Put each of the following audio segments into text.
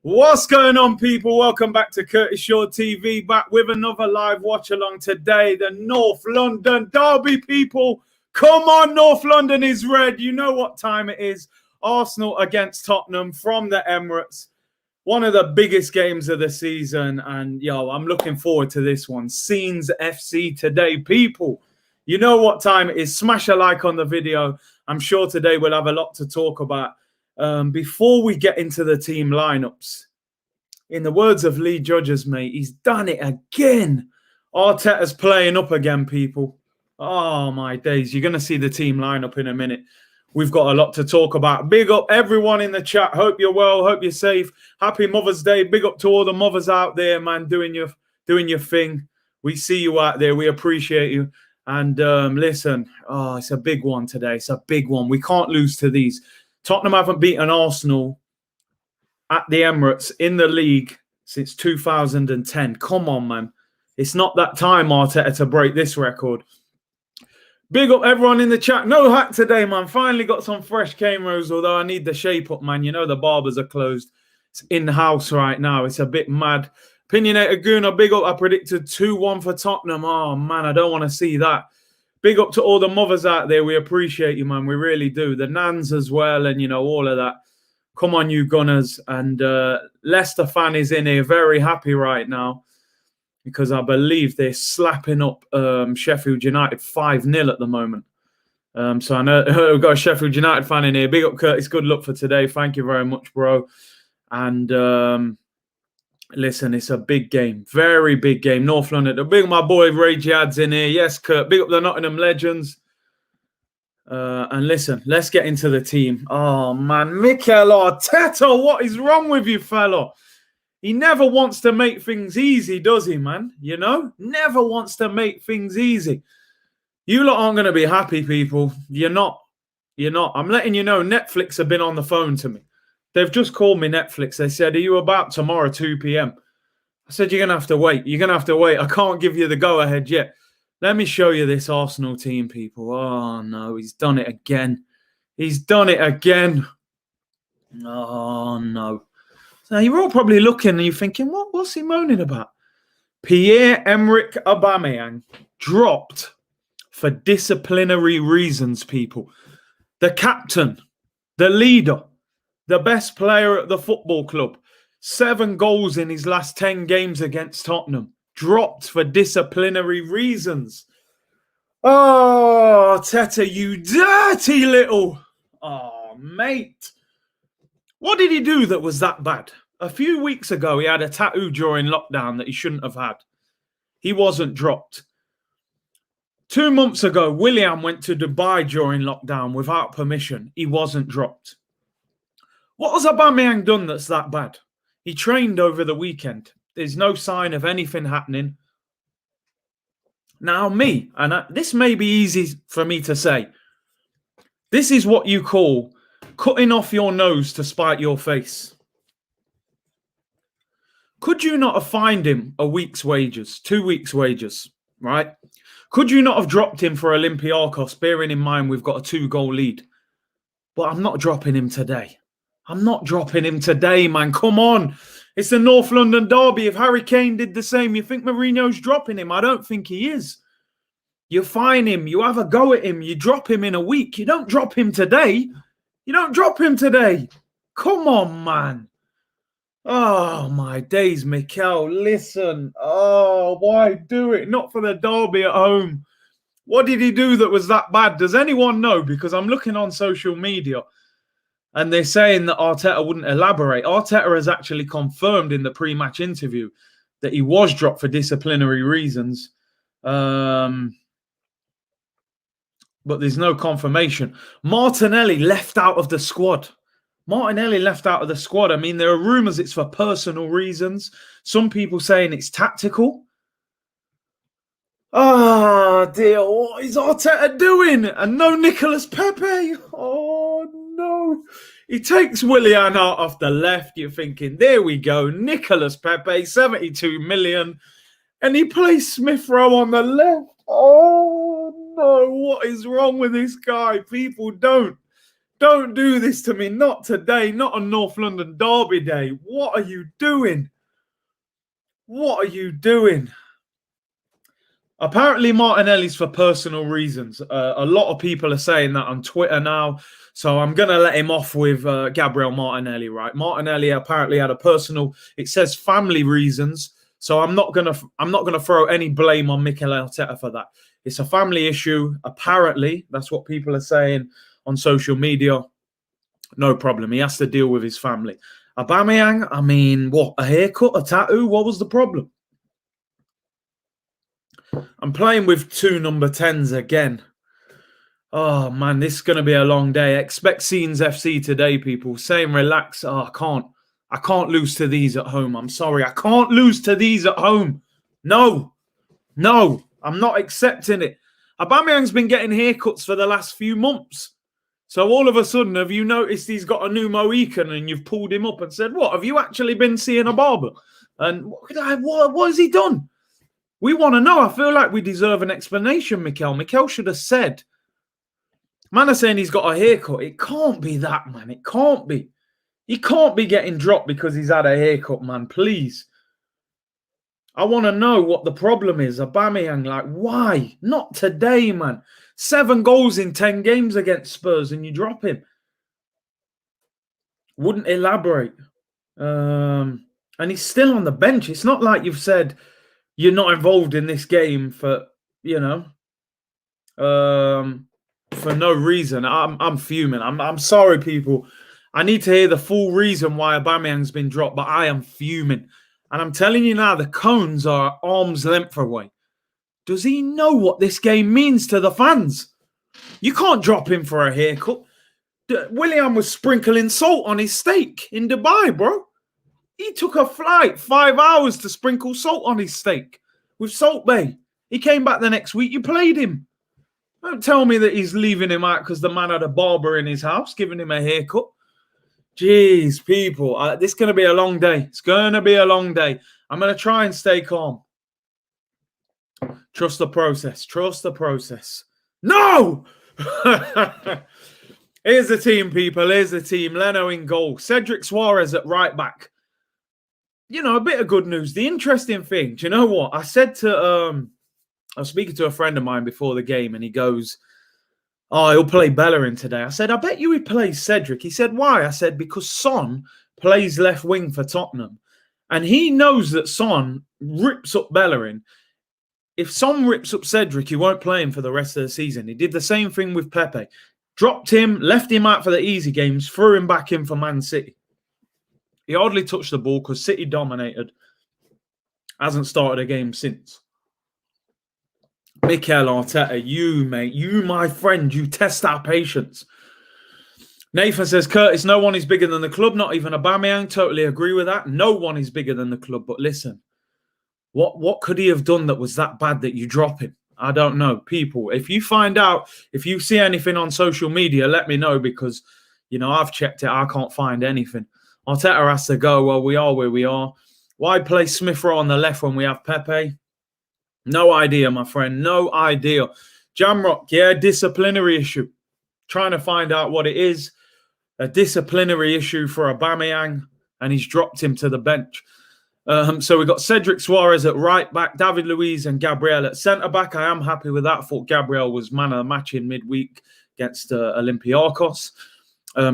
What's going on, people? Welcome back to Curtis Shaw TV, back with another live watch along today. The North London derby, people. Come on, North London is red. You know what time it is. Arsenal against Tottenham from the Emirates. One of the biggest games of the season. And, I'm looking forward to this one. Scenes FC today, people. You know what time it is. Smash a like on the video. I'm sure today we'll have a lot to talk about. Before we get into the team lineups, in the words of Lee Judges, mate, he's done it again. Arteta's playing up again, people. Oh, my days. You're going to see the team lineup in a minute. We've got a lot to talk about. Big up everyone in the chat. Hope you're well. Hope you're safe. Happy Mother's Day. Big up to all the mothers out there, man, doing your thing. We see you out there. We appreciate you. And listen, it's a big one today. It's a big one. We can't lose to these. Tottenham haven't beaten Arsenal at the Emirates in the league since 2010. Come on, man. It's not that time, Arteta, to break this record. Big up everyone in the chat. No hack today, man. Finally got some fresh cane rows, although I need the shape up, man. You know the barbers are closed. It's in-house right now. It's a bit mad. Opinionator Gooner, big up. I predicted 2-1 for Tottenham. Oh, man, I don't want to see that. Big up to all the mothers out there. We appreciate you, man. We really do. The nans as well and, all of that. Come on, you Gunners. And Leicester fan is in here very happy right now because I believe they're slapping up Sheffield United 5-0 at the moment. So I know we've got a Sheffield United fan in here. Big up, Curtis. Good luck for today. Thank you very much, bro. And listen, it's a big game. Very big game. North London. The big my boy Ray Jad's in here. Yes, Kurt. Big up the Nottingham Legends. And listen, let's get into the team. Oh, man. Mikel Arteta, what is wrong with you, fella? He never wants to make things easy, does he, man? Never wants to make things easy. You lot aren't going to be happy, people. You're not. I'm letting you know, Netflix have been on the phone to me. They've just called me Netflix. They said, are you about tomorrow, 2 p.m.? I said, you're going to have to wait. You're going to have to wait. I can't give you the go-ahead yet. Let me show you this Arsenal team, people. Oh, no, he's done it again. He's done it again. Oh, no. So you're all probably looking and you're thinking, what's he moaning about? Pierre-Emerick Aubameyang dropped for disciplinary reasons, people. The captain, the leader, the best player at the football club, 7 goals in his last 10 games against Tottenham. Dropped for disciplinary reasons. Oh, Teta, you dirty little... Oh, mate. What did he do that was that bad? A few weeks ago, he had a tattoo during lockdown that he shouldn't have had. He wasn't dropped. 2 months ago, Willian went to Dubai during lockdown without permission. He wasn't dropped. What has Aubameyang done that's that bad? He trained over the weekend. There's no sign of anything happening. Now this may be easy for me to say. This is what you call cutting off your nose to spite your face. Could you not have fined him a week's wages, 2 weeks' wages, right? Could you not have dropped him for Olympiacos, bearing in mind we've got a 2-goal lead? But I'm not dropping him today. I'm not dropping him today, man. Come on. It's the North London derby. If Harry Kane did the same, you think Mourinho's dropping him? I don't think he is. You fine him. You have a go at him. You drop him in a week. You don't drop him today. You don't drop him today. Come on, man. Oh, my days, Mikel. Listen. Oh, why do it? Not for the derby at home. What did he do that was that bad? Does anyone know? Because I'm looking on social media and they're saying that Arteta wouldn't elaborate. Arteta has actually confirmed in the pre-match interview that he was dropped for disciplinary reasons. But there's no confirmation. Martinelli left out of the squad. I mean, there are rumours it's for personal reasons. Some people saying it's tactical. Oh, dear. What is Arteta doing? And no Nicolas Pepe. Oh, no. He takes Willian out off the left. You're thinking, there we go. Nicolas Pepe, 72 million. And he plays Smith Rowe on the left. Oh, no. What is wrong with this guy? People don't Don't do this to me. Not today. Not on North London Derby Day. What are you doing? What are you doing? Apparently, Martinelli's for personal reasons. A lot of people are saying that on Twitter now. So I'm going to let him off with Gabriel Martinelli, right? Martinelli apparently had a personal, it says family reasons. So I'm not going to throw any blame on Mikel Arteta for that. It's a family issue. Apparently, that's what people are saying on social media. No problem. He has to deal with his family. Aubameyang, I mean, what? A haircut, a tattoo? What was the problem? I'm playing with 2 number 10s again. Oh, man, this is going to be a long day. Expect Scenes FC today, people. Saying relax. Oh, I can't lose to these at home. I'm sorry. I can't lose to these at home. No, I'm not accepting it. Aubameyang's been getting haircuts for the last few months. So all of a sudden, have you noticed he's got a new Mohican and you've pulled him up and said, what, have you actually been seeing a barber? And what has he done? We want to know. I feel like we deserve an explanation, Mikel. Mikel should have said. Man are saying he's got a haircut. It can't be that, man. It can't be. He can't be getting dropped because he's had a haircut, man. Please. I want to know what the problem is. Aubameyang, like, why? Not today, man. 7 goals in 10 games against Spurs and you drop him. Wouldn't elaborate. And he's still on the bench. It's not like you've said you're not involved in this game for, for no reason. I'm fuming. I'm sorry, people. I need to hear the full reason why Aubameyang's been dropped, but I am fuming. And I'm telling you now, the cones are arm's length away. Does he know what this game means to the fans? You can't drop him for a haircut. Willian was sprinkling salt on his steak in Dubai, bro. He took a flight 5 hours to sprinkle salt on his steak with Salt Bay. He came back the next week. You played him. Don't tell me that he's leaving him out because the man had a barber in his house giving him a haircut. Jeez, people. This is going to be a long day. It's going to be a long day. I'm going to try and stay calm. Trust the process. Trust the process. No! Here's the team, people. Here's the team. Leno in goal. Cedric Suarez at right back. A bit of good news. The interesting thing, do you know what? I said to, I was speaking to a friend of mine before the game and he goes, oh, he'll play Bellerin today. I said, I bet you he plays Cedric. He said, why? I said, because Son plays left wing for Tottenham. And he knows that Son rips up Bellerin. If Son rips up Cedric, he won't play him for the rest of the season. He did the same thing with Pepe. Dropped him, left him out for the easy games, threw him back in for Man City. He hardly touched the ball because City dominated. Hasn't started a game since. Mikel Arteta, you, mate, you, my friend, you test our patience. Nathan says, Curtis, no one is bigger than the club, not even Aubameyang. Totally agree with that. No one is bigger than the club. But listen, what could he have done that was that bad that you drop him? I don't know. People, if you find out, if you see anything on social media, let me know because, I've checked it. I can't find anything. Arteta has to go. Well, we are where we are. Why play Smith Rowe on the left when we have Pepe? No idea, my friend. No idea. Jamrock, yeah, disciplinary issue. Trying to find out what it is. A disciplinary issue for Aubameyang, and he's dropped him to the bench. So we've got Cedric Suarez at right back, David Luiz and Gabriel at centre back. I am happy with that. I thought Gabriel was man of the match in midweek against Olympiacos.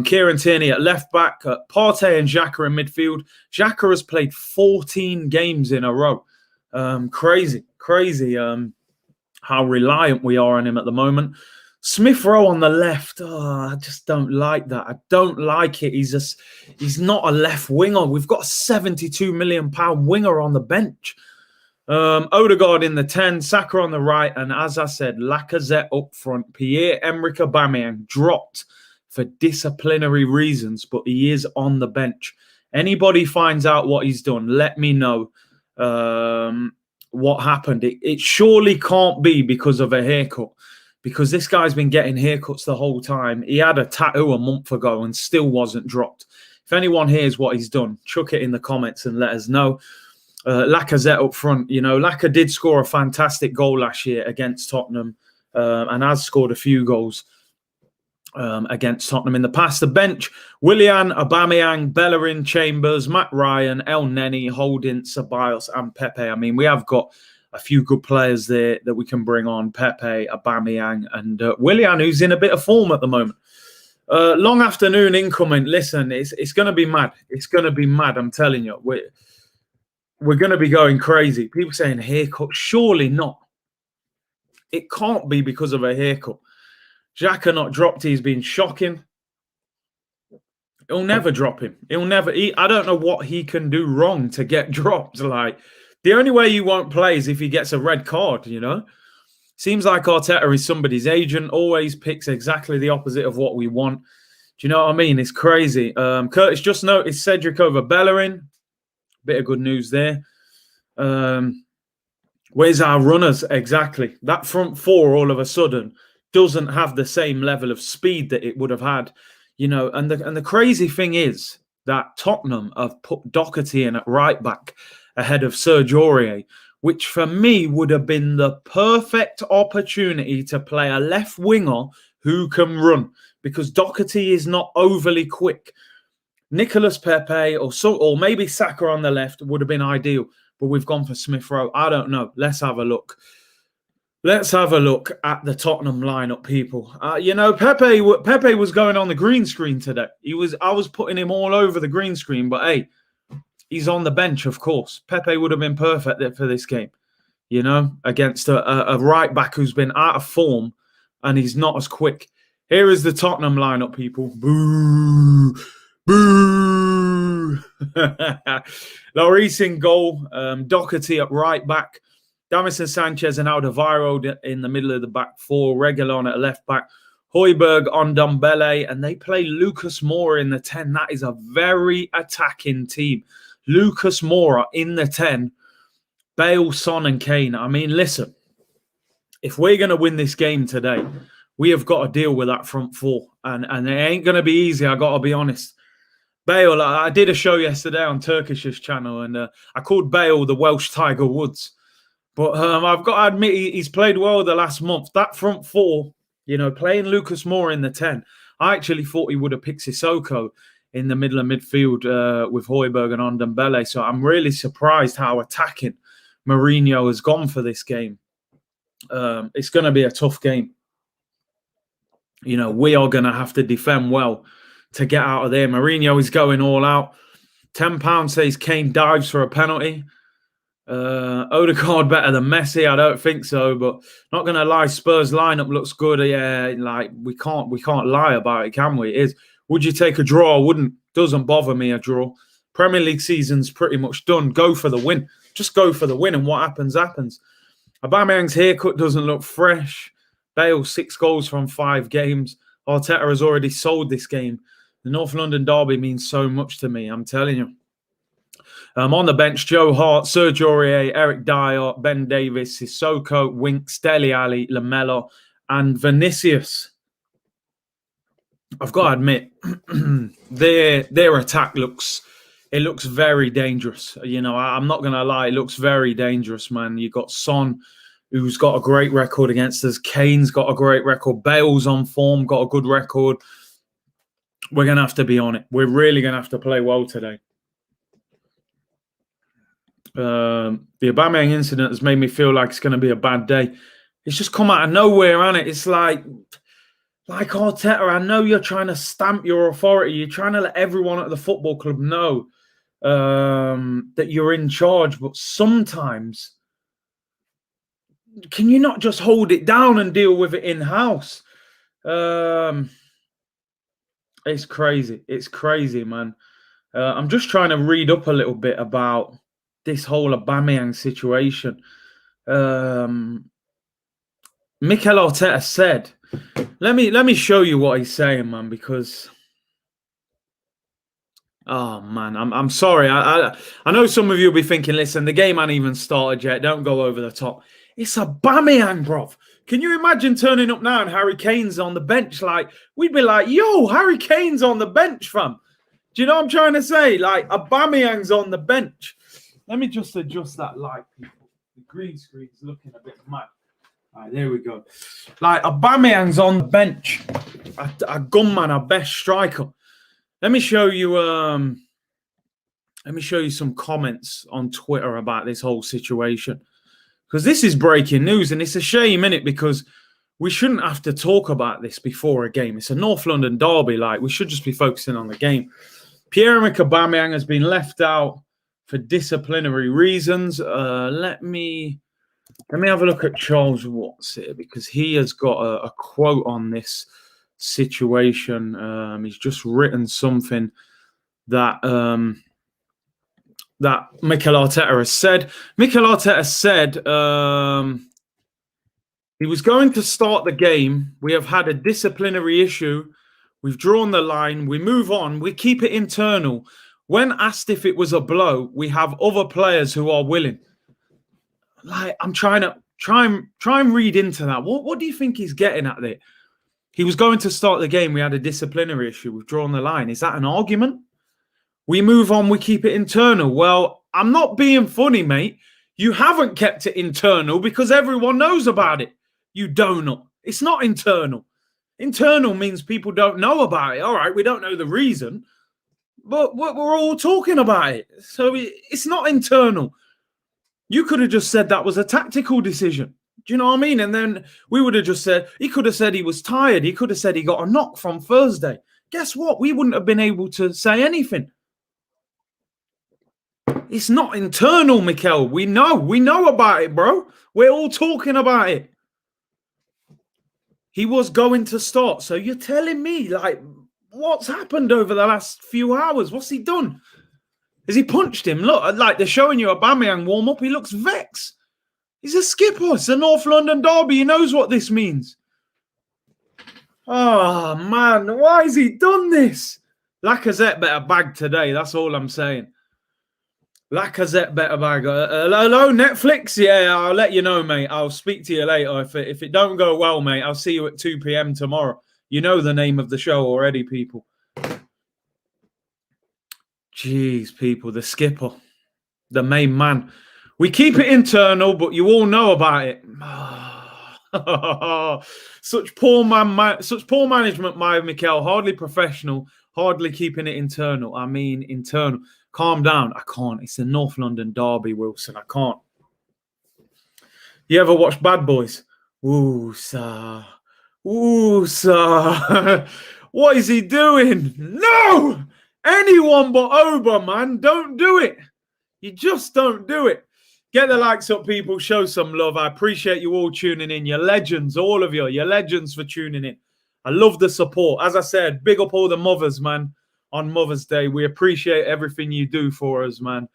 Kieran Tierney at left back, Partey and Xhaka in midfield. Xhaka has played 14 games in a row. Crazy how reliant we are on him at the moment. Smith Rowe on the left. Oh, I just don't like that. I don't like it. He's not a left winger. We've got a £72 million winger on the bench. Odegaard in the 10, Saka on the right, and as I said, Lacazette up front. Pierre-Emerick Aubameyang dropped for disciplinary reasons, but he is on the bench. Anybody finds out what he's done, let me know what happened. It surely can't be because of a haircut, because this guy's been getting haircuts the whole time. He had a tattoo a month ago and still wasn't dropped. If anyone hears what he's done, chuck it in the comments and let us know. Lacazette up front. Lacazette did score a fantastic goal last year against Tottenham and has scored a few goals. against Tottenham in the past. The bench: Willian, Aubameyang, Bellerin, Chambers, Matt Ryan, El Neni, Holding, Ceballos, and Pepe. I mean, we have got a few good players there that we can bring on: Pepe, Aubameyang, and Willian, who's in a bit of form at the moment. Long afternoon incoming. Listen, it's going to be mad. It's going to be mad. I'm telling you, we're going to be going crazy. People saying haircut. Surely not. It can't be because of a haircut. Xhaka not dropped. He's been shocking. He'll never drop him. He'll never. I don't know what he can do wrong to get dropped. Like, the only way he won't play is if he gets a red card. You know, seems like Arteta is somebody's agent. Always picks exactly the opposite of what we want. Do you know what I mean? It's crazy. Curtis just noticed Cedric over Bellerin. Bit of good news there. Where's our runners exactly? That front four all of a sudden doesn't have the same level of speed that it would have had, you know. And the crazy thing is that Tottenham have put Doherty in at right back ahead of Serge Aurier, which for me would have been the perfect opportunity to play a left winger who can run, because Doherty is not overly quick. Nicolas Pepe or maybe Saka on the left would have been ideal, but we've gone for Smith Rowe. I don't know. Let's have a look. Let's have a look at the Tottenham lineup, people. You know, Pepe was going on the green screen today. I was putting him all over the green screen, but hey, he's on the bench, of course. Pepe would have been perfect for this game, you know, against a right back who's been out of form and he's not as quick. Here is the Tottenham lineup, people. Boo! Boo! Lloris in goal. Doherty at right back. Davinson Sanchez and Alderweireld in the middle of the back four. Reguilon at left back. Højbjerg on Ndombele. And they play Lucas Moura in the 10. That is a very attacking team. Lucas Moura in the 10. Bale, Son and Kane. I mean, listen. If we're going to win this game today, we have got to deal with that front four. And it ain't going to be easy, I got to be honest. Bale, I did a show yesterday on Turkish's channel, and I called Bale the Welsh Tiger Woods. But I've got to admit, he's played well the last month. That front four, you know, playing Lucas Moura in the 10, I actually thought he would have picked Sissoko in the middle of midfield with Højbjerg and Ndombele. So I'm really surprised how attacking Mourinho has gone for this game. It's going to be a tough game. You know, we are going to have to defend well to get out of there. Mourinho is going all out. £10 says Kane dives for a penalty. Odegaard better than Messi? I don't think so, but not going to lie, Spurs lineup looks good. Yeah, like we can't lie about it, can we? It is. Would you take a draw? I wouldn't. Doesn't bother me, a draw. Premier League season's pretty much done. Go for the win. Just go for the win, and what happens, happens. Aubameyang's haircut doesn't look fresh. Bale, 6 goals from 5 games. Arteta has already sold this game. The North London derby means so much to me, I'm telling you. On the bench, Joe Hart, Serge Aurier, Eric Dyer, Ben Davis, Sissoko, Winks, Dele Alli, Lamela, and Vinicius. I've got to admit, their attack looks very dangerous. You know, I'm not going to lie, it looks very dangerous, man. You've got Son, who's got a great record against us. Kane's got a great record. Bale's on form, got a good record. We're going to have to be on it. We're really going to have to play well today. The Aubameyang incident has made me feel like it's going to be a bad day. It's just come out of nowhere, hasn't it? It's like Arteta, I know you're trying to stamp your authority. You're trying to let everyone at the football club know that you're in charge. But sometimes, can you not just hold it down and deal with it in-house? It's crazy. It's crazy, man. I'm just trying to read up a little bit about this whole Aubameyang situation. Mikel Arteta said, let me show you what he's saying, man, because oh man, I'm sorry. I know some of you will be thinking, listen, the game ain't even started yet. Don't go over the top. It's Aubameyang, bruv. Can you imagine turning up now and Harry Kane's on the bench? Like, we'd be like, yo, Harry Kane's on the bench, fam. Do you know what I'm trying to say? Like, Aubameyang's on the bench. Let me just adjust that light, people. The green screen's looking a bit mad. Right, there we go. Like Aubameyang's on the bench, a gunman, a best striker. Let me show you. Let me show you some comments on Twitter about this whole situation, because this is breaking news, and it's a shame, innit? Because we shouldn't have to talk about this before a game. It's a North London derby. Like, we should just be focusing on the game. Pierre-Emerick Aubameyang has been left out for disciplinary reasons. Let me have a look at Charles Watts here, because he has got a quote on this situation. He's just written something that that Mikel Arteta has said. Mikel Arteta said he was going to start the game. We have had a disciplinary issue. We've drawn the line. We move on. We keep it internal. When asked if it was a blow, we have other players who are willing. Like, I'm trying to read into that. What do you think he's getting at there? He was going to start the game. We had a disciplinary issue. We've drawn the line. Is that an argument? We move on. We keep it internal. Well, I'm not being funny, mate. You haven't kept it internal because everyone knows about it. You donut. It's not internal. Internal means people don't know about it. All right, we don't know the reason, but we're all talking about it. So it's not internal. You could have just said that was a tactical decision. Do you know what I mean? And then we would have just said, he could have said he was tired. He could have said he got a knock from Thursday. Guess what? We wouldn't have been able to say anything. It's not internal, Mikel. We know about it, bro. We're all talking about it. He was going to start. So you're telling me, like, what's happened over the last few hours? What's he done? Has he punched him? Look, like, they're showing you Aubameyang warm up. He looks vexed. He's a skipper. It's a North London derby. He knows what this means. Oh, man. Why has he done this? Lacazette better bag today. That's all I'm saying. Lacazette better bag. Hello, Netflix? Yeah, I'll let you know, mate. I'll speak to you later. If it don't go well, mate, I'll see you at 2 p.m. tomorrow. You know the name of the show already, people. Jeez, people. The skipper. The main man. We keep it internal, but you all know about it. Such poor management by Mikel. Hardly professional. Hardly keeping it internal. I mean, internal. Calm down. I can't. It's the North London derby, Wilson. I can't. You ever watch Bad Boys? Ooh, sir. Ooh, sir. What is he doing? No! Anyone but Oba, man. Don't do it. You just don't do it. Get the likes up, people. Show some love. I appreciate you all tuning in. You're legends, all of you. You're legends for tuning in. I love the support. As I said, big up all the mothers, man. On Mother's Day, we appreciate everything you do for us, man.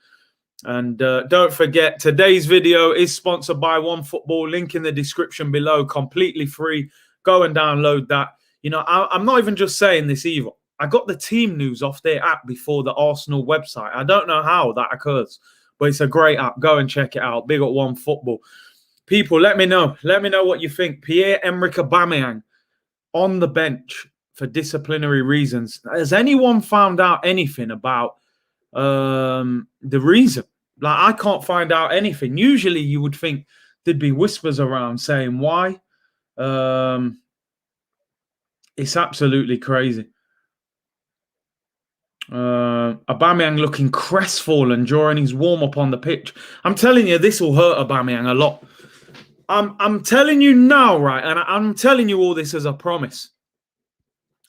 And don't forget, today's video is sponsored by OneFootball. Link in the description below, completely free. Go and download that. You know, I'm not even just saying this either. I got the team news off their app before the Arsenal website. I don't know how that occurs, but it's a great app. Go and check it out. Big up OneFootball. People, let me know. Let me know what you think. Pierre-Emerick Aubameyang on the bench for disciplinary reasons. Has anyone found out anything about the reason? Like, I can't find out anything. Usually you would think there'd be whispers around saying why. It's absolutely crazy. Aubameyang looking crestfallen during his warm-up on the pitch. I'm telling you, this will hurt Aubameyang a lot. I'm telling you now, right? And I'm telling you all this as a promise.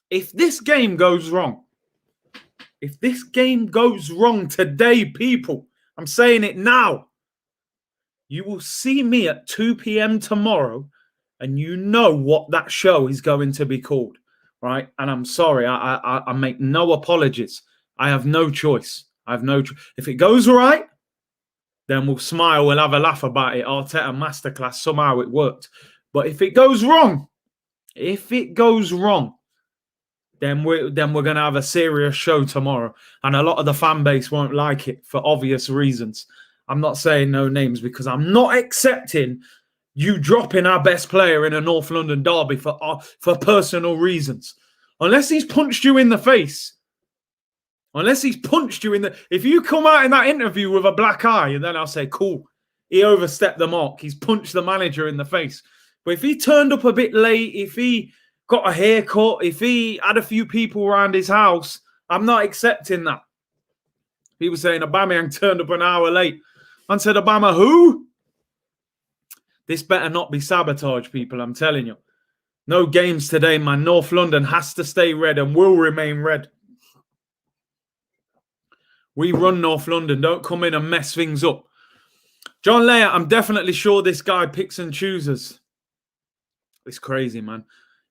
If this game goes wrong, today, people, I'm saying it now, you will see me at 2 p.m. tomorrow, and you know what that show is going to be called, right? And I'm sorry, I make no apologies. I have no choice. If it goes right, then we'll smile, we'll have a laugh about it. Arteta masterclass, somehow it worked. But if it goes wrong, then we're going to have a serious show tomorrow. And a lot of the fan base won't like it for obvious reasons. I'm not saying no names because I'm not accepting you dropping our best player in a North London derby for personal reasons. Unless he's punched you in the face. If you come out in that interview with a black eye, and then I'll say, cool, he overstepped the mark. He's punched the manager in the face. But if he turned up a bit late, if he got a haircut, if he had a few people around his house, I'm not accepting that. People saying Aubameyang turned up an hour late. I said, Obama, who? This better not be sabotage, people, I'm telling you. No games today, man. North London has to stay red and will remain red. We run North London. Don't come in and mess things up. John Layer, I'm definitely sure this guy picks and chooses. It's crazy, man.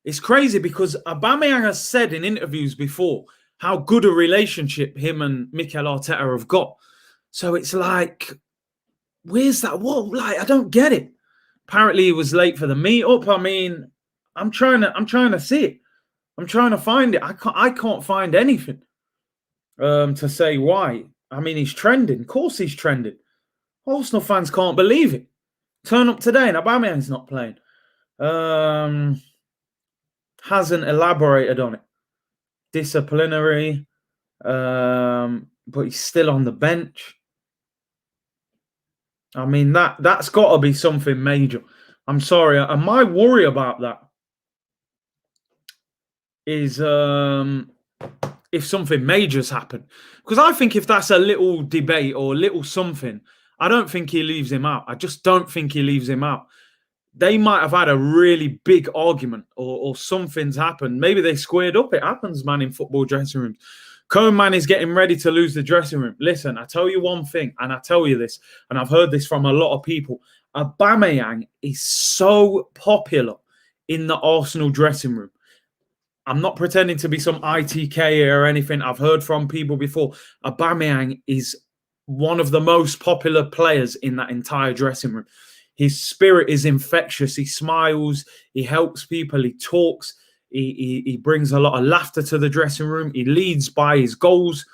It's crazy because Aubameyang has said in interviews before how good a relationship him and Mikel Arteta have got. So it's like, where's that? What? Like, I don't get it. Apparently, he was late for the meetup. I mean, I'm trying to see it. I'm trying to find it. I can't find anything to say why. I mean, he's trending. Of course, he's trending. Arsenal fans can't believe it. Turn up today and Aubameyang's not playing. Hasn't elaborated on it. Disciplinary, but he's still on the bench. I mean, that's got to be something major. I'm sorry. And my worry about that is if something major's happened. Because I think if that's a little debate or a little something, I don't think he leaves him out. I just don't think he leaves him out. They might have had a really big argument or something's happened. Maybe they squared up. It happens, man, in football dressing rooms. Koeman is getting ready to lose the dressing room. Listen, I tell you one thing, and I tell you this, and I've heard this from a lot of people. Aubameyang is so popular in the Arsenal dressing room. I'm not pretending to be some ITK or anything. I've heard from people before. Aubameyang is one of the most popular players in that entire dressing room. His spirit is infectious. He smiles. He helps people. He talks. He brings a lot of laughter to the dressing room. He leads by his goals.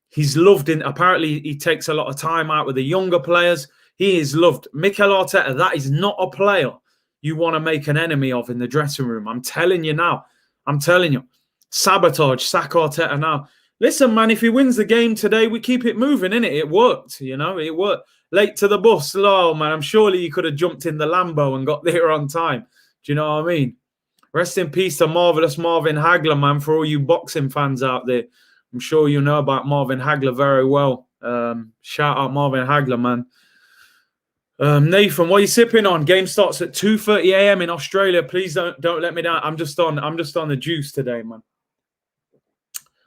He's loved in. Apparently, he takes a lot of time out with the younger players. He is loved. Mikel Arteta, that is not a player you want to make an enemy of in the dressing room. I'm telling you now. I'm telling you. Sabotage. Sack Arteta now. Listen, man, if he wins the game today, we keep it moving, innit? It worked, you know? It worked. Late to the bus. Oh, man, I'm surely he could have jumped in the Lambo and got there on time. Do you know what I mean? Rest in peace to marvellous Marvin Hagler, man, for all you boxing fans out there. I'm sure you know about Marvin Hagler very well. Shout out Marvin Hagler, man. Nathan, what are you sipping on? Game starts at 2:30 a.m. in Australia. Please don't let me down. I'm just on the juice today, man.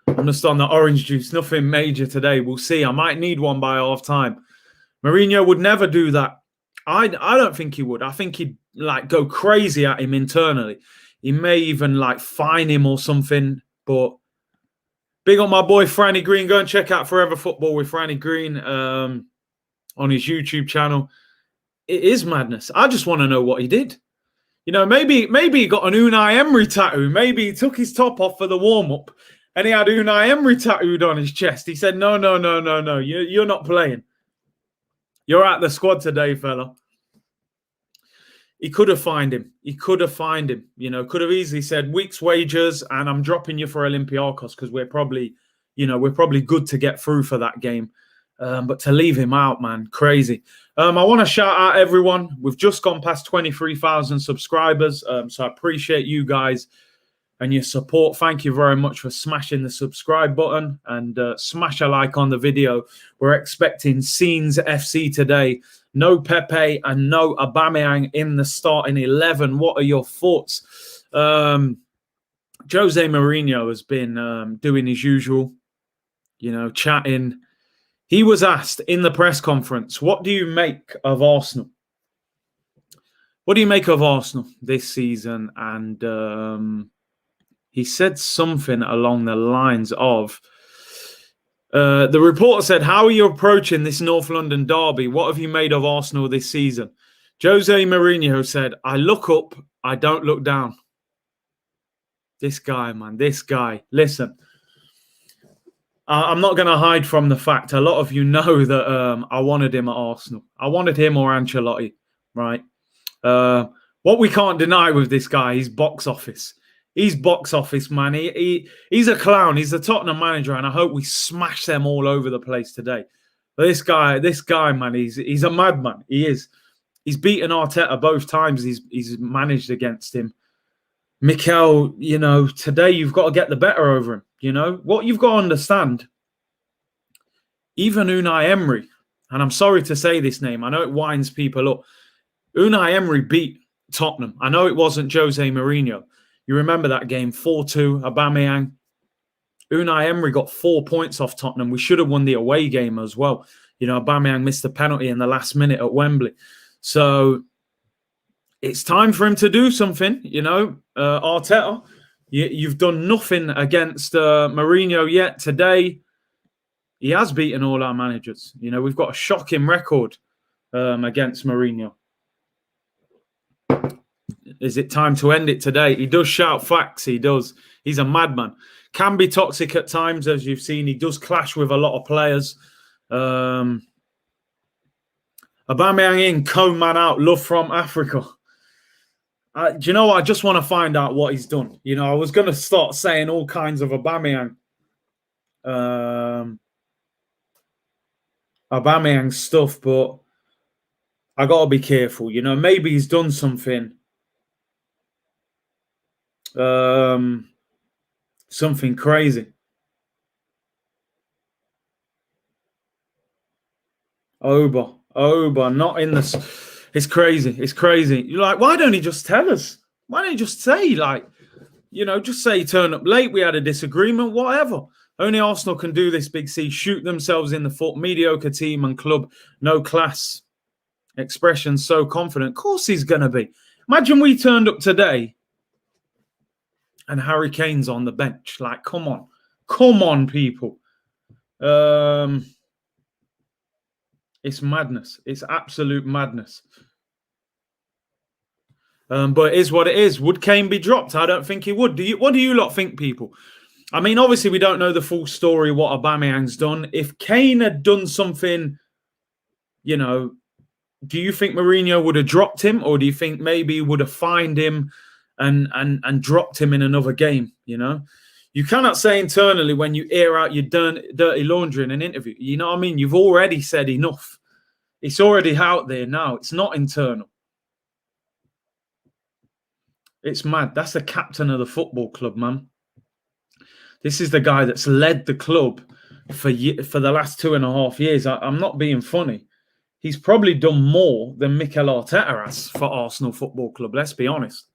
I'm just on the orange juice. Nothing major today. We'll see. I might need one by half time. Mourinho would never do that. I don't think he would. I think he'd like go crazy at him internally. He may even like fine him or something. But big on my boy Franny Green. Go and check out Forever Football with Franny Green on his YouTube channel. It is madness. I just want to know what he did. You know, maybe he got an Unai Emery tattoo. Maybe he took his top off for the warm-up and he had Unai Emery tattooed on his chest. He said, no. You're not playing. You're out the squad today, fella. He could have fined him. You know, could have easily said week's wages and I'm dropping you for Olympiacos because we're probably good to get through for that game. But to leave him out, man, crazy. I want to shout out everyone. We've just gone past 23,000 subscribers. So I appreciate you guys and your support. Thank you very much for smashing the subscribe button and smash a like on the video. We're expecting Scenes FC today. No Pepe and no Aubameyang in the starting 11. What are your thoughts? Jose Mourinho has been doing his usual, you know, chatting. He was asked in the press conference, what do you make of Arsenal? What do you make of Arsenal this season? And he said something along the lines of, the reporter said, how are you approaching this North London derby? What have you made of Arsenal this season? Jose Mourinho said, I look up, I don't look down. This guy, man, this guy. Listen, I'm not going to hide from the fact a lot of you know that I wanted him at Arsenal. I wanted him or Ancelotti, right? What we can't deny with this guy is box office. He's box office, man. He's a clown. He's the Tottenham manager, and I hope we smash them all over the place today. But this guy, man, he's a madman. He is. He's beaten Arteta both times he's managed against him. Mikel, today you've got to get the better over him. What you've got to understand, even Unai Emery, and I'm sorry to say this name, I know it winds people up. Unai Emery beat Tottenham. I know it wasn't Jose Mourinho. You remember that game, 4-2, Aubameyang. Unai Emery got 4 points off Tottenham. We should have won the away game as well. Aubameyang missed a penalty in the last minute at Wembley. So it's time for him to do something, Arteta. You've done nothing against Mourinho yet. Today, he has beaten all our managers. We've got a shocking record against Mourinho. Is it time to end it today? He does shout facts. He does. He's a madman. Can be toxic at times, as you've seen. He does clash with a lot of players. Aubameyang in, Cone man out, love from Africa. Do you know what? I just want to find out what he's done. I was going to start saying all kinds of Aubameyang stuff, but I got to be careful. Maybe he's done something. Something crazy. Oba, not in this. It's crazy. It's crazy. You're like, why don't he just tell us? Why don't he just say, just say he turned up late, we had a disagreement, whatever. Only Arsenal can do this, Big C. Shoot themselves in the foot. Mediocre team and club. No class. Expression so confident. Of course he's going to be. Imagine we turned up today and Harry Kane's on the bench. Like, come on. Come on, people. It's madness. It's absolute madness. But it is what it is. Would Kane be dropped? I don't think he would. What do you lot think, people? I mean, obviously, we don't know the full story, what Aubameyang's done. If Kane had done something, do you think Mourinho would have dropped him? Or do you think maybe he would have fined him and dropped him in another game, You cannot say internally when you air out your dirty laundry in an interview. You know what I mean? You've already said enough. It's already out there now. It's not internal. It's mad. That's the captain of the football club, man. This is the guy that's led the club for the last 2.5 years. I'm not being funny. He's probably done more than Mikel Arteta has for Arsenal Football Club. Let's be honest.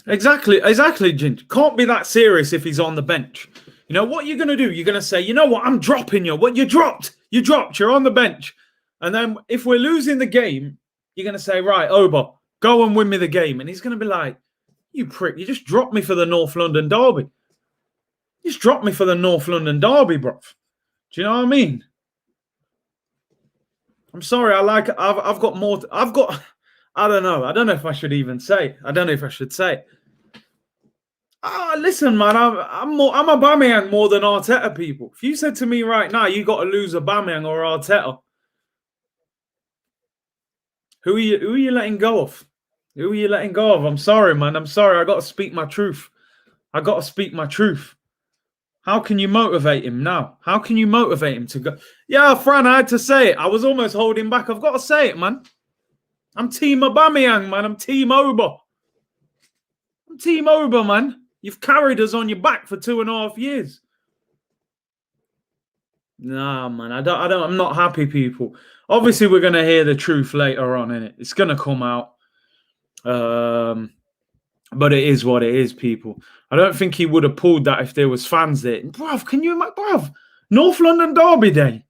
Exactly, Ginge. Can't be that serious if he's on the bench. What you're going to do? You're going to say, you know what? I'm dropping you. What? You dropped. You're on the bench. And then if we're losing the game, you're going to say, right, Oba, go and win me the game. And he's going to be like, you prick, you just dropped me for the North London derby. You just dropped me for the North London derby, bro. Do you know what I mean? I'm sorry. I've got more. I don't know. I don't know if I should even say. I don't know if I should say. Listen, man. I'm Aubameyang more than Arteta, people. If you said to me right now, you got to lose Aubameyang or Arteta, who are you letting go of? Who are you letting go of? I'm sorry, man. I'm sorry. I got to speak my truth. How can you motivate him now? How can you motivate him to go? Yeah, Fran, I had to say it. I was almost holding back. I've got to say it, man. I'm Team Aubameyang, man. I'm Team Oba. Man. You've carried us on your back for 2.5 years. Nah, man. I'm not happy, people. Obviously, we're going to hear the truth later on, innit? It's going to come out. But it is what it is, people. I don't think he would have pulled that if there was fans there. Bruv, North London Derby Day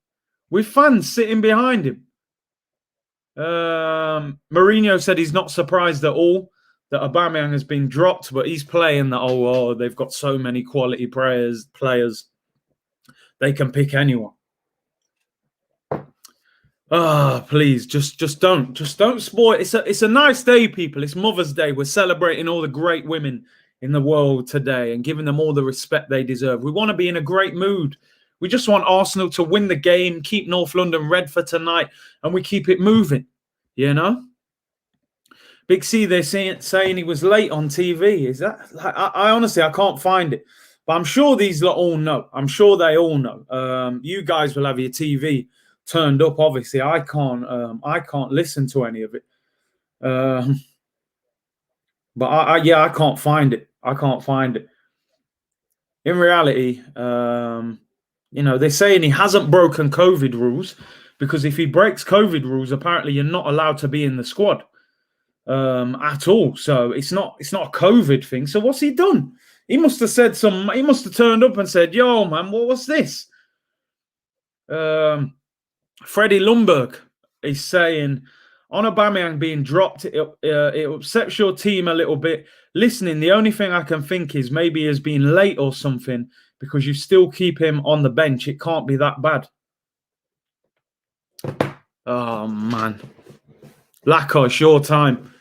with fans sitting behind him. Mourinho said he's not surprised at all that Aubameyang has been dropped, but he's playing that, they've got so many quality players. They can pick anyone. Please, just don't spoil it. It's a nice day, people. It's Mother's Day. We're celebrating all the great women in the world today and giving them all the respect they deserve. We want to be in a great mood. We just want Arsenal to win the game, keep North London red for tonight, and we keep it moving, Big C, they're saying he was late on TV. Is that? I honestly, I can't find it. But I'm sure these lot all know. I'm sure they all know. You guys will have your TV turned up. Obviously, I can't listen to any of it. But I can't find it. I can't find it. In reality, they're saying he hasn't broken COVID rules, because if he breaks COVID rules, apparently you're not allowed to be in the squad at all. So it's not a COVID thing. So what's he done? He must have said he must have turned up and said, "Yo, man, what was this?" Freddie Lundberg is saying, on Aubameyang being dropped, it upsets your team a little bit. Listening, the only thing I can think is maybe he has been late or something, because you still keep him on the bench. It can't be that bad. Oh, man. Lacko, it's your time.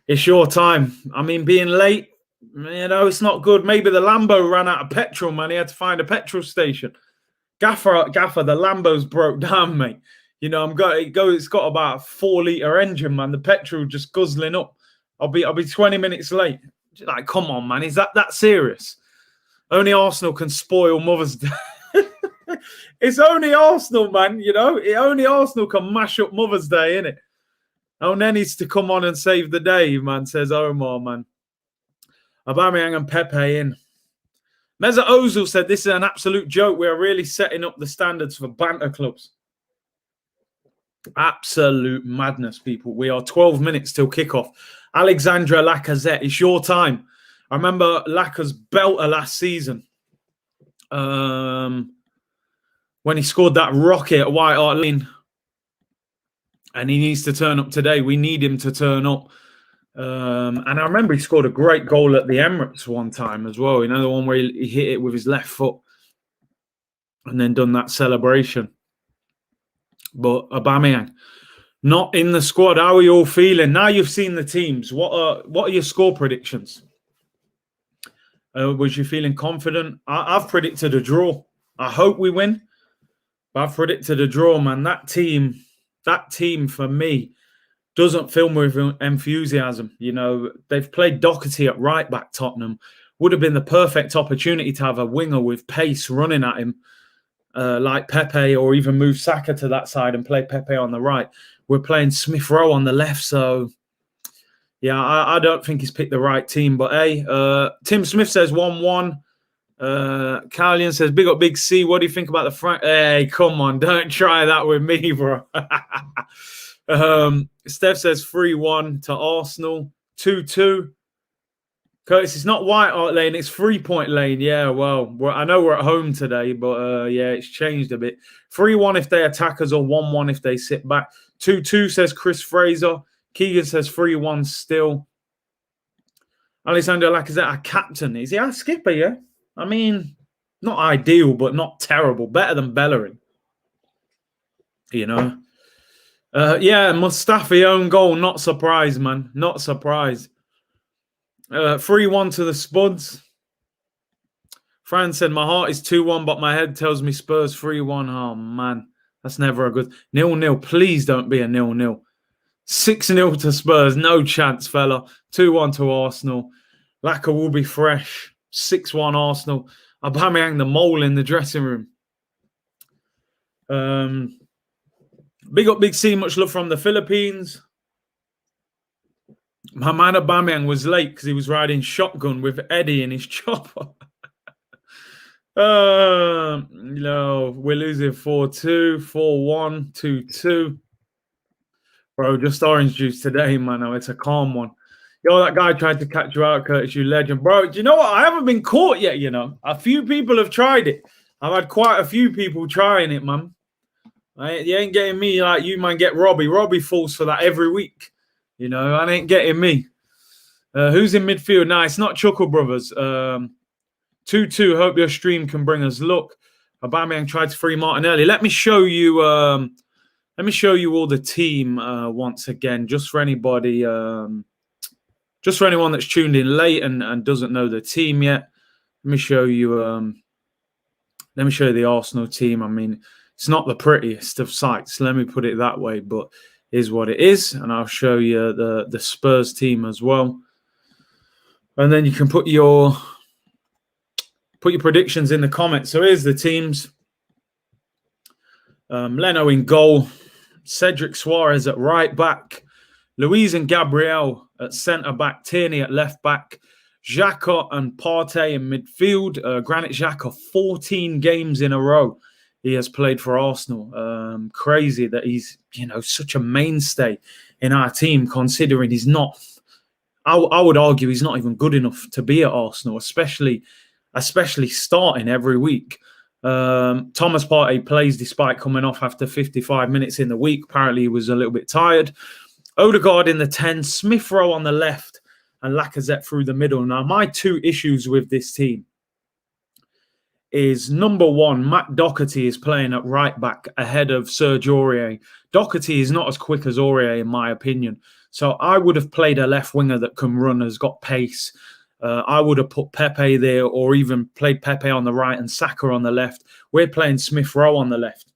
It's your time. I mean, being late, it's not good. Maybe the Lambo ran out of petrol, man. He had to find a petrol station. Gaffer, the Lambo's broke down, mate. It's got about a 4-litre engine, man. The petrol just guzzling up. I'll be 20 minutes late. Like, come on, man. Is that serious? Only Arsenal can spoil Mother's Day. It's only Arsenal, man. Only Arsenal can mash up Mother's Day, innit? Only needs to come on and save the day, man, says Omar, man. Aubameyang and Pepe in. Mesut Ozil said, "This is an absolute joke. We are really setting up the standards for banter clubs." Absolute madness, people. We are 12 minutes till kickoff. Alexandre Lacazette, it's your time. I remember Laca's belter last season. When he scored that rocket at White Hart Lane. And he needs to turn up today. We need him to turn up. And I remember he scored a great goal at the Emirates one time as well. The one where he hit it with his left foot and then done that celebration. But Aubameyang, not in the squad. How are you all feeling? Now you've seen the teams. What are your score predictions? Was you feeling confident? I've predicted a draw. I hope we win. But I've predicted a draw, man. That team for me doesn't fill me with enthusiasm. They've played Doherty at right back, Tottenham. Would have been the perfect opportunity to have a winger with pace running at him, like Pepe, or even move Saka to that side and play Pepe on the right. We're playing Smith Rowe on the left, so yeah, I don't think he's picked the right team. But hey, Tim Smith says 1-1. Carlian says, "Big up, Big C. What do you think about the Frank?" Hey, come on, don't try that with me, bro. Steph says 3-1 to Arsenal. 2-2. Curtis, it's not White Hart Lane, it's 3 Point Lane. Yeah, well, I know we're at home today, but yeah, it's changed a bit. 3-1 if they attack us, or 1-1 if they sit back. 2-2 says Chris Fraser. Keegan says 3-1 still. Alessandro Lacazette, our captain. Is he our skipper, yeah? I mean, not ideal, but not terrible. Better than Bellerin. Yeah, Mustafi own goal. Not surprised, man. Not surprised. 3-1 to the Spuds. Fran said, "My heart is 2-1, but my head tells me Spurs 3-1. Oh, man. That's never a good... 0-0. Please don't be a 0-0. 6-0 to Spurs. No chance, fella. 2-1 to Arsenal. Lacazette will be fresh. 6-1 Arsenal. Aubameyang the mole in the dressing room. Big up, Big C. Much love from the Philippines. My man Aubameyang was late because he was riding shotgun with Eddie in his chopper. No, we're losing 4-2, 4-1, 2-2. Bro, just orange juice today, man. Oh, it's a calm one. Yo, that guy tried to catch you out, Curtis, you legend. Bro, do you know what? I haven't been caught yet, A few people have tried it. I've had quite a few people trying it, man. You ain't getting me like you, man, get Robbie. Robbie falls for that every week. I ain't getting me. Who's in midfield? Nah, it's not Chuckle Brothers. 2-2. Hope your stream can bring us luck. Aubameyang tried to free Martinelli. Let me show you all the team once again, just for anybody, just for anyone that's tuned in late and doesn't know the team yet. Let me show you the Arsenal team. I mean, it's not the prettiest of sights, let me put it that way, but is what it is. And I'll show you the Spurs team as well. And then you can put your predictions in the comments. So here's the teams. Leno in goal. Cedric Suarez at right back. Luiz and Gabriel at centre back. Tierney at left back. Xhaka and Partey in midfield. Granit Xhaka, 14 games in a row he has played for Arsenal. Crazy that he's, such a mainstay in our team, considering he's not. I would argue he's not even good enough to be at Arsenal, especially starting every week. Thomas Partey plays despite coming off after 55 minutes in the week. Apparently he was a little bit tired. Odegaard in the 10, Smith Rowe on the left, and Lacazette through the middle. Now, my two issues with this team is, number one, Matt Doherty is playing at right back ahead of Serge Aurier. Doherty is not as quick as Aurier, in my opinion. So I would have played a left winger that can run, has got pace. I would have put Pepe there, or even played Pepe on the right and Saka on the left. We're playing Smith Rowe on the left,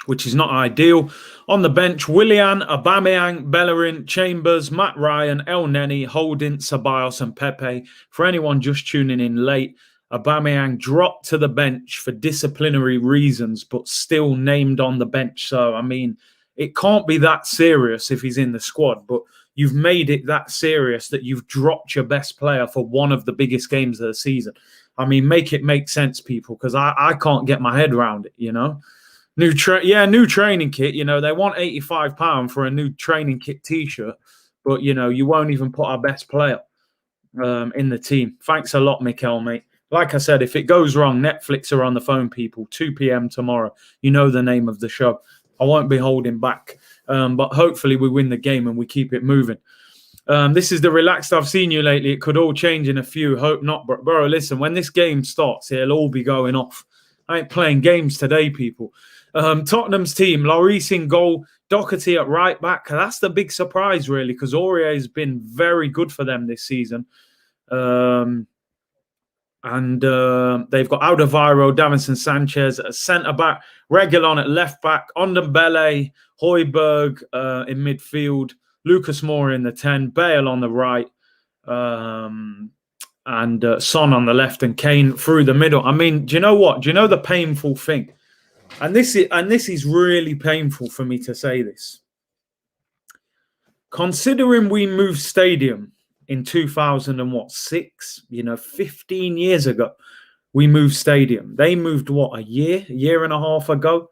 which is not ideal. On the bench, Willian, Aubameyang, Bellerin, Chambers, Matt Ryan, El Neni, Holding, Ceballos and Pepe. For anyone just tuning in late, Aubameyang dropped to the bench for disciplinary reasons, but still named on the bench. So, I mean, it can't be that serious if he's in the squad, but you've made it that serious that you've dropped your best player for one of the biggest games of the season. I mean, make it make sense, people, because I can't get my head around it, New training kit. They want £85 for a new training kit T-shirt, but, you won't even put our best player in the team. Thanks a lot, Mikel, mate. Like I said, if it goes wrong, Netflix are on the phone, people. 2 p.m. tomorrow. You know the name of the show. I won't be holding back. But hopefully we win the game and we keep it moving. This is the relaxed I've seen you lately. It could all change in a few. Hope not. But, bro, listen, when this game starts, it'll all be going off. I ain't playing games today, people. Tottenham's team, Lloris in goal, Doherty at right back. That's the big surprise, really, because Aurier has been very good for them this season. And they've got Alderweireld, Davinson Sanchez at centre-back, Reguilon at left-back, Ndombele, Højbjerg in midfield, Lucas Moura in the 10, Bale on the right, and Son on the left, and Kane through the middle. I mean, do you know what? Do you know the painful thing? And this is really painful for me to say this. Considering we moved stadium in 2006, 15 years ago, we moved stadium. They moved, a year and a half ago.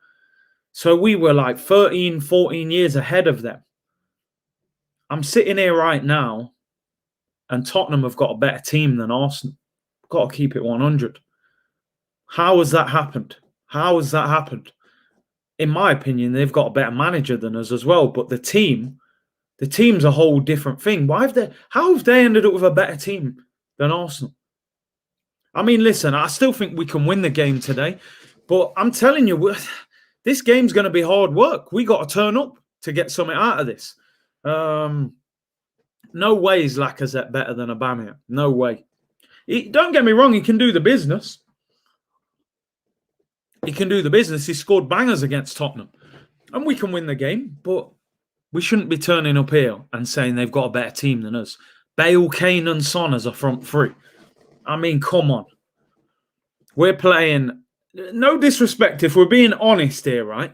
So we were like 13, 14 years ahead of them. I'm sitting here right now, and Tottenham have got a better team than Arsenal. Got to keep it 100. How has that happened? In my opinion, they've got a better manager than us as well. But the team's a whole different thing. How have they ended up with a better team than Arsenal? I mean, listen, I still think we can win the game today. But I'm telling you, this game's going to be hard work. We got to turn up to get something out of this. No way is Lacazette better than Aubameyang. No way. Don't get me wrong, he can do the business. He scored bangers against Tottenham. And we can win the game, but we shouldn't be turning up here and saying they've got a better team than us. Bale, Kane and Son as a front three. I mean, come on. We're playing, no disrespect, if we're being honest here, right?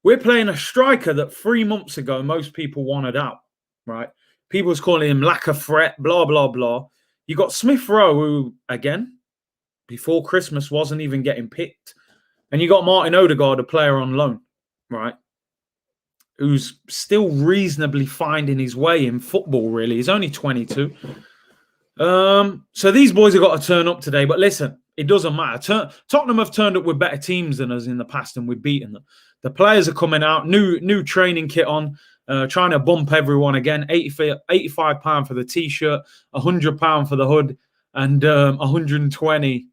We're playing a striker that 3 months ago most people wanted out, right? People was calling him lack of threat, blah, blah, blah. You got Smith Rowe, who, again, before Christmas wasn't even getting picked. And you got Martin Odegaard, a player on loan, right? Who's still reasonably finding his way in football, really. He's only 22. So these boys have got to turn up today. But listen, it doesn't matter. Tottenham have turned up with better teams than us in the past, and we've beaten them. The players are coming out, new training kit on, trying to bump everyone again. £85 for the T-shirt, £100 for the hood, and 120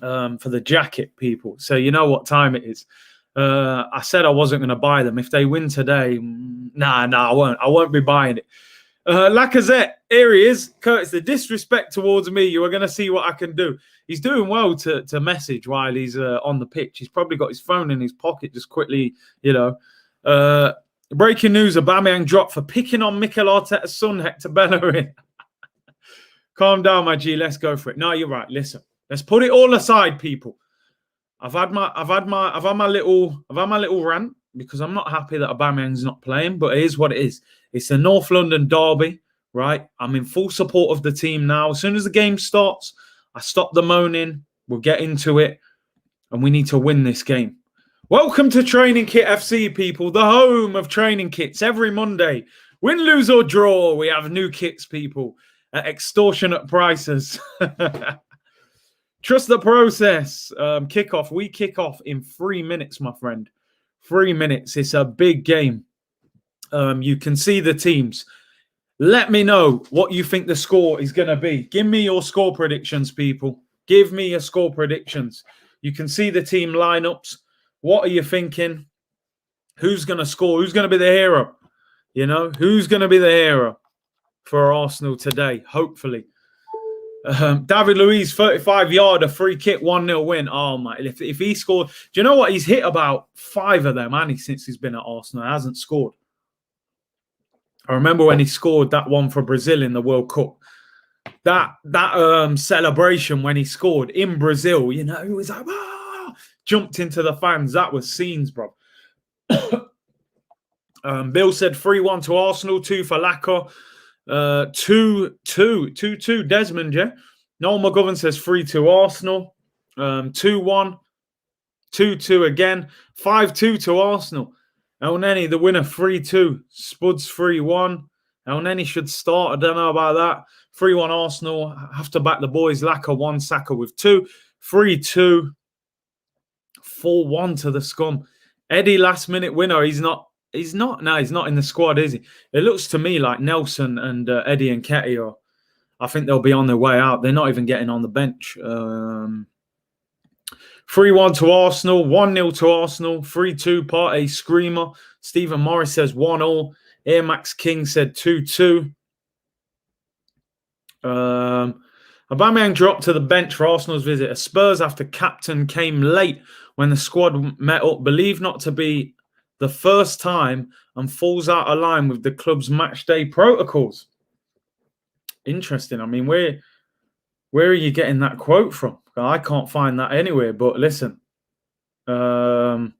for the jacket, people. So you know what time it is. I said I wasn't going to buy them. If they win today, I won't. I won't be buying it. Lacazette, here he is. Curtis, the disrespect towards me, you are going to see what I can do. He's doing well to message while he's on the pitch. He's probably got his phone in his pocket, just quickly, breaking news, Aubameyang dropped for picking on Mikel Arteta's son, Hector Bellerin. Calm down, my G. Let's go for it. No, you're right. Listen, let's put it all aside, people. I've had my little rant because I'm not happy that Aubameyang's not playing, but it is what it is. It's the North London derby, right? I'm in full support of the team now. As soon as the game starts, I stop the moaning. We'll get into it, and we need to win this game. Welcome to Training Kit FC, people, the home of training kits. Every Monday, win, lose, or draw, we have new kits, people, at extortionate prices. Trust the process. Kickoff. We kick off in 3 minutes, my friend. 3 minutes. It's a big game. You can see the teams. Let me know what you think the score is going to be. Give me your score predictions, people. Give me your score predictions. You can see the team lineups. What are you thinking? Who's going to score? Who's going to be the hero? You know, who's going to be the hero for Arsenal today? Hopefully. David Luiz, 35-yarder, free kick, 1-0 win. Oh, my. If he scored, do you know what? He's hit about 5 of them, hasn't he, since he's been at Arsenal? He hasn't scored. I remember when he scored that one for Brazil in the World Cup. That celebration when he scored in Brazil, you know, he was like, ah, jumped into the fans. That was scenes, bro. Bill said 3-1 to Arsenal, 2 for Lacquer. 2-2 Desmond, yeah. Noel McGovern says 3-2 Arsenal. 2-1. 2-2 again. 5-2 to Arsenal. El Neni, the winner, 3-2. Spuds 3-1. El Neni should start. I don't know about that. 3-1 Arsenal. Have to back the boys. Lacquer 1, Saka with 2. 3-2. 4-1 to the scum. Eddie, last minute winner. He's not in the squad, is he? It looks to me like Nelson and Eddie and Ketty are. I think they'll be on their way out. They're not even getting on the bench. 3-1 to Arsenal, 1-0 to Arsenal, 3-2 Partey Screamer. Stephen Morris says 1-1. Air Max King said 2-2. Aubameyang dropped to the bench for Arsenal's visit. A Spurs after captain came late when the squad met up, believed not to be the first time, and falls out of line with the club's match day protocols. Interesting. I mean, where are you getting that quote from? I can't find that anywhere. But listen, it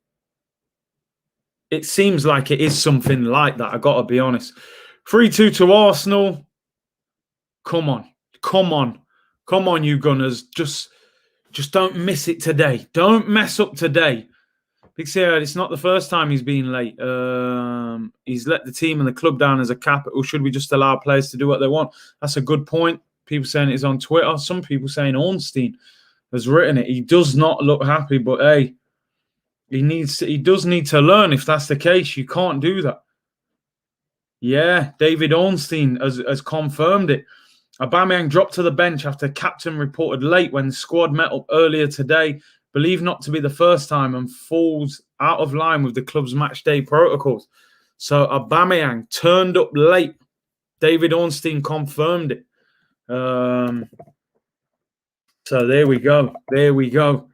seems like it is something like that. I got to be honest. 3-2 to Arsenal. Come on, you Gunners. Just don't miss it today. Don't mess up today. Big Sierra, it's not the first time he's been late. He's let the team and the club down as a capital. Should we just allow players to do what they want? That's a good point. People saying it's on Twitter. Some people saying Ornstein has written it. He does not look happy, but hey, he does need to learn. If that's the case, you can't do that. Yeah, David Ornstein has confirmed it. Aubameyang dropped to the bench after captain reported late when the squad met up earlier today. Believed not to be the first time, and falls out of line with the club's match day protocols. So Aubameyang turned up late. David Ornstein confirmed it. So there we go. There you go.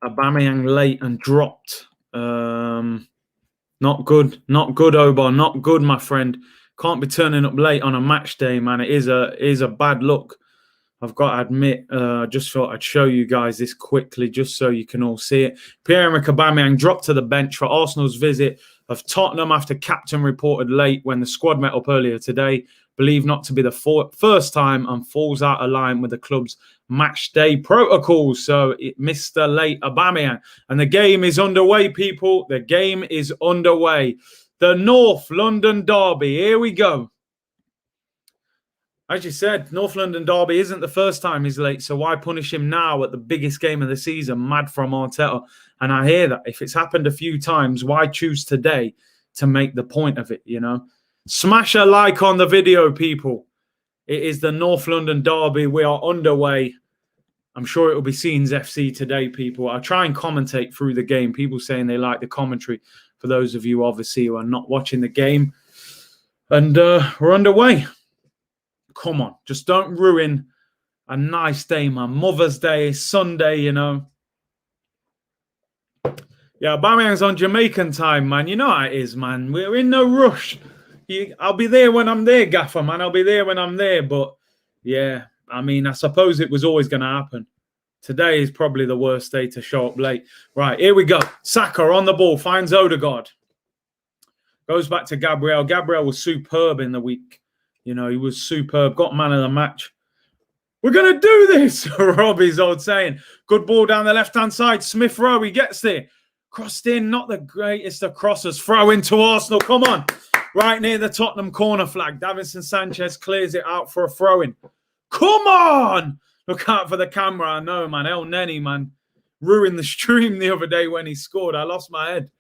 Aubameyang late and dropped. Not good, Oba. Not good, my friend. Can't be turning up late on a match day, man. It is a bad look. I've got to admit, just thought I'd show you guys this quickly, just so you can all see it. Pierre-Emerick Aubameyang dropped to the bench for Arsenal's visit of Tottenham after captain reported late when the squad met up earlier today. Believed not to be the first time, and falls out of line with the club's match day protocols. So Mr. Late Aubameyang. And the game is underway, people. The game is underway. The North London derby. Here we go. As you said, North London derby isn't the first time he's late, so why punish him now at the biggest game of the season? Mad from Arteta. And I hear that. If it's happened a few times, why choose today to make the point of it, you know? Smash a like on the video, people. It is the North London derby. We are underway. I'm sure it will be Scenes FC today, people. I'll try and commentate through the game. People saying they like the commentary. For those of you, obviously, who are not watching the game. And we're underway. Come on, just don't ruin a nice day, man. Mother's Day, Sunday, you know. Yeah, Aubameyang's on Jamaican time, man. You know how it is, man. We're in no rush. I'll be there when I'm there, Gaffer, man. I'll be there when I'm there. But, yeah, I mean, I suppose it was always going to happen. Today is probably the worst day to show up late. Right, here we go. Saka on the ball, finds Odegaard. Goes back to Gabriel. Gabriel was superb in the week. You know, he was superb. Got man of the match. We're going to do this, Robbie's old saying. Good ball down the left-hand side. Smith Rowe, he gets there. Crossed in, not the greatest of crosses. Throw into Arsenal. Come on. Right near the Tottenham corner flag. Davinson Sanchez clears it out for a throw-in. Come on. Look out for the camera. I know, man. El Neni, man. Ruined the stream the other day when he scored. I lost my head.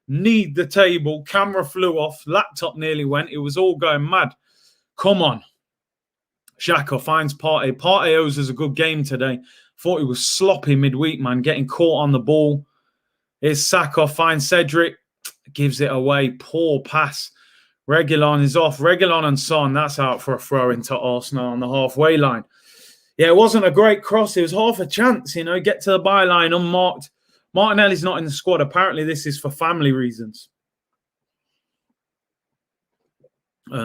Kneed the table. Camera flew off. Laptop nearly went. It was all going mad. Come on. Xhaka finds Partey. Partey owes us a good game today. Thought he was sloppy midweek, man. Getting caught on the ball. Here's Saka. Finds Cedric. Gives it away. Poor pass. Reguilon is off. Reguilon and Son. That's out for a throw into Arsenal on the halfway line. Yeah, it wasn't a great cross. It was half a chance, you know. Get to the byline unmarked. Martinelli's not in the squad. Apparently, this is for family reasons.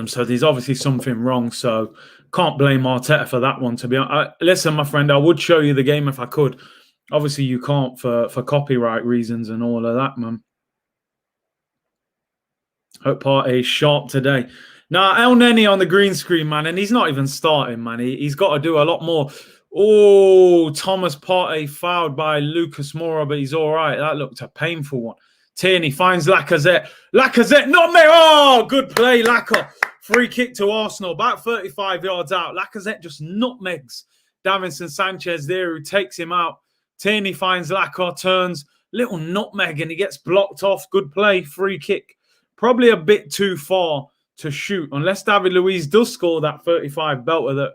So there's obviously something wrong. So can't blame Arteta for that one, to be honest. Listen, my friend, I would show you the game if I could. Obviously, you can't for copyright reasons and all of that, man. Hope Partey is sharp today. Now, El Neni on the green screen, man, and he's not even starting, man. He's got to do a lot more. Oh, Thomas Partey fouled by Lucas Moura, but he's all right. That looked a painful one. Tierney finds Lacazette. Lacazette, not me. Oh, good play, Lacazette. Free kick to Arsenal, about 35 yards out. Lacazette just nutmegs Davinson Sanchez there, who takes him out. Tierney finds Lacazette, turns, little nutmeg, and he gets blocked off. Good play, free kick. Probably a bit too far to shoot, unless David Luiz does score that 35 belter that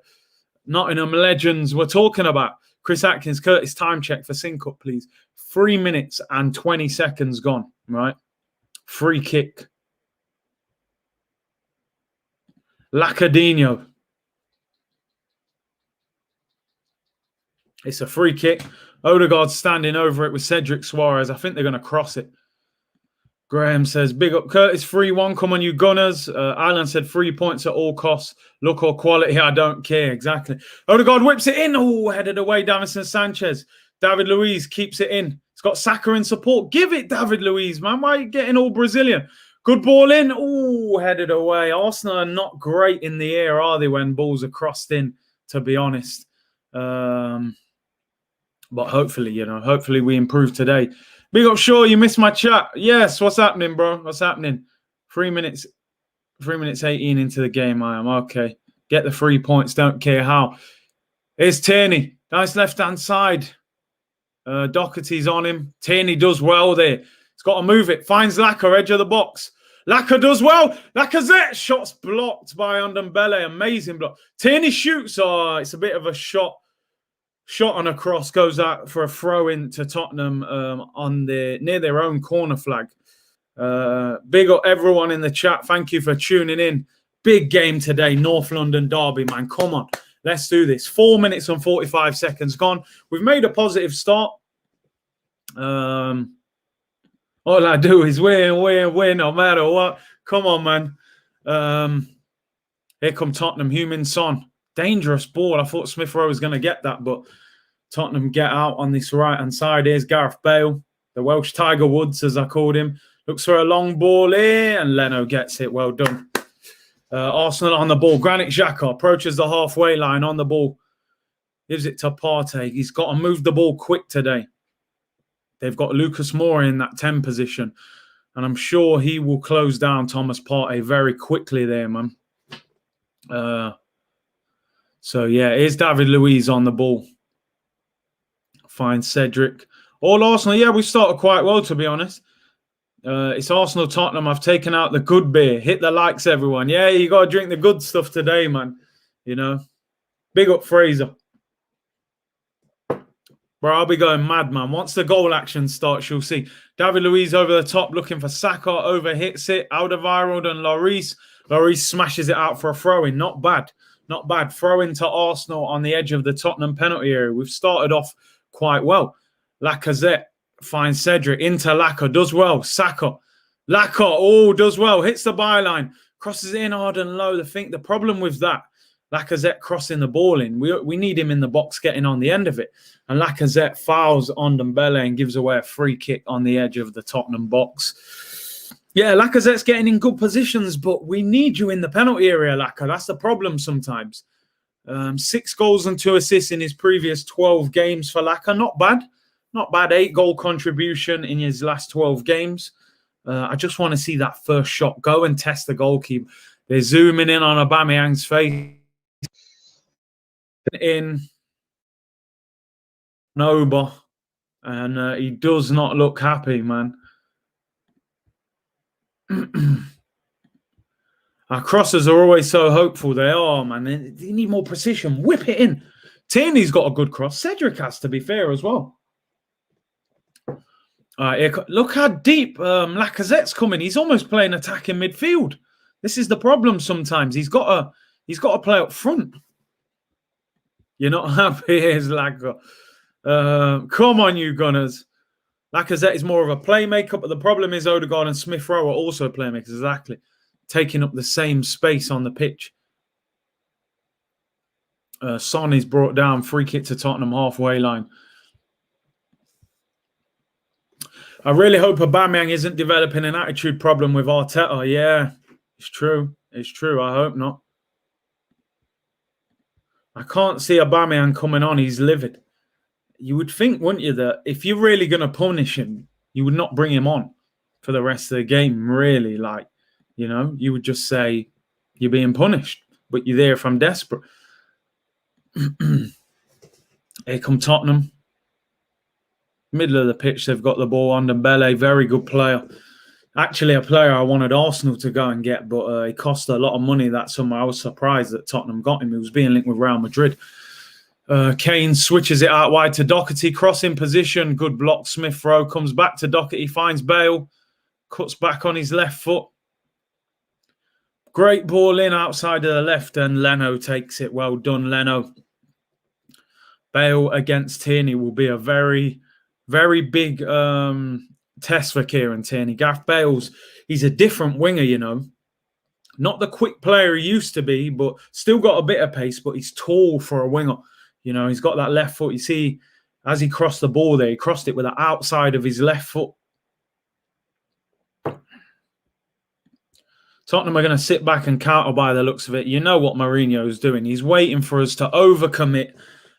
Nottingham legends were talking about. Chris Atkins, Curtis, time check for sync-up, please. 3 minutes and 20 seconds gone, right? Free kick. Lacadinho. It's a free kick. Odegaard standing over it with Cedric Suarez. I think they're going to cross it. Graham says, big up Curtis, 3-1. Come on, you Gunners. Alan said 3 points at all costs. Look or quality, I don't care. Exactly. Odegaard whips it in. Oh, headed away, Davinson Sanchez. David Luiz keeps it in. It's got Saka in support. Give it, David Luiz, man. Why are you getting all Brazilian? Good ball in. Oh, headed away. Arsenal are not great in the air, are they, when balls are crossed in, to be honest. But hopefully, you know, hopefully we improve today. Big up, Shaw, you missed my chat. Yes, what's happening, bro? What's happening? 3 minutes 18 into the game, I am. Okay. Get the 3 points, don't care how. Here's Tierney. Nice left-hand side. Doherty's on him. Tierney does well there. He's got to move it. Finds Laka, edge of the box. Laka does well. Lacazette. Shots blocked by Ndombele. Amazing block. Tierney shoots. Oh, it's a bit of a shot. Shot on a cross, goes out for a throw in to Tottenham near their own corner flag. Big up everyone in the chat. Thank you for tuning in. Big game today, North London derby, man. Come on, let's do this. 4 minutes and 45 seconds gone. We've made a positive start. All I do is win, no matter what. Come on, man. Here come Tottenham. Heung-min Son. Dangerous ball. I thought Smith Rowe was going to get that, but Tottenham get out on this right-hand side. Here's Gareth Bale, the Welsh Tiger Woods, as I called him. Looks for a long ball here, and Leno gets it. Well done. Arsenal on the ball. Granit Xhaka approaches the halfway line on the ball. Gives it to Partey. He's got to move the ball quick today. They've got Lucas Moura in that 10 position, and I'm sure he will close down Thomas Partey very quickly there, man. So, yeah, here's David Luiz on the ball. Finds Cedric. All Arsenal. Yeah, we started quite well, to be honest. It's Arsenal-Tottenham. I've taken out the good beer. Hit the likes, everyone. Yeah, you got to drink the good stuff today, man. You know. Big up Fraser. Bro, I'll be going mad, man. Once the goal action starts, you'll see. David Luiz over the top, looking for Saka. Over hits it. Alderweireld and Lloris. Lloris smashes it out for a throw-in. Not bad. Not bad. Throw into Arsenal on the edge of the Tottenham penalty area. We've started off quite well. Lacazette finds Cedric into Laka. Does well. Saka. Laka. Oh, does well. Hits the byline. Crosses in hard and low. The problem with that, Lacazette crossing the ball in. We need him in the box getting on the end of it. And Lacazette fouls on Ndombele and gives away a free kick on the edge of the Tottenham box. Yeah, Lacazette's getting in good positions, but we need you in the penalty area, Lacazette. That's the problem sometimes. 6 goals and 2 assists in his previous 12 games for Lacazette. Not bad. Not bad. 8-goal contribution in his last 12 games. I just want to see that first shot go and test the goalkeeper. They're zooming in on Aubameyang's face. In Noba, and he does not look happy, man. Our crosses are always so hopeful. They are, man. They need more precision. Whip it in. Tierney's got a good cross. Cedric has, to be fair, as well. Look how deep Lacazette's coming. He's almost playing attacking midfield. This is the problem sometimes. He's got to play up front. You're not happy, here's Lacazette. Come on, you Gunners. Lacazette is more of a playmaker, but the problem is Odegaard and Smith-Rowe are also playmakers, exactly. Taking up the same space on the pitch. Son is brought down, free kick to Tottenham halfway line. I really hope Aubameyang isn't developing an attitude problem with Arteta. Yeah, it's true. It's true. I hope not. I can't see Aubameyang coming on. He's livid. You would think, wouldn't you, that if you're really going to punish him, you would not bring him on for the rest of the game, really. Like, you know, you would just say you're being punished, but you're there if I'm desperate. Here come Tottenham. Middle of the pitch, they've got the ball on Ndombele. Very good player. Actually, a player I wanted Arsenal to go and get, but he cost a lot of money that summer. I was surprised that Tottenham got him. He was being linked with Real Madrid. Kane switches it out wide to Doherty. Crossing position. Good block. Smith-Rowe comes back to Doherty. Finds Bale. Cuts back on his left foot. Great ball in outside of the left, and Leno takes it. Well done, Leno. Bale against Tierney will be a very, very big test for Kieran Tierney. Gareth Bale's, he's a different winger, you know. Not the quick player he used to be, but still got a bit of pace, but he's tall for a winger. You know, he's got that left foot. You see, as he crossed the ball there, he crossed it with the outside of his left foot. Tottenham are going to sit back and counter by the looks of it. You know what Mourinho's doing. He's waiting for us to overcommit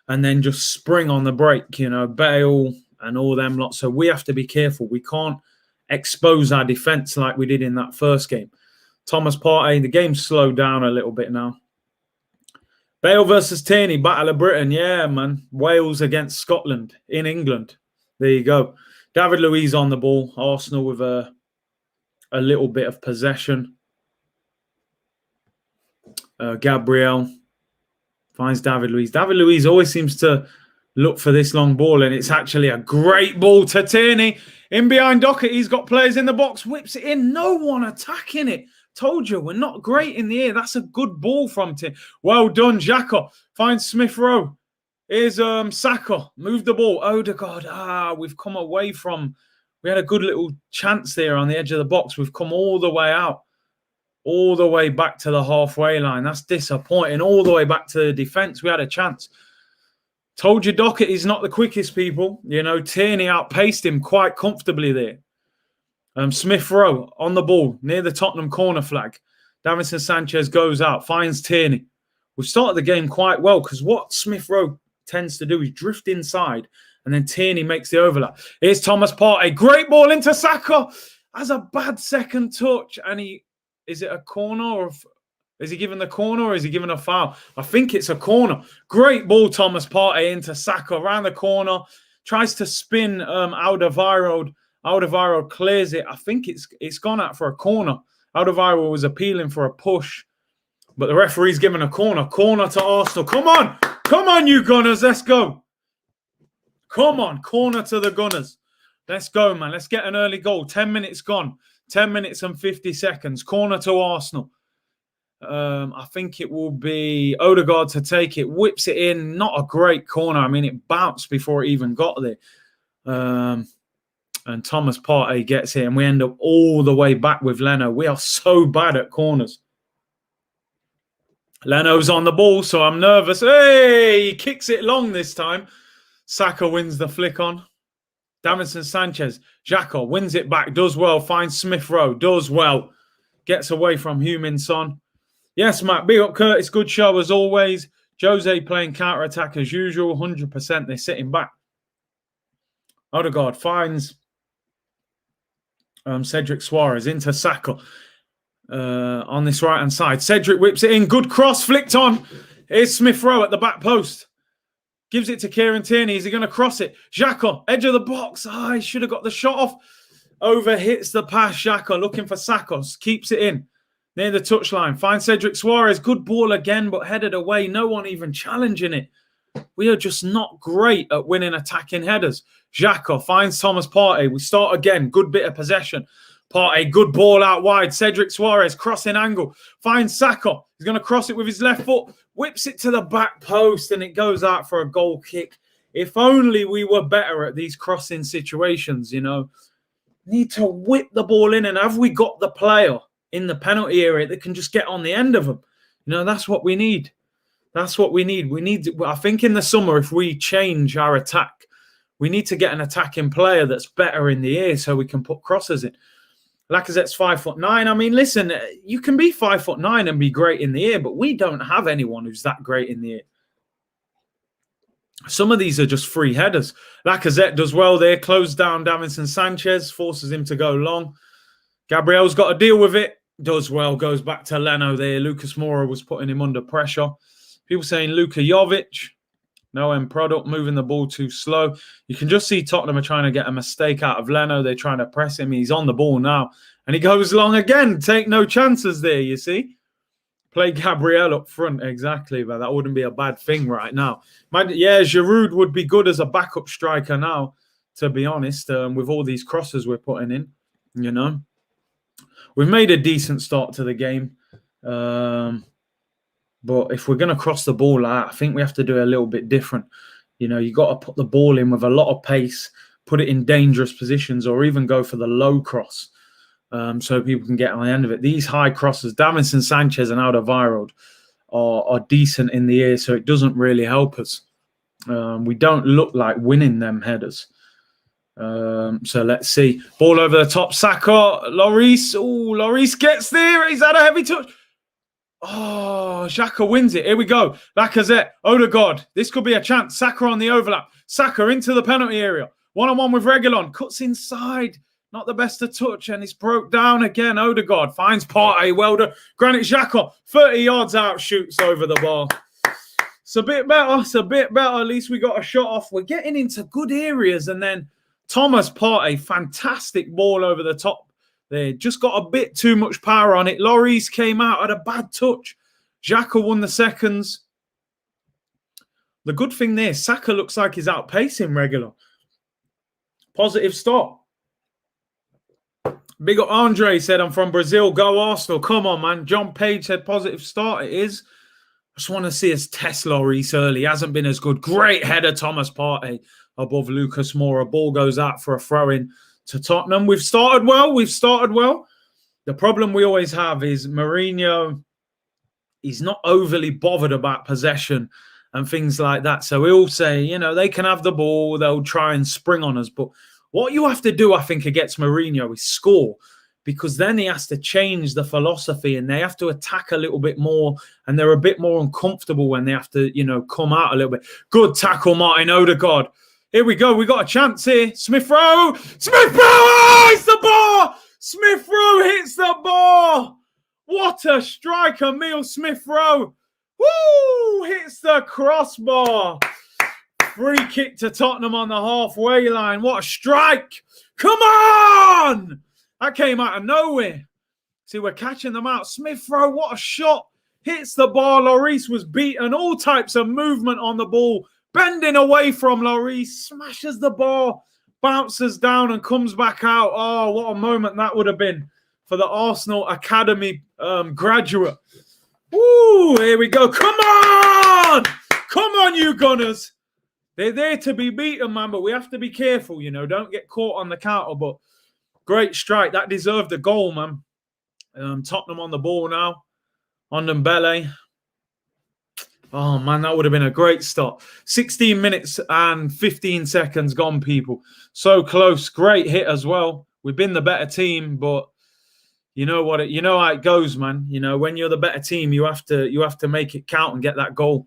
and then just spring on the break, you know, Bale and all them lots. So we have to be careful. We can't expose our defence like we did in that first game. Thomas Partey, the game's slowed down a little bit now. Bale versus Tierney, Battle of Britain. Yeah, man. Wales against Scotland in England. There you go. David Luiz on the ball. Arsenal with a little bit of possession. Gabriel finds David Luiz. David Luiz always seems to look for this long ball, and it's actually a great ball to Tierney. In behind Doherty, he's got players in the box, whips it in. No one attacking it. Told you, we're not great in the air. That's a good ball from Tierney. Well done, Xhaka. Finds Smith-Rowe. Here's Saka. Move the ball. Odegaard. We've come away from... We had a good little chance there on the edge of the box. We've come all the way out. All the way back to the halfway line. That's disappointing. All the way back to the defence. We had a chance. Told you Doherty's not the quickest, people. You know, Tierney outpaced him quite comfortably there. Smith-Rowe on the ball near the Tottenham corner flag. Davinson Sanchez goes out, finds Tierney. We've started the game quite well because what Smith-Rowe tends to do is drift inside and then Tierney makes the overlap. Here's Thomas Partey. Great ball into Saka. Has a bad second touch. And is it a corner or is he given the corner or is he given a foul? I think it's a corner. Great ball, Thomas Partey into Saka around the corner. Tries to spin Alderweireld. Alderweireld clears it. I think it's gone out for a corner. Alderweireld was appealing for a push, but the referee's given a corner. Corner to Arsenal. Come on. Come on, you Gunners. Let's go. Come on. Corner to the Gunners. Let's go, man. Let's get an early goal. 10 minutes gone. 10 minutes and 50 seconds. Corner to Arsenal. I think it will be Odegaard to take it. Whips it in. Not a great corner. I mean, it bounced before it even got there. And Thomas Partey gets it, and we end up all the way back with Leno. We are so bad at corners. Leno's on the ball, so I'm nervous. Hey, he kicks it long this time. Saka wins the flick on. Davinson Sanchez. Xhaka wins it back, does well. Finds Smith Rowe, does well. Gets away from Heung-min Son. Yes, Matt, big up Curtis. Good show as always. Jose playing counter-attack as usual. 100%. They're sitting back. Odegaard finds Cedric Suarez into Saka on this right-hand side. Cedric whips it in. Good cross, flicked on. Here's Smith Rowe at the back post. Gives it to Kieran Tierney. Is he going to cross it? Xhaka, edge of the box. He should have got the shot off. Over hits the pass. Xhaka looking for Sakos. Keeps it in. Near the touchline. Finds Cedric Suarez. Good ball again, but headed away. No one even challenging it. We are just not great at winning attacking headers. Xhaka finds Thomas Partey. We start again. Good bit of possession. Partey, good ball out wide. Cedric Suarez, crossing angle. Finds Saka. He's going to cross it with his left foot. Whips it to the back post and it goes out for a goal kick. If only we were better at these crossing situations, you know. Need to whip the ball in, and have we got the player in the penalty area that can just get on the end of them? You know, that's what we need. That's what we need. I think in the summer, if we change our attack, we need to get an attacking player that's better in the air so we can put crosses in. Lacazette's 5'9". I mean, listen, you can be 5'9" and be great in the air, but we don't have anyone who's that great in the air. Some of these are just free headers. Lacazette does well there. Closed down Davinson Sanchez. Forces him to go long. Gabriel's got to deal with it. Does well. Goes back to Leno there. Lucas Moura was putting him under pressure. People saying Luka Jovic. No end product. Moving the ball too slow. You can just see Tottenham are trying to get a mistake out of Leno. They're trying to press him. He's on the ball now. And he goes long again. Take no chances there, you see. Play Gabriel up front, exactly, but that wouldn't be a bad thing right now. Yeah, Giroud would be good as a backup striker now, to be honest, with all these crosses we're putting in, you know. We've made a decent start to the game, but if we're going to cross the ball out, I think we have to do a little bit different. You know, you got to put the ball in with a lot of pace, put it in dangerous positions, or even go for the low cross. So people can get on the end of it. These high crosses, Davinson Sanchez and Alderweireld are decent in the air, so it doesn't really help us. We don't look like winning them headers. So let's see. Ball over the top. Saka, Lloris. Oh, Lloris gets there. He's had a heavy touch. Oh, Xhaka wins it. Here we go. Lacazette, Odegaard. This could be a chance. Saka on the overlap. Saka into the penalty area. One-on-one with Reguilon. Cuts inside. Not the best to touch, and it's broke down again. Odegaard finds Partey. Well done. Granit Xhaka, 30 yards out, shoots over the bar. It's a bit better. It's a bit better. At least we got a shot off. We're getting into good areas. And then Thomas Partey, fantastic ball over the top. They just got a bit too much power on it. Lloris came out, had a bad touch. Xhaka won the seconds. The good thing there, Saka looks like he's outpacing Reguilon. Positive start. Big up Andre said, I'm from Brazil. Go Arsenal. Come on, man. John Page said positive start. It is. I just want to see us test Lloris early. He hasn't been as good. Great header, Thomas Partey above Lucas Moura. Ball goes out for a throw-in to Tottenham. We've started well. The problem we always have is Mourinho, he's not overly bothered about possession and things like that. So he'll say, you know, they can have the ball. They'll try and spring on us. But what you have to do, I think, against Mourinho is score, because then he has to change the philosophy and they have to attack a little bit more, and they're a bit more uncomfortable when they have to, you know, come out a little bit. Good tackle, Martin Odegaard. Here we go. We got a chance here. Smith Rowe. Smith Rowe hits the bar. Smith Rowe hits the bar. What a strike, Emile Smith Rowe. Woo! Hits the crossbar. Free kick to Tottenham on the halfway line. What a strike. Come on. That came out of nowhere. See, we're catching them out. Smith Rowe, what a shot. Hits the bar. Lloris was beaten. All types of movement on the ball. Bending away from Lloris. Smashes the bar. Bounces down and comes back out. Oh, what a moment that would have been for the Arsenal Academy graduate. Woo, here we go. Come on. Come on, you Gunners. They're there to be beaten, man, but we have to be careful, you know. Don't get caught on the counter, but great strike. That deserved a goal, man. Tottenham on the ball now. Ndombele. Oh, man, that would have been a great start. 16 minutes and 15 seconds gone, people. So close. Great hit as well. We've been the better team, but you know what? You know how it goes, man. You know, when you're the better team, you have to make it count and get that goal.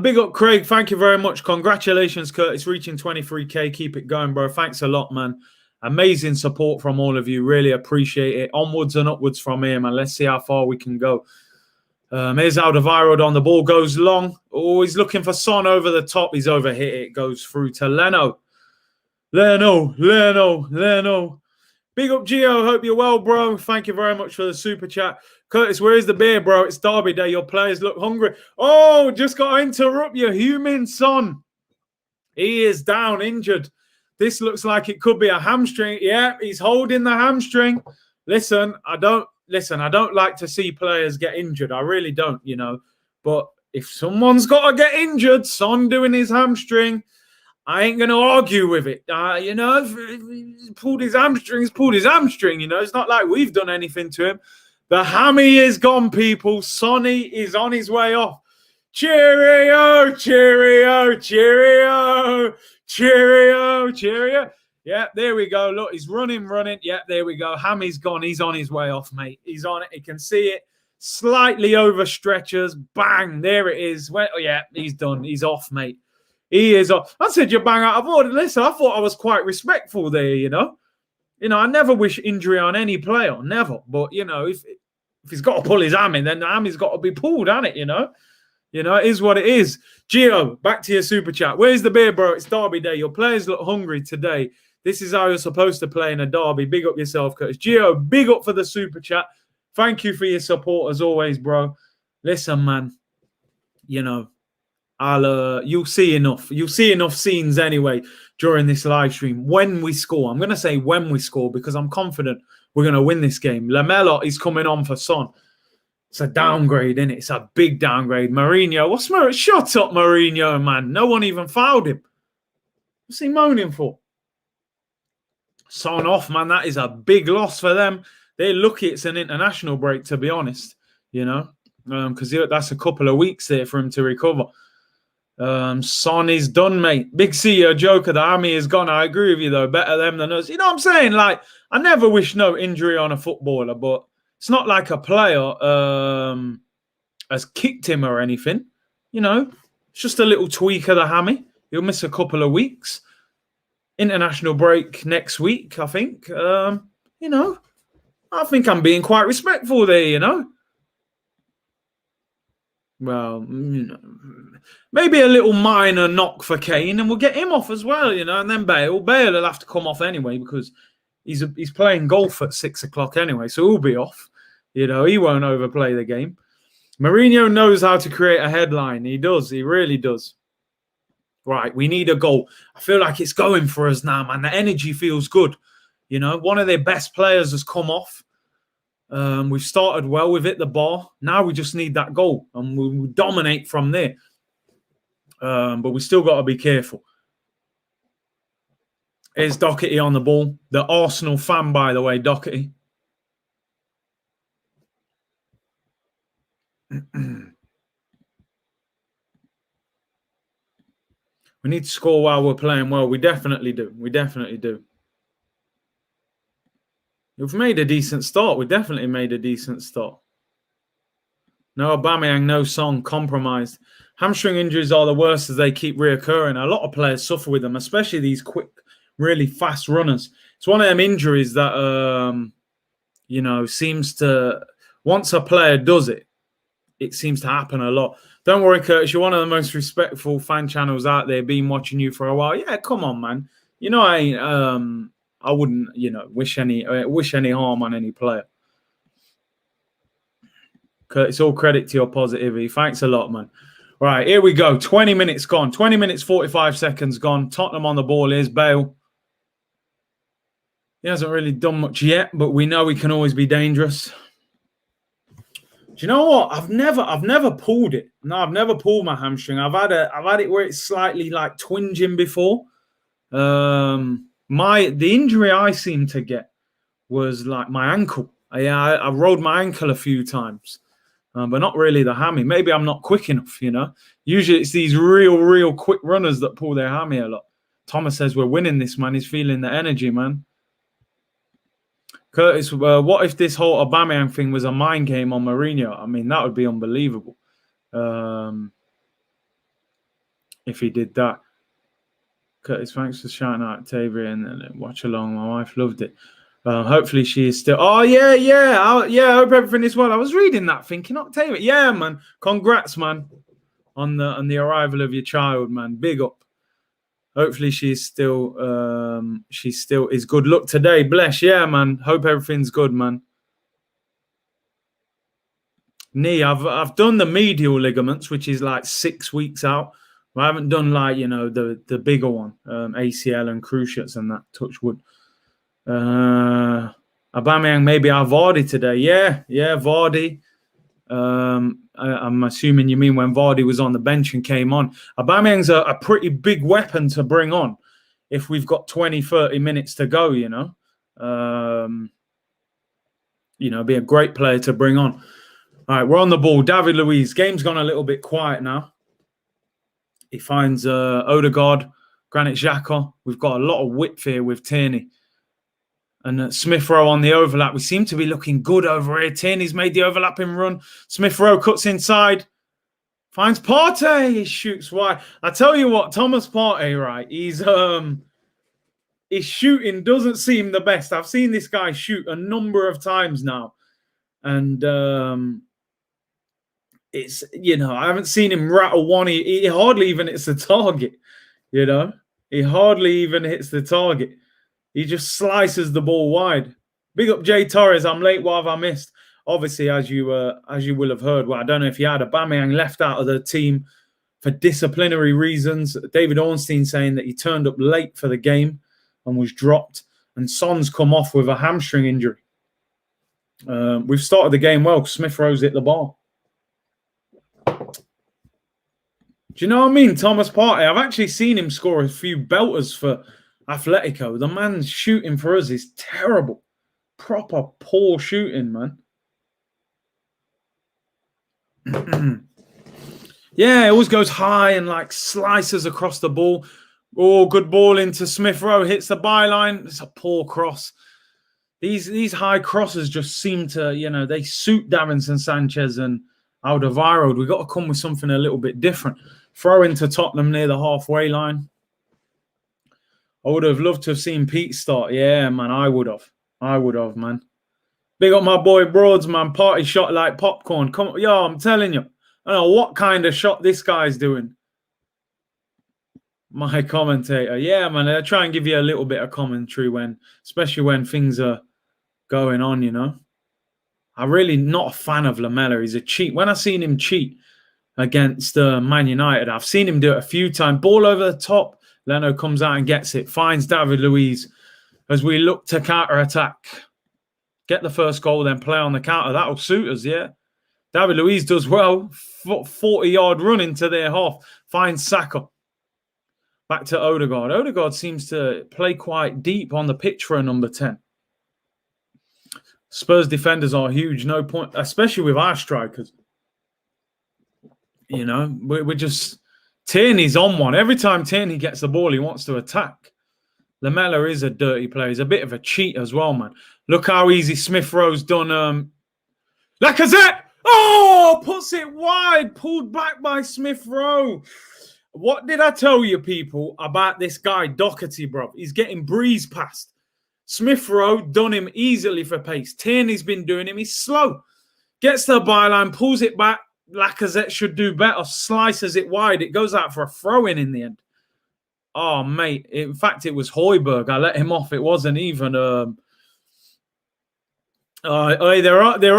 Big up, Craig. Thank you very much. Congratulations, Curtis, reaching 23K. Keep it going, bro. Thanks a lot, man. Amazing support from all of you. Really appreciate it. Onwards and upwards from here, man. Let's see how far we can go. Here's Alderweireld on the ball. Goes long. Oh, he's looking for Son over the top. He's overhit it. Goes through to Leno. Leno. Big up, Gio. Hope you're well, bro. Thank you very much for the super chat. Curtis, where is the beer, bro? It's Derby Day. Your players look hungry. Oh, just got to interrupt you. Heung-min Son. He is down, injured. This looks like it could be a hamstring. Yeah, he's holding the hamstring. Listen, I don't like to see players get injured. I really don't, you know. But if someone's got to get injured, Son doing his hamstring, I ain't going to argue with it. You know, if he pulled his hamstring, you know. It's not like we've done anything to him. The hammy is gone, people. Sonny is on his way off. Cheerio, cheerio, cheerio, cheerio, cheerio. Yeah, there we go. Look, he's running. Yeah, there we go. Hammy's gone. He's on his way off, mate. He's on it. He can see it. Slightly over stretchers. Bang. There it is. Well, yeah, he's done. He's off, mate. He is off. I said you bang out of order. Listen, I thought I was quite respectful there, you know. You know, I never wish injury on any player. Never. But, you know, if he's got to pull his hammy, then the hammy's got to be pulled, hasn't it, you know? You know, it is what it is. Gio, back to your super chat. Where's the beer, bro? It's Derby Day. Your players look hungry today. This is how you're supposed to play in a derby. Big up yourself, Curtis. Gio, big up for the super chat. Thank you for your support as always, bro. Listen, man, you know, you'll see enough. You'll see enough scenes anyway during this live stream when we score. I'm going to say when we score because I'm confident we're going to win this game. Lamela is coming on for Son. It's a downgrade, isn't it? It's a big downgrade. Mourinho, shut up, Mourinho, man. No one even fouled him. What's he moaning for? Son off, man. That is a big loss for them. They're lucky it's an international break, to be honest, you know, because that's a couple of weeks there for him to recover. Son is done, mate. Big C, you're a joker. The army is gone. I agree with you, though. Better them than us. You know what I'm saying? Like, I never wish no injury on a footballer, but it's not like a player has kicked him or anything. You know, it's just a little tweak of the hammy. He'll miss a couple of weeks. International break next week, I think. You know, I think I'm being quite respectful there, you know. Well, you know, maybe a little minor knock for Kane and we'll get him off as well, you know. And then Bale will have to come off anyway because he's playing golf at 6 o'clock anyway, so he'll be off. You know, he won't overplay the game. Mourinho knows how to create a headline. He does. He really does. Right, we need a goal. I feel like it's going for us now, man. The energy feels good. You know, one of their best players has come off. We've started well. We've hit the bar. Now we just need that goal, and we'll dominate from there. But we still got to be careful. Here's Doherty on the ball. The Arsenal fan, by the way, Doherty. We need to score while we're playing well. We definitely do. We definitely do. We've made a decent start. We definitely made a decent start. No Aubameyang, no Son, compromised. Hamstring injuries are the worst as they keep reoccurring. A lot of players suffer with them, especially these quick, really fast runners. It's one of them injuries that, you know, seems to, once a player does it, it seems to happen a lot. Don't worry, Curtis. You're one of the most respectful fan channels out there. Been watching you for a while. Yeah, come on, man. You know, I wouldn't, you know, wish any harm on any player. Curtis, all credit to your positivity. Thanks a lot, man. All right, here we go. 20 minutes gone. 20 minutes, 45 seconds gone. Tottenham on the ball. Here's Bale. He hasn't really done much yet, but we know he can always be dangerous. Do you know what? I've never pulled it. No, I've never pulled my hamstring. I've had it where it's slightly like twinging before. The injury I seem to get was like my ankle. I rolled my ankle a few times. but not really the hammy. Maybe I'm not quick enough, you know. Usually it's these real quick runners that pull their hammy a lot. Thomas says we're winning this, man. He's feeling the energy, man. Curtis, what if this whole Aubameyang thing was a mind game on Mourinho? I mean, that would be unbelievable if he did that. Curtis, thanks for shouting out Tavia and Watchalong. My wife loved it. Hopefully she is still. Oh yeah. I hope everything is well. I was reading that, thinking Octavia. Yeah, man. Congrats, man, on the arrival of your child, man. Big up. Hopefully she's still is good luck today. Bless, yeah, man. Hope everything's good, man. Knee, I've done the medial ligaments, which is like 6 weeks out. I haven't done like, you know, the bigger one, ACL and cruciates and that. Touch wood. Aubameyang maybe our Vardy today. Yeah, Vardy. I'm assuming you mean when Vardy was on the bench and came on. Aubameyang's a pretty big weapon to bring on if we've got 20, 30 minutes to go, you know. Be a great player to bring on. All right, we're on the ball. David Luiz. Game's gone a little bit quiet now. He finds Odegaard, Granit Xhaka. We've got a lot of width here with Tierney. And Smith Rowe on the overlap. We seem to be looking good over here. Tierney's made the overlapping run. Smith Rowe cuts inside. Finds Partey. He shoots wide. I tell you what, Thomas Partey, right? His shooting doesn't seem the best. I've seen this guy shoot a number of times now. And it's, you know, I haven't seen him rattle one. He hardly even hits the target, you know. He hardly even hits the target. He just slices the ball wide. Big up Jay Torres. I'm late. What have I missed? Obviously, as you will have heard, well, I don't know if you had Aubameyang left out of the team for disciplinary reasons. David Ornstein saying that he turned up late for the game and was dropped. And Son's come off with a hamstring injury. We've started the game well. Smith Rowe's hit the ball. Do you know what I mean? Thomas Partey. I've actually seen him score a few belters for Atletico. The man's shooting for us is terrible. Proper poor shooting, man. Yeah, it always goes high and like slices across the ball. Oh, good ball into Smith Rowe. Hits the byline. It's a poor cross. These high crosses just seem to, you know, they suit Davinson Sanchez and Alderweireld. We've got to come with something a little bit different. Throw into Tottenham near the halfway line. I would have loved to have seen Pete start. Yeah, man, I would have, man. Big up my boy Broads, man. Partey shot like popcorn. Come on, yo, I'm telling you. I don't know what kind of shot this guy's doing. My commentator. Yeah, man, I try and give you a little bit of commentary especially when things are going on, you know. I'm really not a fan of Lamela. He's a cheat. When I seen him cheat against Man United, I've seen him do it a few times. Ball over the top. Leno comes out and gets it. Finds David Luiz as we look to counter-attack. Get the first goal, then play on the counter. That'll suit us, yeah. David Luiz does well. 40-yard run into their half. Finds Saka. Back to Odegaard. Odegaard seems to play quite deep on the pitch for a number 10. Spurs defenders are huge. No point, especially with our strikers. You know, we're just... Tierney's on one. Every time Tierney gets the ball, he wants to attack. Lamela is a dirty player. He's a bit of a cheat as well, man. Look how easy Smith Rowe's done. Lacazette! Oh, puts it wide. Pulled back by Smith Rowe. What did I tell you, people, about this guy, Doherty, bro? He's getting breezed past. Smith Rowe done him easily for pace. Tierney's been doing him. He's slow. Gets the byline, pulls it back. Lacazette should do better. Slices it wide. It goes out for a throw-in in the end. Oh, mate. In fact, it was Højbjerg. I let him off. It wasn't even... they're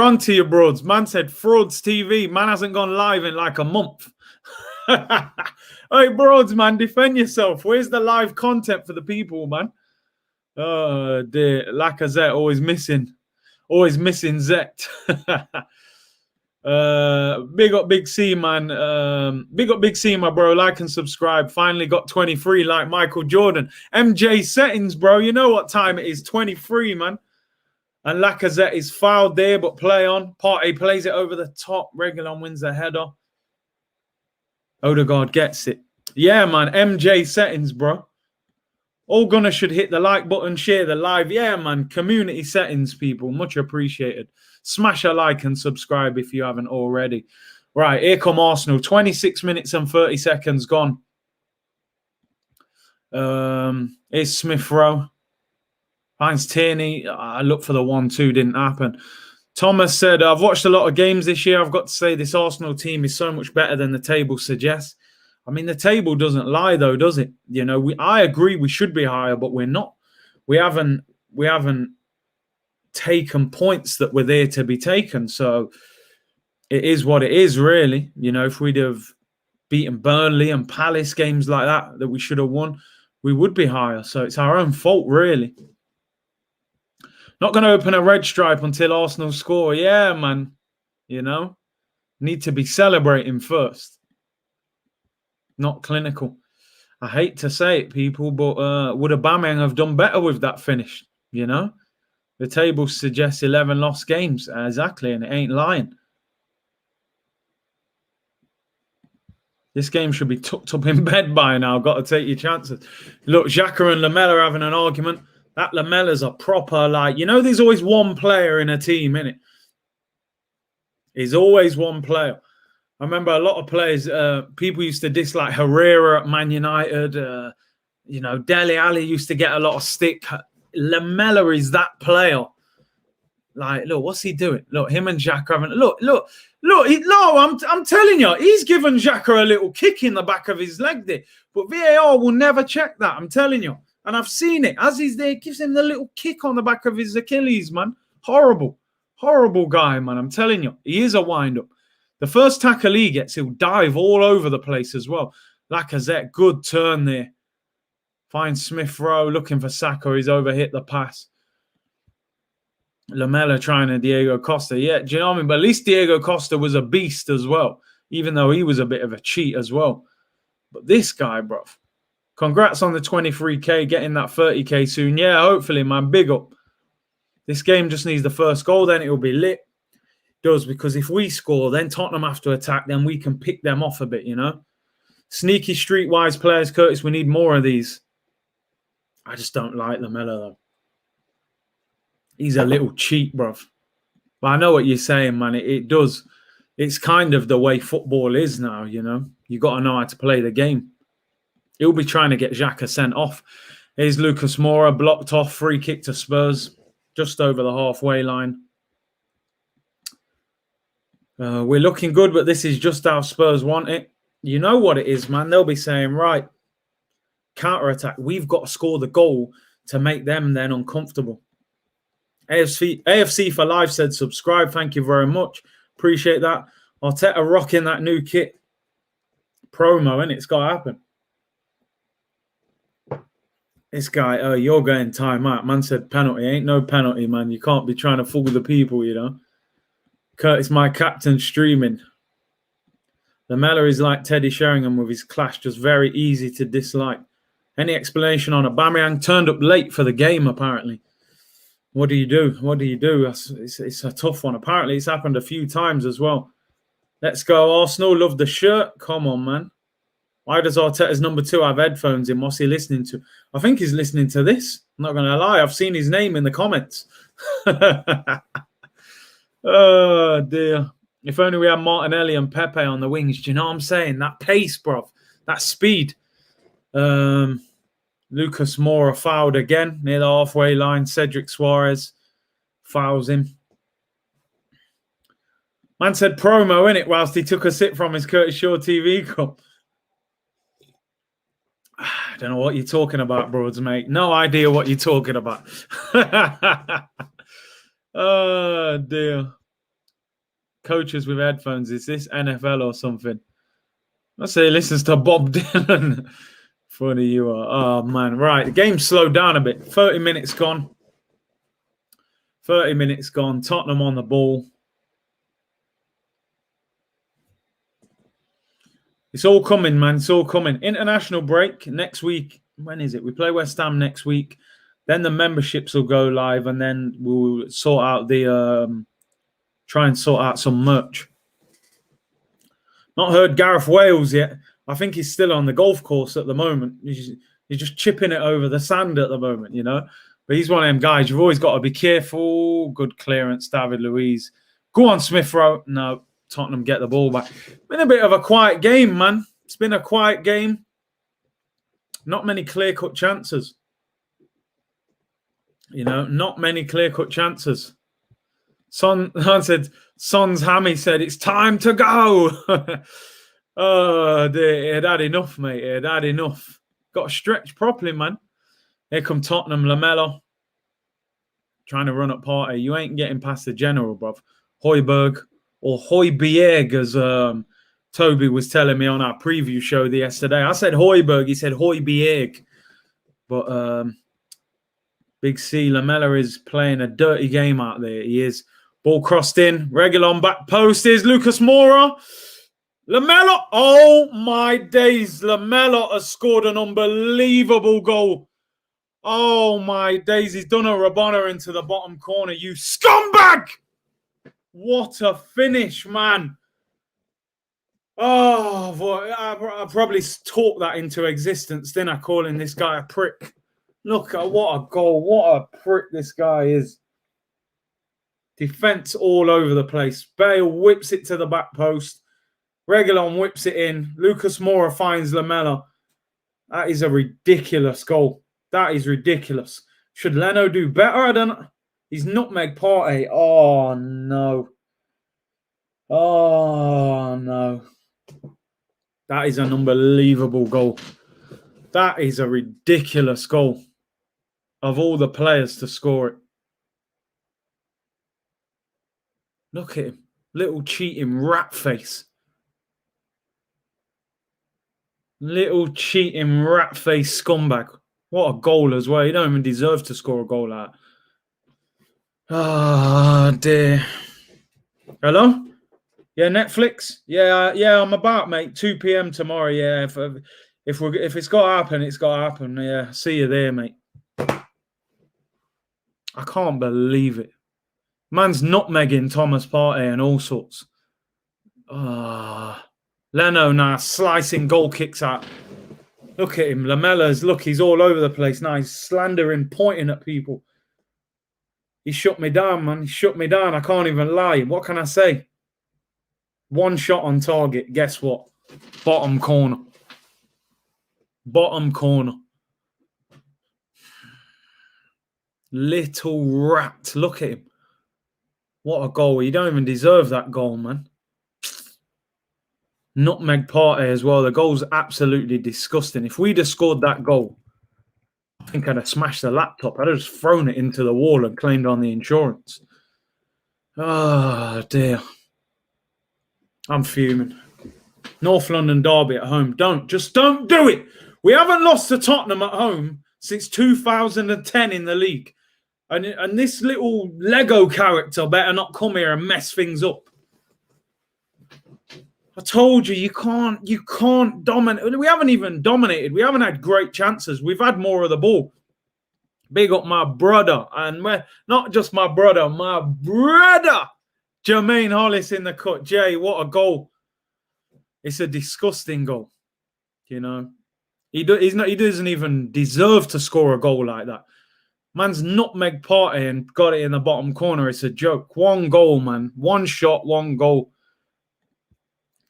on to you, Broads. Man said, Frauds TV. Man hasn't gone live in like a month. Hey, Broads, man, defend yourself. Where's the live content for the people, man? Oh, dear. Lacazette always missing. Always missing Zet. Big up Big C, man. Big up Big C, my bro. Like and subscribe. Finally got 23 like Michael Jordan. MJ settings, bro. You know what time it is. 23, man. And Lacazette is fouled there, but play on. Partey plays it over the top. Reguilon wins the header. Odegaard gets it. Yeah, man. MJ settings, bro. All Gunners should hit the like button, share the live. Yeah, man. Community settings, people. Much appreciated. Smash a like and subscribe if you haven't already. Right, here come Arsenal. 26 minutes and 30 seconds gone. Here's Smith Rowe. Finds Tierney. I looked for the 1-2. Didn't happen. Thomas said, I've watched a lot of games this year. I've got to say this Arsenal team is so much better than the table suggests. I mean, the table doesn't lie, though, does it? You know, I agree we should be higher, but we're not. We haven't taken points that were there to be taken. So it is what it is, really. You know, if we'd have beaten Burnley and Palace, games like that we should have won, we would be higher. So it's our own fault, really. Not going to open a red stripe until Arsenal score. Yeah, man. You know, need to be celebrating first. Not clinical. I hate to say it, people, but would Aubameyang have done better with that finish? You know, the table suggests 11 lost games. Exactly, and it ain't lying. This game should be tucked up in bed by now. Got to take your chances. Look, Xhaka and Lamela are having an argument. That Lamela's a proper, like, you know, there's always one player in a team, innit? There's always one player. I remember a lot of players, people used to dislike Herrera at Man United. You know, Dele Alli used to get a lot of stick. Lamela is that player. Like, look, what's he doing? Look, him and Xhaka having... Look, I'm telling you, he's given Xhaka a little kick in the back of his leg there. But VAR will never check that, I'm telling you. And I've seen it. As he's there, gives him the little kick on the back of his Achilles, man. Horrible. Horrible guy, man. I'm telling you. He is a wind-up. The first tackle he gets, he'll dive all over the place as well. Lacazette, good turn there. Finds Smith Rowe, looking for Saka. He's overhit the pass. Lamela trying to Diego Costa. Yeah, do you know what I mean? But at least Diego Costa was a beast as well, even though he was a bit of a cheat as well. But this guy, bruv. Congrats on the 23K, getting that 30K soon. Yeah, hopefully, man. Big up. This game just needs the first goal, then it will be lit. It does, because if we score, then Tottenham have to attack, then we can pick them off a bit, you know? Sneaky, streetwise players, Curtis. We need more of these. I just don't like Lamela, though. He's a little cheat, bruv. But I know what you're saying, man. It does. It's kind of the way football is now, you know? You got to know how to play the game. He'll be trying to get Xhaka sent off. Here's Lucas Moura, blocked off, free kick to Spurs, just over the halfway line. We're looking good, but this is just how Spurs want it. You know what it is, man. They'll be saying, right, counter-attack. We've got to score the goal to make them then uncomfortable. AFC for Life said subscribe. Thank you very much. Appreciate that. Arteta rocking that new kit. Promo, innit? It's got to happen. This guy, you're going time out. Man said penalty. Ain't no penalty, man. You can't be trying to fool the people, you know. Curtis, my captain, streaming. Lamela is like Teddy Sheringham with his clash, just very easy to dislike. Any explanation on Aubameyang? Turned up late for the game, apparently. What do you do? What do you do? It's a tough one. Apparently, it's happened a few times as well. Let's go, Arsenal. Love the shirt. Come on, man. Why does Arteta's number 2 have headphones in? What's he listening to? I think he's listening to this. I'm not going to lie. I've seen his name in the comments. Oh, dear. If only we had Martinelli and Pepe on the wings. Do you know what I'm saying? That pace, bruv. That speed. Lucas Moura fouled again near the halfway line. Cedric Suarez fouls him. Man said promo, innit, whilst he took a sip from his Curtis Shaw TV cup. I don't know what you're talking about, Broads, mate. No idea what you're talking about. Oh, dear. Coaches with headphones. Is this NFL or something? Let's say he listens to Bob Dylan. Funny you are. Oh, man. Right. The game slowed down a bit. 30 minutes gone. 30 minutes gone. Tottenham on the ball. It's all coming, man. It's all coming. International break next week. When is it? We play West Ham next week. Then the memberships will go live, and then we'll sort out the try and sort out some merch. Not heard Gareth Wales yet. I think he's still on the golf course at the moment. He's just chipping it over the sand at the moment, you know. But he's one of them guys. You've always got to be careful. Good clearance, David Luiz. Go on, Smith Rowe. No, Tottenham get the ball back. Been a bit of a quiet game, man. It's been a quiet game. Not many clear-cut chances. You know, not many clear-cut chances. Son's hammy said, it's time to go. Oh, dear. It had enough, mate. It had enough. Got to stretch properly, man. Here come Tottenham, Lamela. Trying to run up Partey. You ain't getting past the general, bruv. Højbjerg, or Højbjerg, as Toby was telling me on our preview show yesterday. I said Højbjerg. He said Højbjerg. But Big C, Lamela is playing a dirty game out there. He is. Ball crossed in. Reguilon back post is Lucas Moura. Lamela. Oh, my days. Lamela has scored an unbelievable goal. Oh, my days. He's done a Rabona into the bottom corner. You scumbag. What a finish, man. Oh, boy. I probably talked that into existence, didn't I, calling this guy a prick. Look at what a goal. What a prick this guy is. Defense all over the place. Bale whips it to the back post. Reguilon whips it in. Lucas Moura finds Lamela. That is a ridiculous goal. That is ridiculous. Should Leno do better? I don't know. He's nutmeg Partey. Oh, no. Oh, no. That is an unbelievable goal. That is a ridiculous goal. Of all the players to score it. Look at him. Little cheating rat face. Little cheating rat face scumbag. What a goal as well. You don't even deserve to score a goal like that. Oh, dear. Hello? Yeah, Netflix? Yeah, I'm about, mate. 2 p.m. tomorrow, yeah. If it's got to happen, it's got to happen. Yeah, see you there, mate. I can't believe it. Man's nutmegging Thomas Partey and all sorts. Leno now slicing goal kicks out. Look at him. Lamela's, look, he's all over the place now. He's slandering, pointing at people. He shut me down, man. He shut me down. I can't even lie. What can I say? One shot on target. Guess what? Bottom corner. Bottom corner. Little rat. Look at him. What a goal. You don't even deserve that goal, man. Nutmeg Partey as well. The goal's absolutely disgusting. If we'd have scored that goal, I think I'd have smashed the laptop. I'd have just thrown it into the wall and claimed on the insurance. Oh, dear. I'm fuming. North London derby at home. Just don't do it. We haven't lost to Tottenham at home since 2010 in the league. And this little Lego character better not come here and mess things up. I told you, you can't dominate. We haven't even dominated. We haven't had great chances. We've had more of the ball. Big up my brother. And not just my brother, Jermaine Hollis in the cut. Jay, what a goal. It's a disgusting goal. You know, he doesn't even deserve to score a goal like that. Man's nutmeg Partey and got it in the bottom corner. It's a joke. One goal, man. One shot, one goal.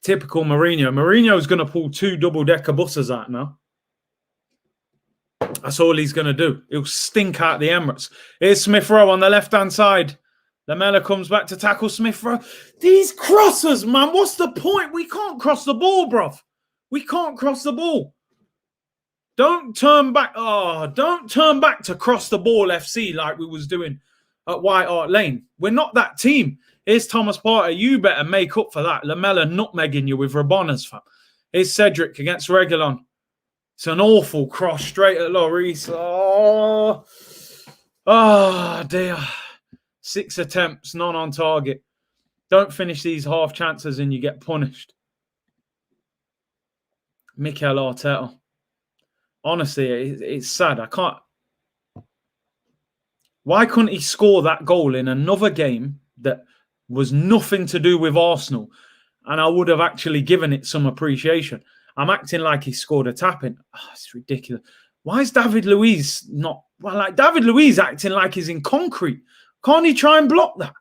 Typical Mourinho. Mourinho's going to pull 2 double-decker buses out now. That's all he's going to do. He'll stink out the Emirates. Here's Smith Rowe on the left-hand side. Lamela comes back to tackle Smith Rowe. These crossers, man. What's the point? We can't cross the ball, bruv. We can't cross the ball. Don't turn back. Oh, don't turn back to cross the ball FC like we was doing at White Hart Lane. We're not that team. Here's Thomas Partey. You better make up for that. Lamela nutmegging you with Rabonas, fam. Here's Cedric against Reguilon. It's an awful cross straight at Lloris. Oh, dear. 6 attempts, none on target. Don't finish these half chances and you get punished. Mikel Arteta. Honestly, it's sad. I can't. Why couldn't he score that goal in another game that was nothing to do with Arsenal? And I would have actually given it some appreciation. I'm acting like he scored a tap-in. Oh, it's ridiculous. Why is David Luiz not... Well, like David Luiz acting like he's in concrete. Can't he try and block that?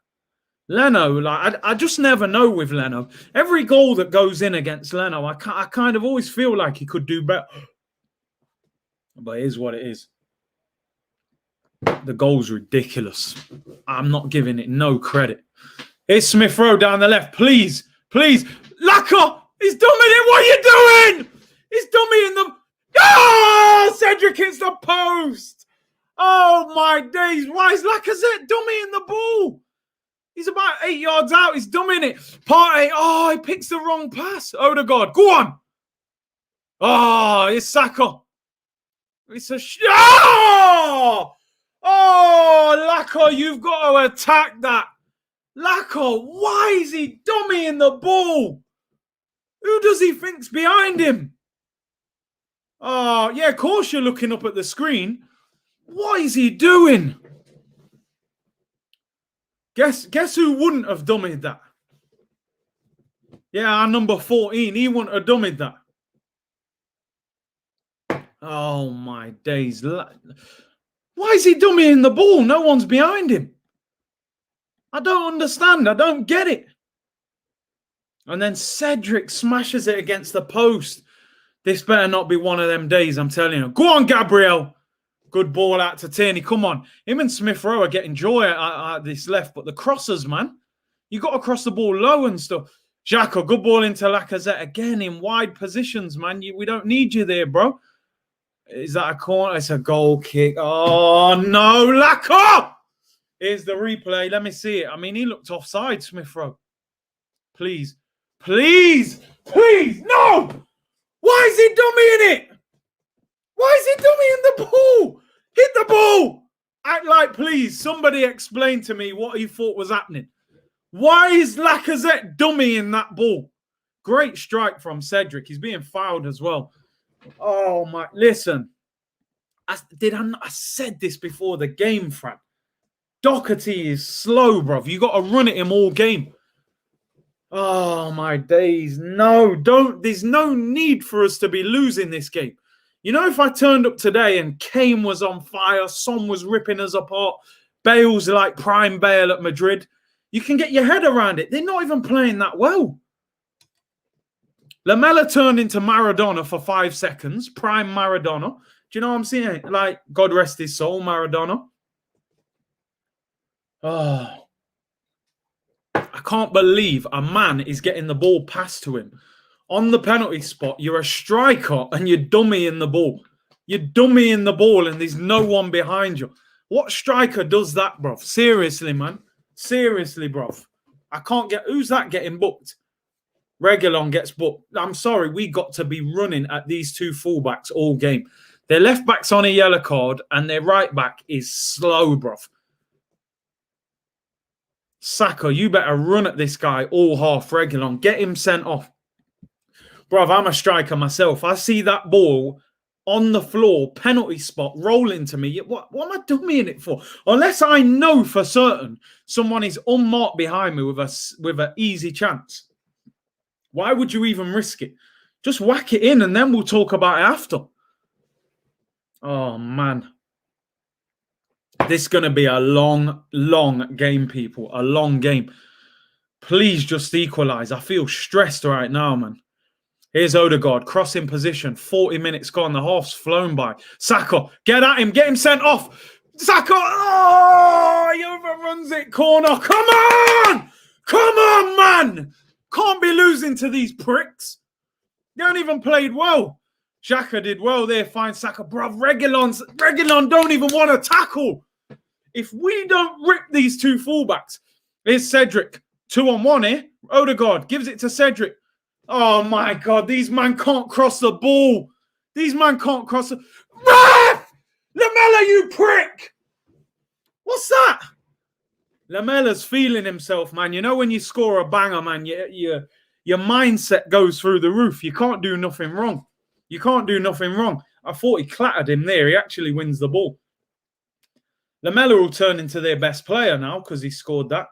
Leno, like I just never know with Leno. Every goal that goes in against Leno, I kind of always feel like he could do better. But it is what it is. The goal's ridiculous. I'm not giving it no credit. Here's Smith Rowe down the left. Please, please. Lacazette, he's dominating. What are you doing? He's dominating the... Oh, Cedric hits the post. Oh, my days. Why is Lacazette dominating the ball? He's about 8 yards out. He's dominating it. Partey, oh, he picks the wrong pass. Odegaard, go on. Oh, it's Saka. It's a... Oh! Oh, Lacazette, you've got to attack that. Lacazette, why is he dummying the ball? Who does he think's behind him? Oh, yeah, of course you're looking up at the screen. What is he doing? Guess who wouldn't have dummied that? Yeah, our number 14, he wouldn't have dummied that. Oh, my days. Why is he dummying the ball? No one's behind him. I don't understand. I don't get it. And then Cedric smashes it against the post. This better not be one of them days, I'm telling you. Go on, Gabriel. Good ball out to Tierney. Come on. Him and Smith Rowe are getting joy at this left. But the crossers, man. You got to cross the ball low and stuff. Xhaka, good ball into Lacazette. Again, in wide positions, man. We don't need you there, bro. Is that a corner? It's a goal kick. Oh, no. Lacazette! Here's the replay. Let me see it. I mean, he looked offside, Smith Rowe. Please. Please. Please. No! Why is he dummying it? Why is he dummying the ball? Hit the ball. Act like, please, somebody explain to me what he thought was happening. Why is Lacazette dummying that ball? Great strike from Cedric. He's being fouled as well. Oh, my. Listen. I said this before the game, Fran. Doherty is slow, bruv. You got to run at him all game. Oh, my days. No, don't. There's no need for us to be losing this game. You know, if I turned up today and Kane was on fire, Son was ripping us apart, Bale's like prime Bale at Madrid, you can get your head around it. They're not even playing that well. Lamela turned into Maradona for 5 seconds, prime Maradona. Do you know what I'm saying? Like, God rest his soul, Maradona. Oh, I can't believe a man is getting the ball passed to him. On the penalty spot, you're a striker and you're dummying the ball. You're dummying the ball and there's no one behind you. What striker does that, bruv? Seriously, man. Seriously, bruv. I can't get... Who's that getting booked? Reguilon gets booked. I'm sorry, we got to be running at these two fullbacks all game. Their left back's on a yellow card and their right back is slow, bruv. Saka, you better run at this guy all half. Reguilon, get him sent off. Bruv, I'm a striker myself. I see that ball on the floor, penalty spot, rolling to me. What am I dummying it for? Unless I know for certain someone is unmarked behind me with an easy chance. Why would you even risk it? Just whack it in and then we'll talk about it after. Oh, man. This is going to be a long, long game, people. A long game. Please just equalise. I feel stressed right now, man. Here's Odegaard, crossing position. 40 minutes gone. The half's flown by. Saka, get at him. Get him sent off. Saka, oh, he overruns it. Corner. Come on! Come on, man! Can't be losing to these pricks. They haven't even played well. Xhaka did well there. Fine, Saka. Bruv, Reguilon don't even want to tackle. If we don't rip these two fullbacks, here's Cedric. 2-on-1 here. Odegaard gives it to Cedric. Oh, my God. These men can't cross the ball. These men can't cross the... Ref! Lamela, you prick! What's that? Lamela's feeling himself, man. You know when you score a banger, man, your mindset goes through the roof. You can't do nothing wrong. You can't do nothing wrong. I thought he clattered him there. He actually wins the ball. Lamela will turn into their best player now because he scored that.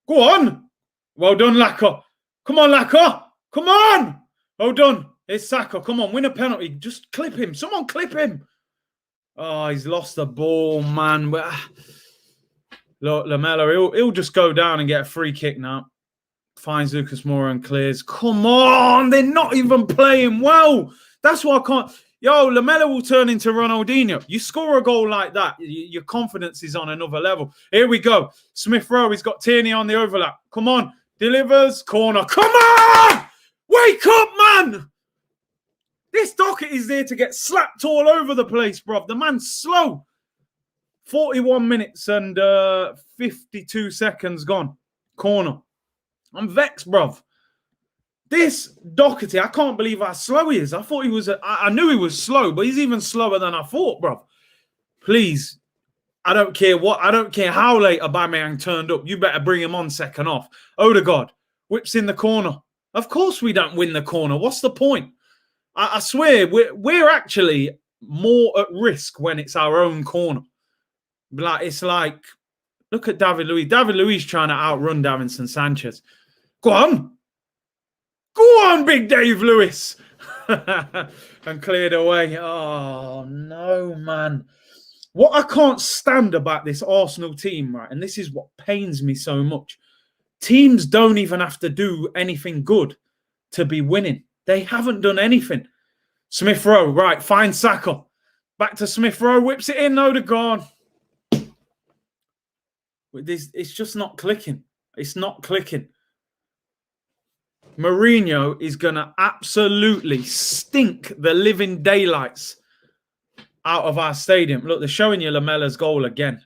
Go on. Well done, Laka. Come on, Laka. Come on. Well done. It's Saka. Come on, win a penalty. Just clip him. Someone clip him. Oh, he's lost the ball, man. Look, Lamela, he'll just go down and get a free kick now. Finds Lucas Moura and clears. Come on. They're not even playing well. That's why I can't. Yo, Lamela will turn into Ronaldinho. You score a goal like that, your confidence is on another level. Here we go. Smith Rowe, he's got Tierney on the overlap. Come on. Delivers. Corner. Come on! Wake up, man! This Dockett is there to get slapped all over the place, bruv. The man's slow. 41 minutes and 52 seconds gone. Corner. I'm vexed, bruv. This Doherty, I can't believe how slow he is. I thought he was, I knew he was slow, but he's even slower than I thought, bruv. Please, I don't care how late Aubameyang turned up. You better bring him on second off. Odegaard whips in the corner. Of course we don't win the corner. What's the point? I swear, we're actually more at risk when it's our own corner. It's like, look at David Luiz. David Luiz trying to outrun Davinson Sanchez. Go on. Go on, Big Dave Lewis. And cleared away. Oh, no, man. What I can't stand about this Arsenal team, right, and this is what pains me so much, teams don't even have to do anything good to be winning. They haven't done anything. Smith Rowe, right, find Saka. Back to Smith Rowe, whips it in, Odegaard. It's just not clicking. It's not clicking. Mourinho is going to absolutely stink the living daylights out of our stadium. Look, they're showing you Lamela's goal again.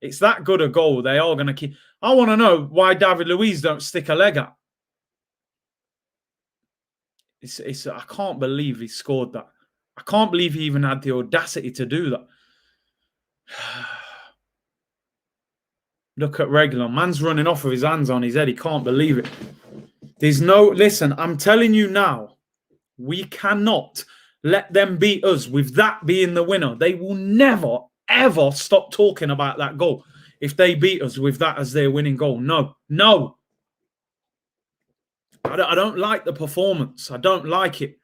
It's that good a goal. They are going to keep. I want to know why David Luiz don't stick a leg out. I can't believe he scored that. I can't believe he even had the audacity to do that. Look at Reguilon. Man's running off with his hands on his head. He can't believe it. Listen, I'm telling you now, we cannot let them beat us with that being the winner. They will never, ever stop talking about that goal if they beat us with that as their winning goal. No. I don't like the performance. I don't like it.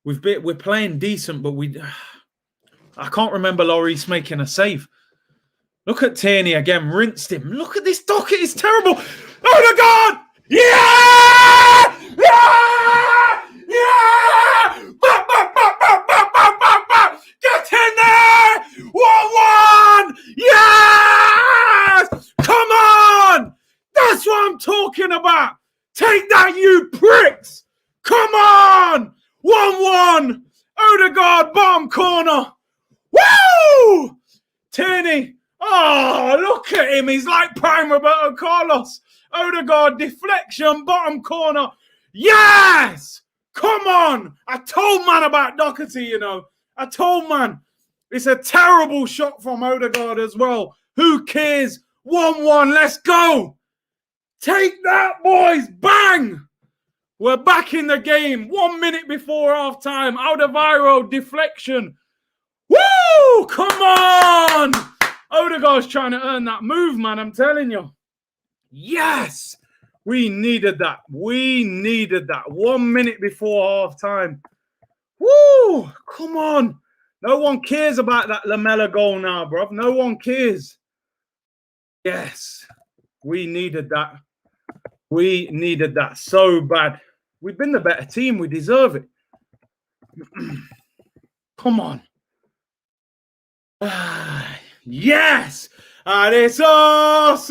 We're playing decent, but I can't remember Lloris making a save. Look at Tierney again, rinsed him. Look at this Dockett, it's terrible. Oh, my God! Yeah! Yeah! Yeah! Get in there! 1-1! Yes! Come on! That's what I'm talking about. Take that, you pricks! Come on! 1-1! Odegaard, bottom corner. Woo! Tierney. Oh, look at him. He's like prime Roberto Carlos. Odegaard, deflection, bottom corner. Yes! Come on. I told man about Doherty, you know. I told man. It's a terrible shot from Odegaard as well. Who cares? 1-1. Let's go. Take that, boys. Bang. We're back in the game. 1 minute before half time. Alderweireld, deflection. Woo! Come on. Odegaard's trying to earn that move, man. I'm telling you. Yes. We needed that. 1 minute before half time. Woo! Come on. No one cares about that Lamela goal now, bro. No one cares. Yes. We needed that. We needed that so bad. We've been the better team. We deserve it. Come on. Yes. And it's Arsenal.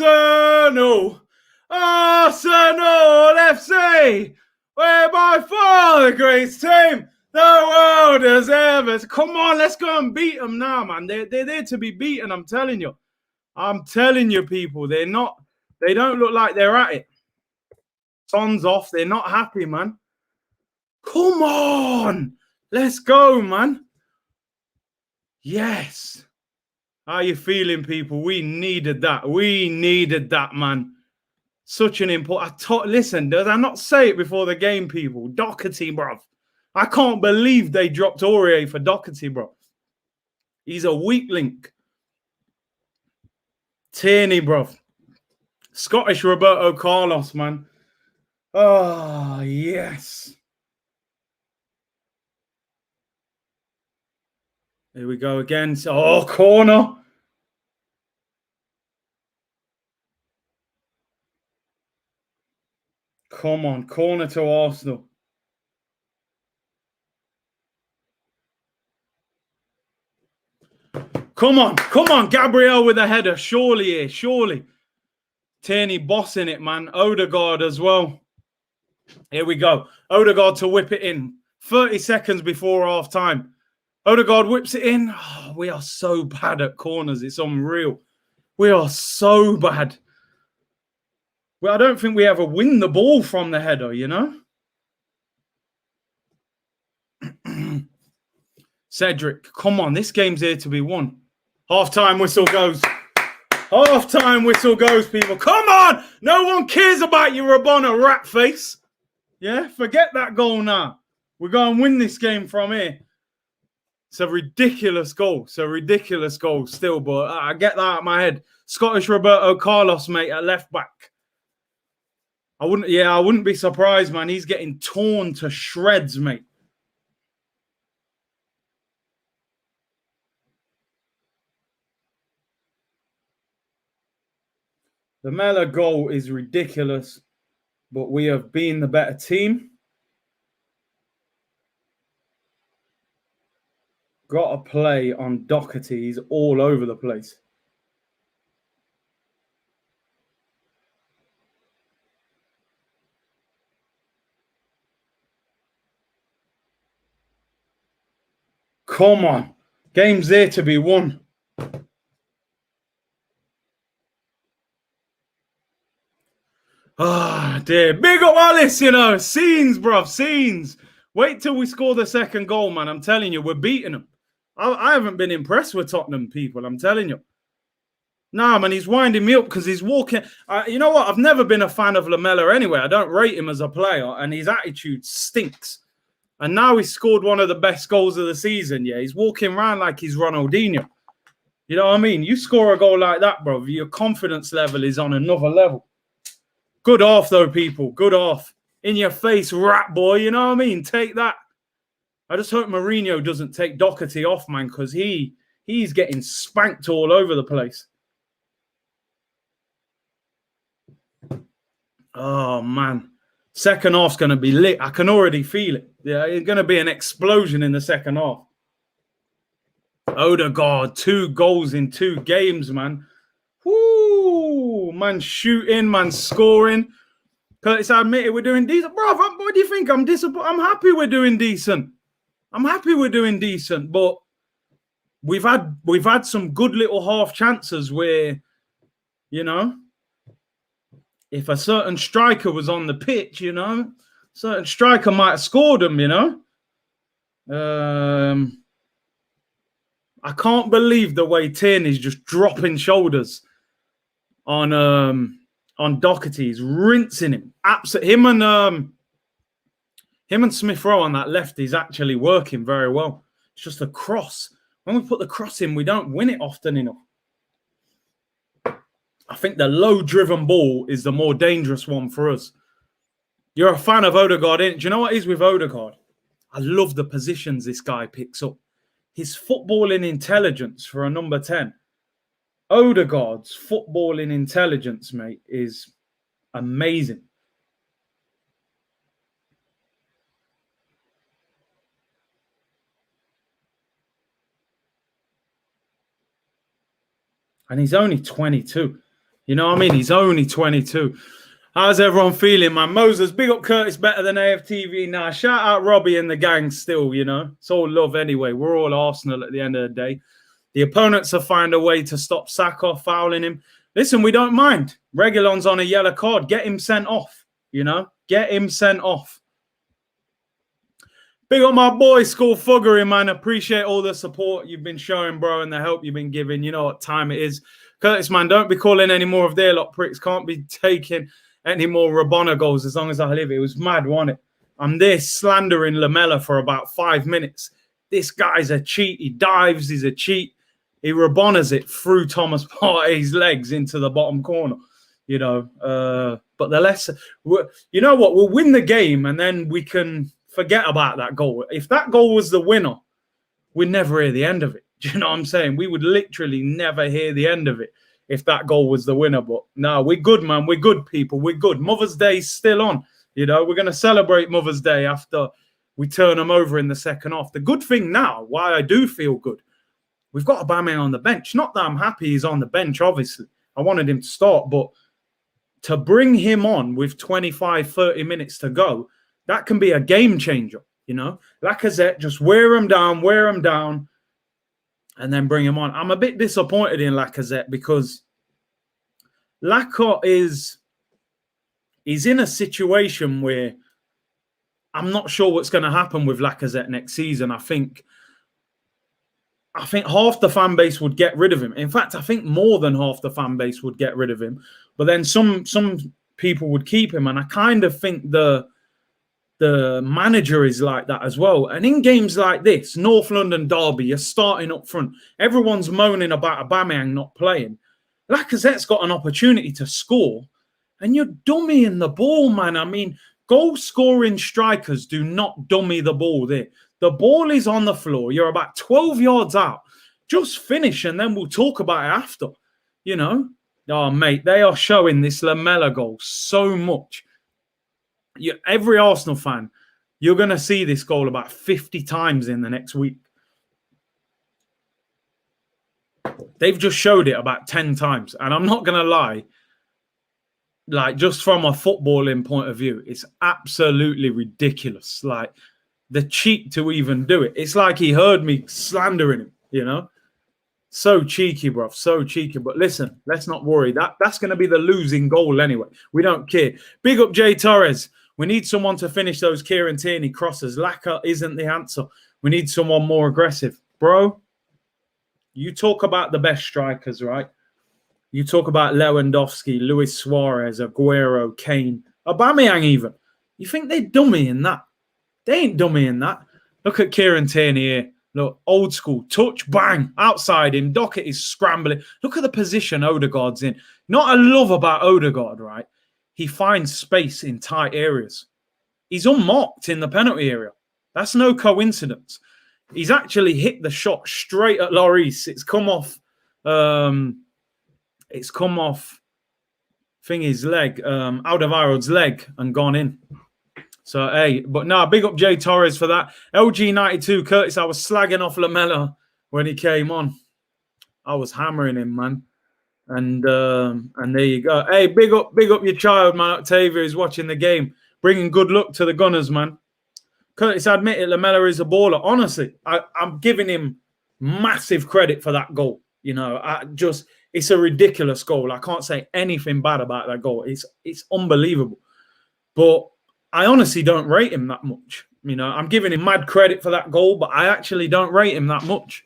Arsenal FC. We're by far the greatest team the world has ever. Come on, let's go and beat them now, man. They're there to be beaten, I'm telling you. I'm telling you, people. They don't look like they're at it. Son's off. They're not happy, man. Come on. Let's go, man. Yes. How are you feeling, people? We needed that. We needed that, man. Such an important... Listen, did I not say it before the game, people? Doherty, bro. I can't believe they dropped Aurier for Doherty, bro. He's a weak link. Tierney, bro. Scottish Roberto Carlos, man. Oh, yes. Here we go again. Oh, corner. Come on, corner to Arsenal. Come on, Gabriel with a header. Surely here, surely. Tierney bossing it, man. Odegaard as well. Here we go. Odegaard to whip it in. 30 seconds before half time. Odegaard whips it in. Oh, we are so bad at corners. It's unreal. We are so bad. Well, I don't think we ever win the ball from the header, you know? Cedric, come on. This game's here to be won. Half-time whistle goes. Half-time whistle goes, people. Come on! No one cares about your Rabona rat face. Yeah? Forget that goal now. We're going to win this game from here. It's a ridiculous goal. It's a ridiculous goal still, but I get that out of my head. Scottish Roberto Carlos, mate, at left back. I wouldn't be surprised, man. He's getting torn to shreds, mate. The Mela goal is ridiculous, but we have been the better team. Got to play on Doherty. He's all over the place. Come on. Game's there to be won. Ah, dear. Big up Alice, you know. Scenes, bruv. Scenes. Wait till we score the second goal, man. I'm telling you, we're beating them. I haven't been impressed with Tottenham people. I'm telling you. Nah, man, he's winding me up because he's walking. You know what? I've never been a fan of Lamela anyway. I don't rate him as a player, and his attitude stinks. And now he's scored one of the best goals of the season. Yeah, he's walking around like he's Ronaldinho. You know what I mean? You score a goal like that, bro. Your confidence level is on another level. Good off, though, people. Good off. In your face, rat boy. You know what I mean? Take that. I just hope Mourinho doesn't take Doherty off, man, because he's getting spanked all over the place. Oh, man. Second half's going to be lit. I can already feel it. Yeah, it's going to be an explosion in the second half. Odegaard, 2 goals in 2 games, man. Woo! Man shooting, man scoring. Curtis, I admit it, we're doing decent. Bro, what do you think? I'm disappointed. I'm happy we're doing decent. I'm happy we're doing decent, but we've had some good little half chances where, you know, if a certain striker was on the pitch, you know, certain striker might have scored them, you know. I can't believe the way Tierney's just dropping shoulders on Doherty. He's rinsing him. Him and Smith Rowe on that left is actually working very well. It's just a cross. When we put the cross in, we don't win it often enough. I think the low-driven ball is the more dangerous one for us. You're a fan of Odegaard, ain't you? Do you know what is with Odegaard? I love the positions this guy picks up. His footballing intelligence for a number 10. Odegaard's footballing intelligence, mate, is amazing. And he's only 22. You know what I mean? He's only 22. How's everyone feeling, man? Moses, big up Curtis, better than AFTV now. Shout out Robbie and the gang still, you know. It's all love anyway. We're all Arsenal at the end of the day. The opponents have found a way to stop Saka fouling him. Listen, we don't mind. Reguilon's on a yellow card. Get him sent off, you know. Get him sent off. Big up my boy, School Fuggery, man. Appreciate all the support you've been showing, bro, and the help you've been giving. You know what time it is. Curtis, man, don't be calling any more of their lot pricks. Can't be taking any more Rabona goals as long as I live. It was mad, wasn't it? I'm there slandering Lamela for about 5 minutes. This guy's a cheat. He dives. He's a cheat. he Rabonas it through Thomas Partey's legs into the bottom corner, you know. But the less, you know what, we'll win the game and then we can forget about that goal. If that goal was the winner, we'd never hear the end of it. Do you know what I'm saying? We would literally never hear the end of it if that goal was the winner. But no, we're good, man. We're good, people. We're good. Mother's Day's still on. You know, we're going to celebrate Mother's Day after we turn them over in the second half. The good thing now, why I do feel good, we've got Aubameyang on the bench. Not that I'm happy he's on the bench, obviously. I wanted him to start, but to bring him on with 25, 30 minutes to go, that can be a game changer, you know. Lacazette, just wear him down, and then bring him on. I'm a bit disappointed in Lacazette because Lacazette he's in a situation where I'm not sure what's going to happen with Lacazette next season. I think half the fan base would get rid of him. In fact, I think more than half the fan base would get rid of him. But then some people would keep him, and I kind of think the manager is like that as well. And in games like this, North London derby, you're starting up front. Everyone's moaning about Aubameyang not playing. Lacazette's got an opportunity to score, and you're dummying the ball, man. I mean, goal-scoring strikers do not dummy the ball there. The ball is on the floor. You're about 12 yards out. Just finish, and then we'll talk about it after, you know. Oh, mate, they are showing this Lamela goal so much. Every Arsenal fan, you're going to see this goal about 50 times in the next week. They've just showed it about 10 times. And I'm not going to lie, like, just from a footballing point of view, it's absolutely ridiculous. Like, the cheek to even do it. It's like he heard me slandering him, you know? So cheeky, bro. So cheeky. But listen, let's not worry. That's going to be the losing goal anyway. We don't care. Big up Jay Torres. We need someone to finish those Kieran Tierney crosses. Laka isn't the answer. We need someone more aggressive. Bro, you talk about the best strikers, right? You talk about Lewandowski, Luis Suarez, Aguero, Kane, Aubameyang even. You think they're dummy in that? They ain't dummy in that. Look at Kieran Tierney here. Look, old school. Touch, bang, outside him. Dockett is scrambling. Look at the position Odegaard's in. Not I love about Odegaard, right? He finds space in tight areas. He's unmarked in the penalty area. That's no coincidence. He's actually hit the shot straight at Lloris. It's come off thingy's leg, Alderweireld's leg, and gone in. So, hey, but no, big up Jay Torres for that. LG92, Curtis, I was slagging off Lamela when he came on. I was hammering him, man. And there you go. Hey, big up your child, man. Octavia is watching the game. Bringing good luck to the Gunners, man. Curtis, I admit it, Lamela is a baller. Honestly, I'm giving him massive credit for that goal. You know, it's a ridiculous goal. I can't say anything bad about that goal. It's unbelievable. But I honestly don't rate him that much. You know, I'm giving him mad credit for that goal, but I actually don't rate him that much.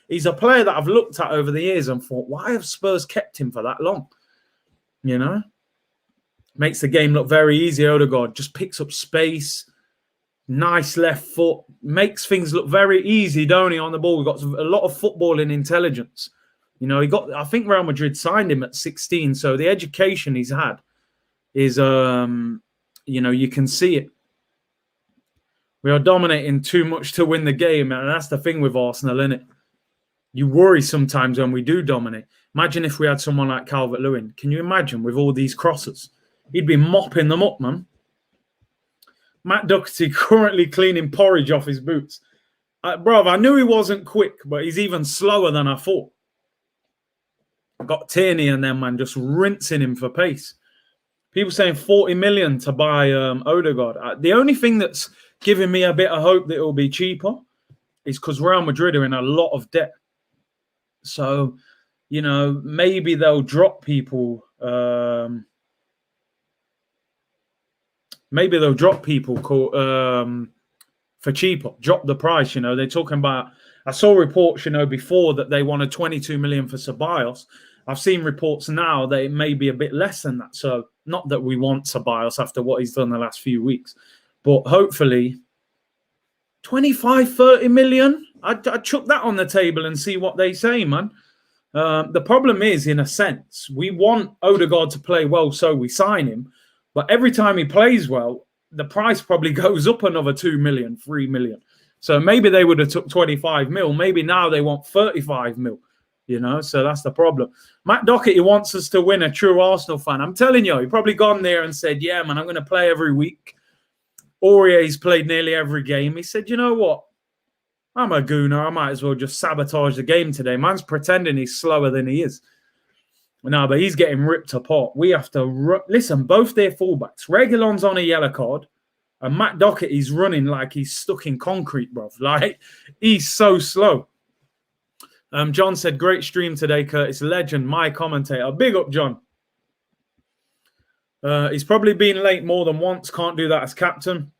He's a player that I've looked at over the years and thought, why have Spurs kept him for that long? You know? Makes the game look very easy. Odegaard just picks up space. Nice left foot. Makes things look very easy, don't he, on the ball? We've got a lot of footballing intelligence. You know, I think Real Madrid signed him at 16, so the education he's had is, you know, you can see it. We are dominating too much to win the game, and that's the thing with Arsenal, isn't it? You worry sometimes when we do dominate. Imagine if we had someone like Calvert-Lewin. Can you imagine with all these crosses? He'd be mopping them up, man. Matt Doherty currently cleaning porridge off his boots. Bro, I knew he wasn't quick, but he's even slower than I thought. Got Tierney and them, man, just rinsing him for pace. People saying 40 million to buy Odegaard. The only thing that's giving me a bit of hope that it'll be cheaper is because Real Madrid are in a lot of debt. So, you know, maybe they'll drop people. Maybe they'll drop people for cheaper. Drop the price, you know. They're talking about... I saw reports, you know, before that they wanted 22 million for Ceballos. I've seen reports now that it may be a bit less than that. So, not that we want Ceballos after what he's done the last few weeks. But hopefully, 25, 30 million? I'd chuck that on the table and see what they say, man. The problem is, in a sense, we want Odegaard to play well, so we sign him. But every time he plays well, the price probably goes up another 2 million, 3 million. So maybe they would have took 25 mil. Maybe now they want 35 mil. You know, so that's the problem. Matt Doherty wants us to win, a true Arsenal fan. I'm telling you, he probably gone there and said, yeah, man, I'm going to play every week. Aurier's played nearly every game. He said, you know what? I'm a gooner. I might as well just sabotage the game today. Man's pretending he's slower than he is. No, but he's getting ripped apart. We have to listen. Both their fullbacks. Reguilon's on a yellow card, and Matt Doherty's running like he's stuck in concrete, bro. Like he's so slow. John said, "Great stream today, Curtis. Legend, my commentator. Big up, John. He's probably been late more than once. Can't do that as captain."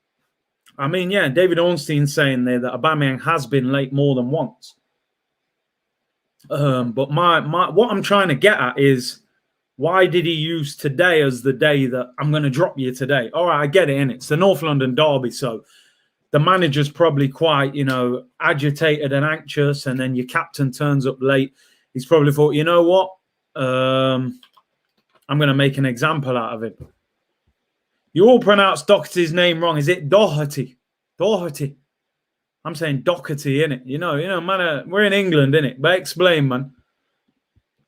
I mean, yeah, David Ornstein's saying there that Aubameyang has been late more than once. But what I'm trying to get at is, why did he use today as the day that I'm going to drop you today? All right, I get it, innit? It's the North London derby, so the manager's probably quite, agitated and anxious, and then your captain turns up late. He's probably thought, you know what? I'm going to make an example out of him. You all pronounce Doherty's name wrong. Is it Doherty? Doherty. I'm saying Doherty, innit? You know, man, we're in England, innit? But explain, man.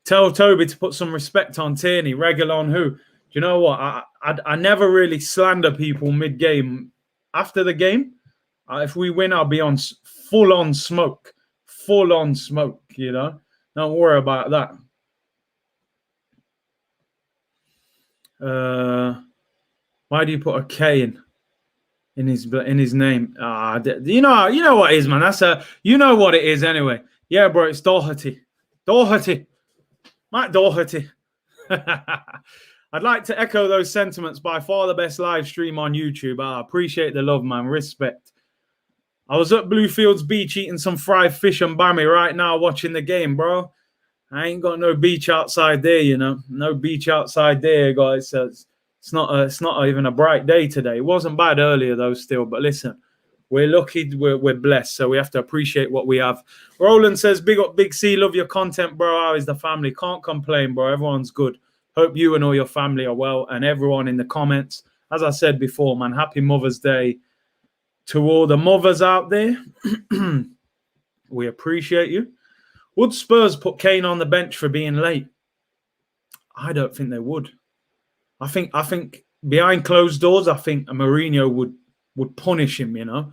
Tell Toby to put some respect on Tierney. Reguilon who? Do you know what? I never really slander people mid-game. After the game, if we win, I'll be on full-on smoke. Full-on smoke, you know? Don't worry about that. Why do you put a K in his name? You know what it is, man. You know what it is anyway. Yeah, bro, it's Doherty. Doherty. Matt Doherty. I'd like to echo those sentiments. By far the best live stream on YouTube. I appreciate the love, man. Respect. I was at Bluefields Beach eating some fried fish and bammy right now watching the game, bro. I ain't got no beach outside there, you know. No beach outside there, guys. So it's not even a bright day today. It wasn't bad earlier, though, still. But listen, we're lucky. We're blessed. So we have to appreciate what we have. Roland says, big up, Big C. Love your content, bro. How is the family? Can't complain, bro. Everyone's good. Hope you and all your family are well. And everyone in the comments. As I said before, man, happy Mother's Day to all the mothers out there. We appreciate you. Would Spurs put Kane on the bench for being late? I don't think they would. I think behind closed doors, I think Mourinho would punish him, you know.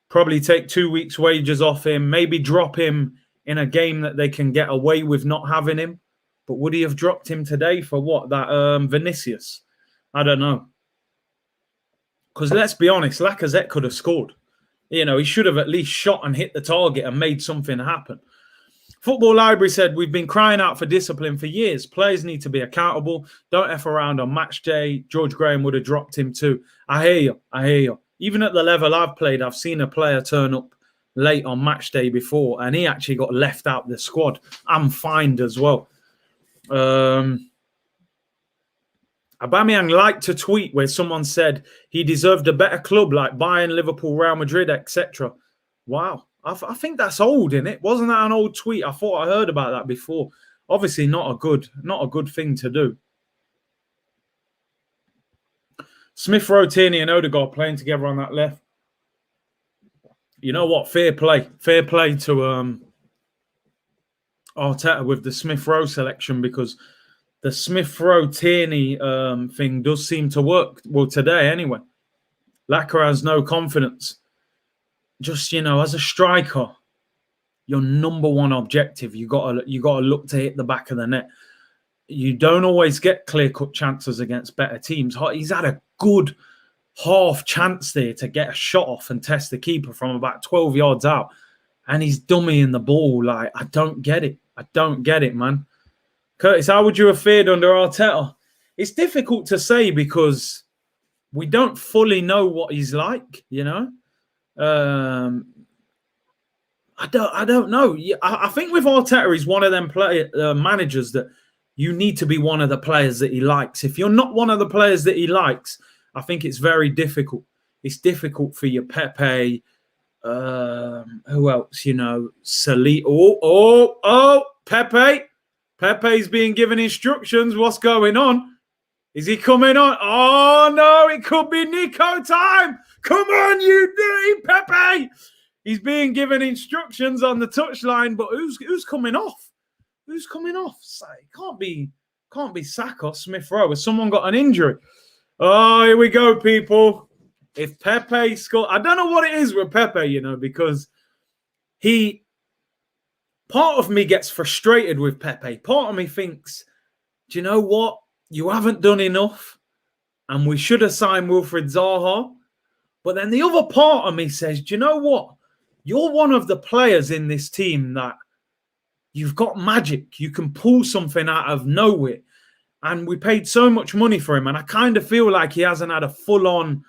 Probably take 2 weeks' wages off him, maybe drop him in a game that they can get away with not having him. But would he have dropped him today for what? That Vinicius? I don't know. Because let's be honest, Lacazette could have scored. You know, he should have at least shot and hit the target and made something happen. Football Library said, we've been crying out for discipline for years. Players need to be accountable. Don't F around on match day. George Graham would have dropped him too. I hear you. Even at the level I've played, I've seen a player turn up late on match day before, and he actually got left out the squad. I'm fined as well. Aubameyang liked to tweet where someone said he deserved a better club like Bayern, Liverpool, Real Madrid, etc. Wow. I think that's old, innit? Wasn't that an old tweet? I thought I heard about that before. Obviously not a good thing to do. Smith Rowe, Tierney and Odegaard playing together on that left. You know what? Fair play. Fair play to Arteta with the Smith Rowe selection, because the Smith Rowe Tierney thing does seem to work. Well, today anyway. Lacazette has no confidence. Just, you know, as a striker, your number one objective, you gotta look to hit the back of the net. You don't always get clear-cut chances against better teams. He's had a good half chance there to get a shot off and test the keeper from about 12 yards out, and he's dummying the ball. Like, I don't get it, man. Curtis, how would you have fared under Arteta? It's difficult to say because we don't fully know what he's like, you know. I don't know. I think with Arteta, he's one of them managers that you need to be one of the players that he likes. If you're not one of the players that he likes, I think it's very difficult. It's difficult for your Pepe, Who else? Pepe. Pepe's being given instructions. What's going on? Is he coming on? Oh, no, it could be Nico time. Come on, you dirty Pepe. He's being given instructions on the touchline, but who's coming off? Who's coming off? It can't be Saka or Smith Rowe. Has someone got an injury? Oh, here we go, people. If Pepe scored, I don't know what it is with Pepe, because part of me gets frustrated with Pepe. Part of me thinks, do you know what? You haven't done enough, and we should have signed Wilfried Zaha. But then the other part of me says, do you know what? You're one of the players in this team that you've got magic. You can pull something out of nowhere. And we paid so much money for him. And I kind of feel like he hasn't had a full-on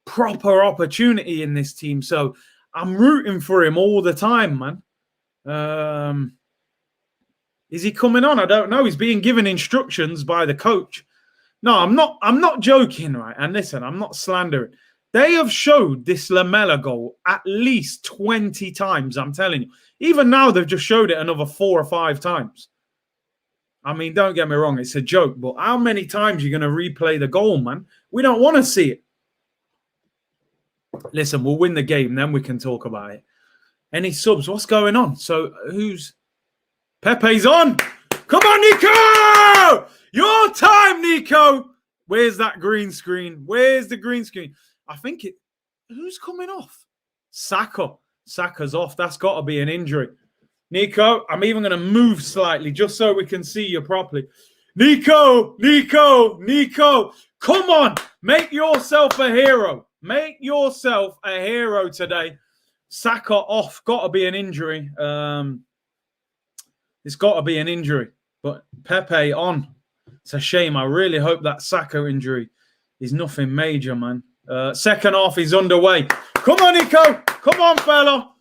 proper opportunity in this team. So I'm rooting for him all the time, man. Is he coming on? I don't know. He's being given instructions by the coach. No, I'm not joking, right? And listen, I'm not slandering. They have showed this Lamela goal at least 20 times, I'm telling you. Even now, they've just showed it another 4 or 5 times. I mean, don't get me wrong, it's a joke, but how many times are you going to replay the goal, man? We don't want to see it. Listen, we'll win the game, then we can talk about it. Any subs? What's going on? So, Pepe's on! Come on, Nico! Your time, Nico! Where's that green screen? Where's the green screen? I think who's coming off? Saka. Saka's off. That's got to be an injury. Nico, I'm even going to move slightly just so we can see you properly. Nico! Come on! Make yourself a hero. Make yourself a hero today. Saka off. Got to be an injury. It's got to be an injury. But Pepe on. It's a shame. I really hope that Saka injury is nothing major, man. Second half is underway. Come on, Nico. Come on, fella.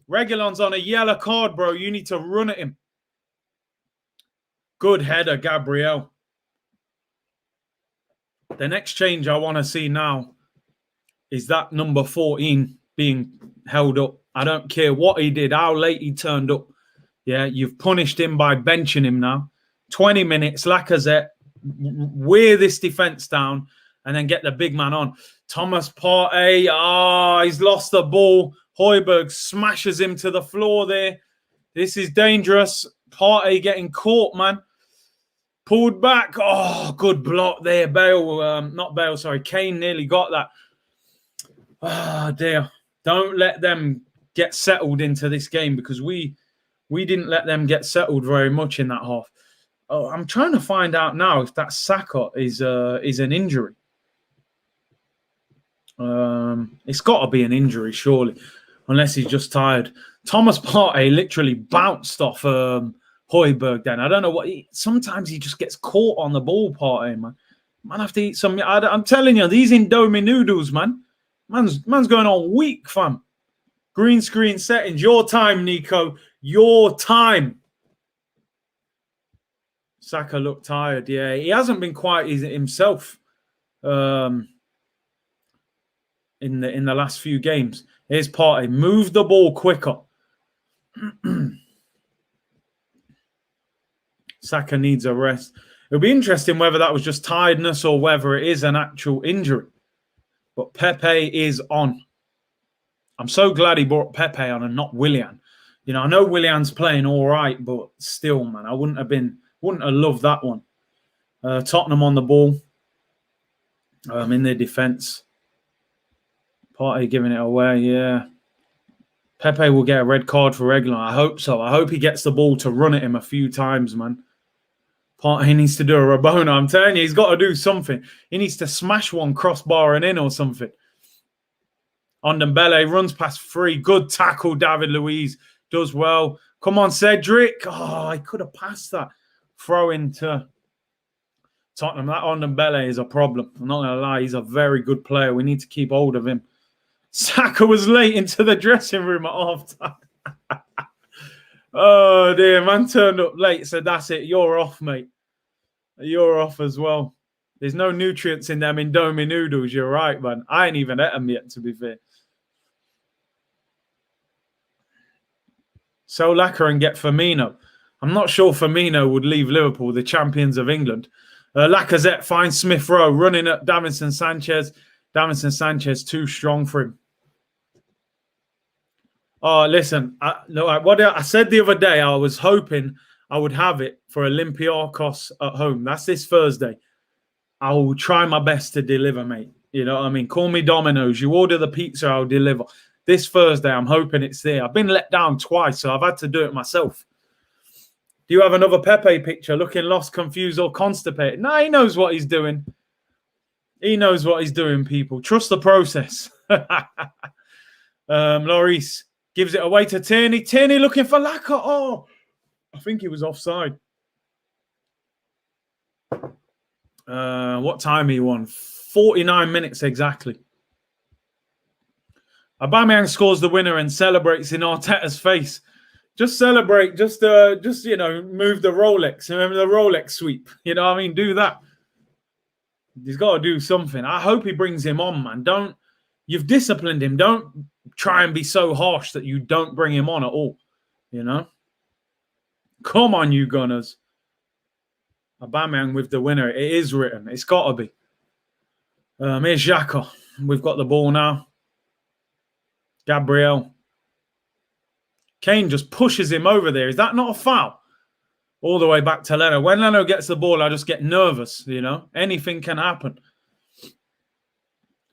Reguilon's on a yellow card, bro. You need to run at him. Good header, Gabriel. The next change I want to see now is that number 14 being held up. I don't care what he did, how late he turned up. Yeah, you've punished him by benching him now. 20 minutes, Lacazette, wear this defence down and then get the big man on. Thomas Partey, he's lost the ball. Højbjerg smashes him to the floor there. This is dangerous. Partey getting caught, man. Pulled back. Oh, good block there. Kane nearly got that. Oh, dear. Don't let them get settled into this game because we didn't let them get settled very much in that half. Oh, I'm trying to find out now if that Saka is an injury. It's got to be an injury, surely, unless he's just tired. Thomas Partey literally bounced off Højbjerg then. I don't know what. Sometimes he just gets caught on the ball, Partey, man. Man, have to eat some. I'm telling you, these Indomie noodles, man. Man's going on weak, fam. Green screen settings. Your time, Nico. Your time. Saka looked tired. Yeah, he hasn't been quite himself. In the last few games. Here's Partey. Move the ball quicker. Saka needs a rest. It'll be interesting whether that was just tiredness or whether it is an actual injury. But Pepe is on. I'm so glad he brought Pepe on and not Willian. You know, I know Willian's playing all right, but still, man, I wouldn't have loved that one. Tottenham on the ball. In their defence. Partey giving it away, yeah. Pepe will get a red card for Reguilon. I hope so. I hope he gets the ball to run at him a few times, man. Partey needs to do a Rabona. I'm telling you, he's got to do something. He needs to smash one crossbar and in or something. Ndombele runs past 3. Good tackle, David Luiz. Does well. Come on, Cedric. Oh, I could have passed that. Throw into Tottenham. That Ndombele is a problem. I'm not going to lie. He's a very good player. We need to keep hold of him. Saka was late into the dressing room at half-time. Oh, dear. Man turned up late, so that's it. You're off, mate. You're off as well. There's no nutrients in them Indomie noodles. You're right, man. I ain't even ate them yet, to be fair. Sell Lacquer and get Firmino. I'm not sure Firmino would leave Liverpool, the champions of England. Lacazette finds Smith Rowe running at Davinson Sanchez. Davinson Sanchez too strong for him. Oh, listen, what I said the other day, I was hoping I would have it for Olympiacos at home. That's this Thursday. I will try my best to deliver, mate. You know what I mean? Call me Domino's. You order the pizza, I'll deliver. This Thursday, I'm hoping it's there. I've been let down twice, so I've had to do it myself. Do you have another Pepe picture looking lost, confused, or constipated? No, he knows what he's doing. He knows what he's doing, people. Trust the process. Lloris gives it away to Tierney. Tierney looking for Lacquer. Oh, I think he was offside. What time he won? 49 minutes exactly. Aubameyang scores the winner and celebrates in Arteta's face. Just celebrate. Just you know, move the Rolex. Remember the Rolex sweep? You know what I mean? Do that. He's got to do something. I hope he brings him on, man. You've disciplined him. Don't try and be so harsh that you don't bring him on at all. You know? Come on, you Gunners. Aubameyang with the winner. It is written. It's got to be. Here's Xhaka. We've got the ball now. Gabriel. Kane just pushes him over there. Is that not a foul? All the way back to Leno. When Leno gets the ball, I just get nervous, you know. Anything can happen.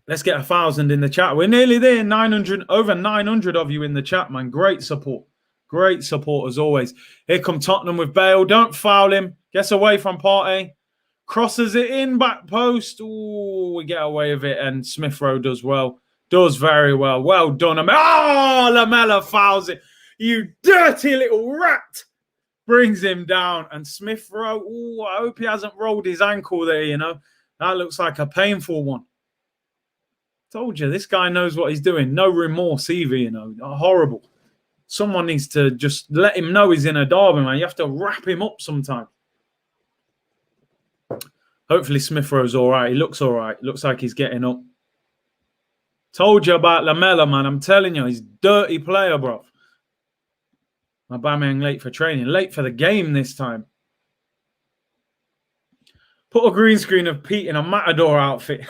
Let's get 1,000 in the chat. We're nearly there. 900, over 900 of you in the chat, man. Great support. Great support as always. Here come Tottenham with Bale. Don't foul him. Gets away from Partey. Crosses it in, back post. Ooh, we get away with it. And Smith Rowe does well. Does very well. Well done. Oh, Lamela fouls it. You dirty little rat. Brings him down. And Smith Rowe, ooh, I hope he hasn't rolled his ankle there, you know. That looks like a painful one. Told you, this guy knows what he's doing. No remorse either, you know. Horrible. Someone needs to just let him know he's in a derby, man. You have to wrap him up sometime. Hopefully Smith Rowe's all right. He looks all right. Looks like he's getting up. Told you about Lamela, man. I'm telling you, he's a dirty player, bro. Aubameyang late for training. Late for the game this time. Put a green screen of Pete in a Matador outfit.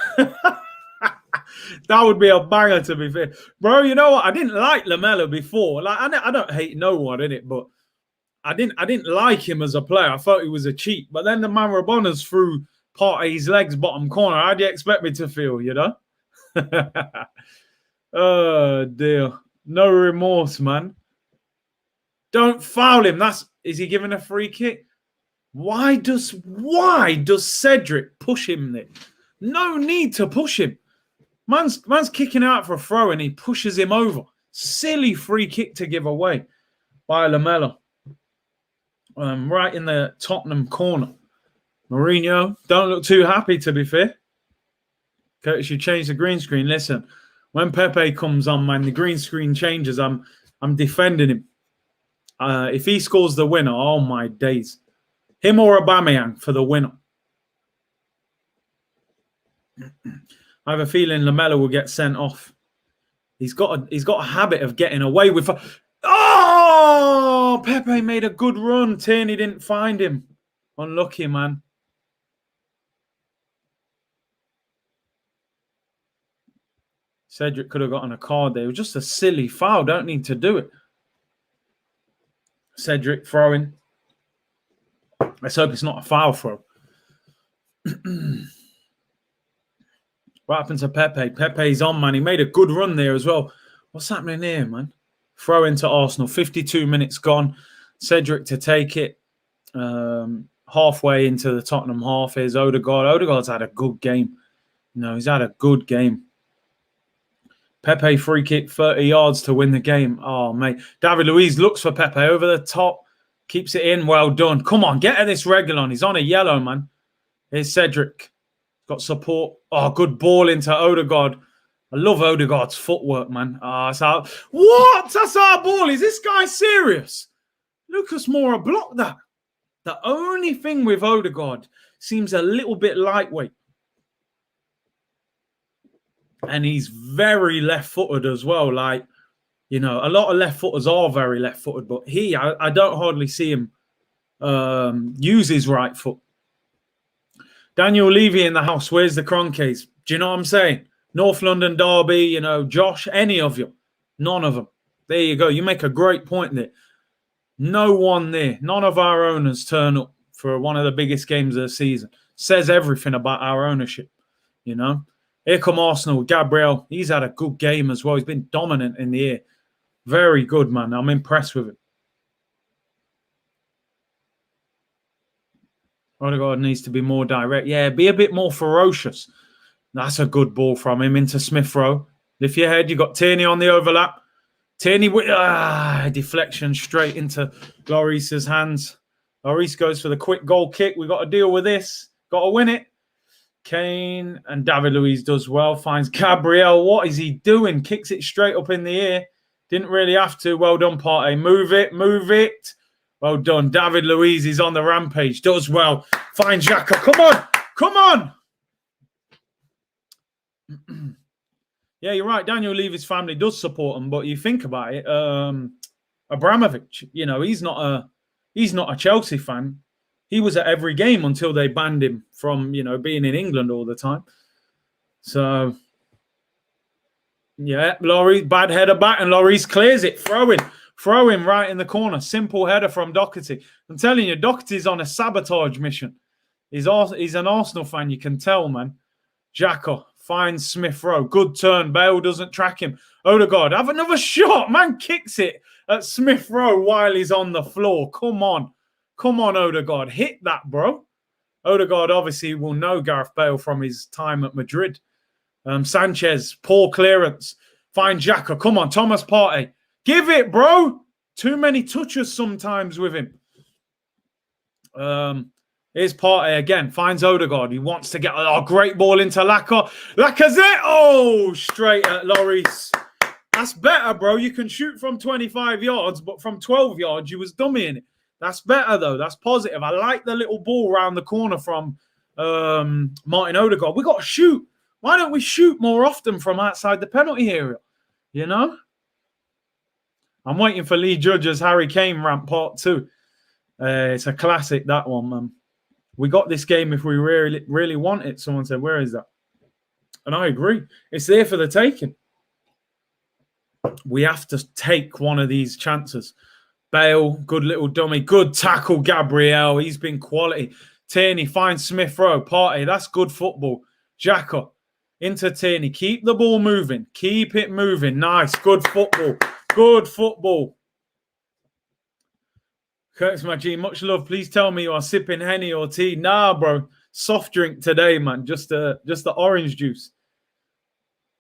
That would be a banger, to be fair. Bro, you know what? I didn't like Lamela before. Like, I don't hate no one, innit? But I didn't like him as a player. I thought he was a cheat. But then the man Rabonas threw Partey's legs bottom corner. How do you expect me to feel, you know? Oh, dear. No remorse, man. Don't foul him. Is he giving a free kick? Why does Cedric push him there? No need to push him. Man's kicking out for a throw and he pushes him over. Silly free kick to give away by Lamela. Right in the Tottenham corner. Mourinho, don't look too happy, to be fair. Curtis, you change the green screen. Listen, when Pepe comes on, man, the green screen changes. I'm defending him. If he scores the winner, oh my days. Him or Aubameyang for the winner. I have a feeling Lamela will get sent off. He's got a habit of getting away with. Oh, Pepe made a good run. Tierney didn't find him. Unlucky, man. Cedric could have gotten a card there. It was just a silly foul. Don't need to do it. Cedric throwing. Let's hope it's not a foul throw. What happened to Pepe? Pepe's on, man. He made a good run there as well. What's happening here, man? Throw into Arsenal. 52 minutes gone. Cedric to take it. Halfway into the Tottenham half. Here's Odegaard. Odegaard's had a good game. No, he's had a good game. Pepe free kick, 30 yards to win the game. Oh, mate. David Luiz looks for Pepe over the top. Keeps it in. Well done. Come on, get at this Reguilon. He's on a yellow, man. Here's Cedric. Got support. Oh, good ball into Odegaard. I love Odegaard's footwork, man. So what? That's our ball. Is this guy serious? Lucas Moura blocked that. The only thing with Odegaard seems a little bit lightweight. And he's very left-footed as well. Like, You know, a lot of left footers are very left footed, but I don't hardly see him use his right foot. Daniel Levy in the house. Where's the Cronkies? Do you know what I'm saying? North London Derby, you know, Josh, any of you. None of them. There you go. You make a great point there. No one there. None of our owners turn up for one of the biggest games of the season. Says everything about our ownership, you know. Here come Arsenal. Gabriel, he's had a good game as well. He's been dominant in the air. Very good, man. I'm impressed with him. Odegaard needs to be more direct. Yeah, be a bit more ferocious. That's a good ball from him into Smith Rowe. Lift your head. You got Tierney on the overlap. Tierney, deflection straight into Lloris's hands. Lloris goes for the quick goal kick. We got to deal with this. Got to win it. Kane and David Luiz does well. Finds Gabriel. What is he doing? Kicks it straight up in the air. Didn't really have to. Well done, Partey. Move it. Move it. Well done. David Luiz is on the rampage. Does well. Finds Xhaka. Come on. Come on. Yeah, you're right. Daniel Levy's family does support him, but you think about it, Abramovich, you know, he's not a Chelsea fan. He was at every game until they banned him from, you know, being in England all the time. So, yeah, Lloris, bad header back, and Lloris clears it. Throw him right in the corner. Simple header from Doherty. I'm telling you, Doherty's on a sabotage mission. He's an Arsenal fan, you can tell, man. Xhaka finds Smith Rowe. Good turn. Bale doesn't track him. Odegaard, have another shot. Man kicks it at Smith Rowe while he's on the floor. Come on. Come on, Odegaard. Hit that, bro. Odegaard obviously will know Gareth Bale from his time at Madrid. Sanchez, poor clearance. Find Xhaka. Come on, Thomas Partey. Give it, bro. Too many touches sometimes with him. Here's Partey again. Finds Odegaard. He wants to get a great ball into Lacazette. Oh, straight at Lloris. That's better, bro. You can shoot from 25 yards, but from 12 yards, you was dummying it. That's better, though. That's positive. I like the little ball round the corner from Martin Odegaard. We got to shoot. Why don't we shoot more often from outside the penalty area? You know? I'm waiting for Lee Judge's Harry Kane rant part 2. It's a classic, that one, man. We got this game if we really, really want it. Someone said, where is that? And I agree. It's there for the taking. We have to take one of these chances. Bale, good little dummy. Good tackle, Gabriel. He's been quality. Tierney finds Smith Rowe. Partey, that's good football. Xhaka into Tierney. Keep the ball moving. Keep it moving. Nice. Good football. Good football. Curtis, my G, much love. Please tell me you are sipping Henny or tea. Nah, bro. Soft drink today, man. Just the orange juice.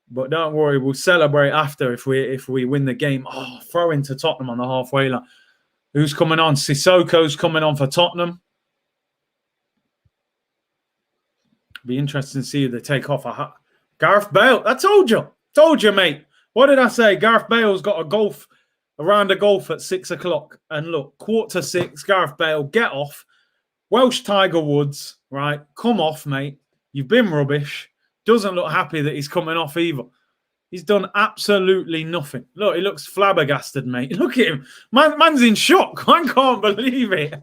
But don't worry, we'll celebrate after if we win the game. Oh, throw into Tottenham on the halfway line. Who's coming on? Sissoko's coming on for Tottenham. Be interesting to see who they take off. Gareth Bale. I told you, mate. What did I say? Gareth Bale's got a round of golf at 6 o'clock. And look, 5:45, Gareth Bale, get off. Welsh Tiger Woods, right? Come off, mate. You've been rubbish. Doesn't look happy that he's coming off either. He's done absolutely nothing. Look, he looks flabbergasted, mate. Look at him. Man's in shock. I can't believe it.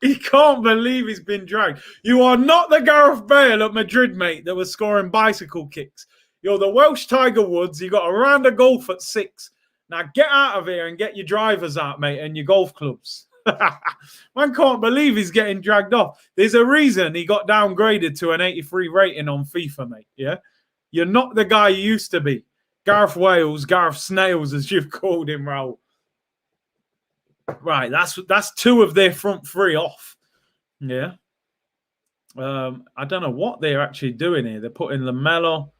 He can't believe he's been dragged. You are not the Gareth Bale at Madrid, mate, that was scoring bicycle kicks. You're the Welsh Tiger Woods. You got a round of golf at 6. Now get out of here and get your drivers out, mate, and your golf clubs. Man can't believe he's getting dragged off. There's a reason he got downgraded to an 83 rating on FIFA, mate. Yeah, you're not the guy you used to be. Gareth Wales, Gareth Snails, as you've called him, Raul. Right, that's 2 of their front 3 off. Yeah. I don't know what they're actually doing here. They're putting Lamella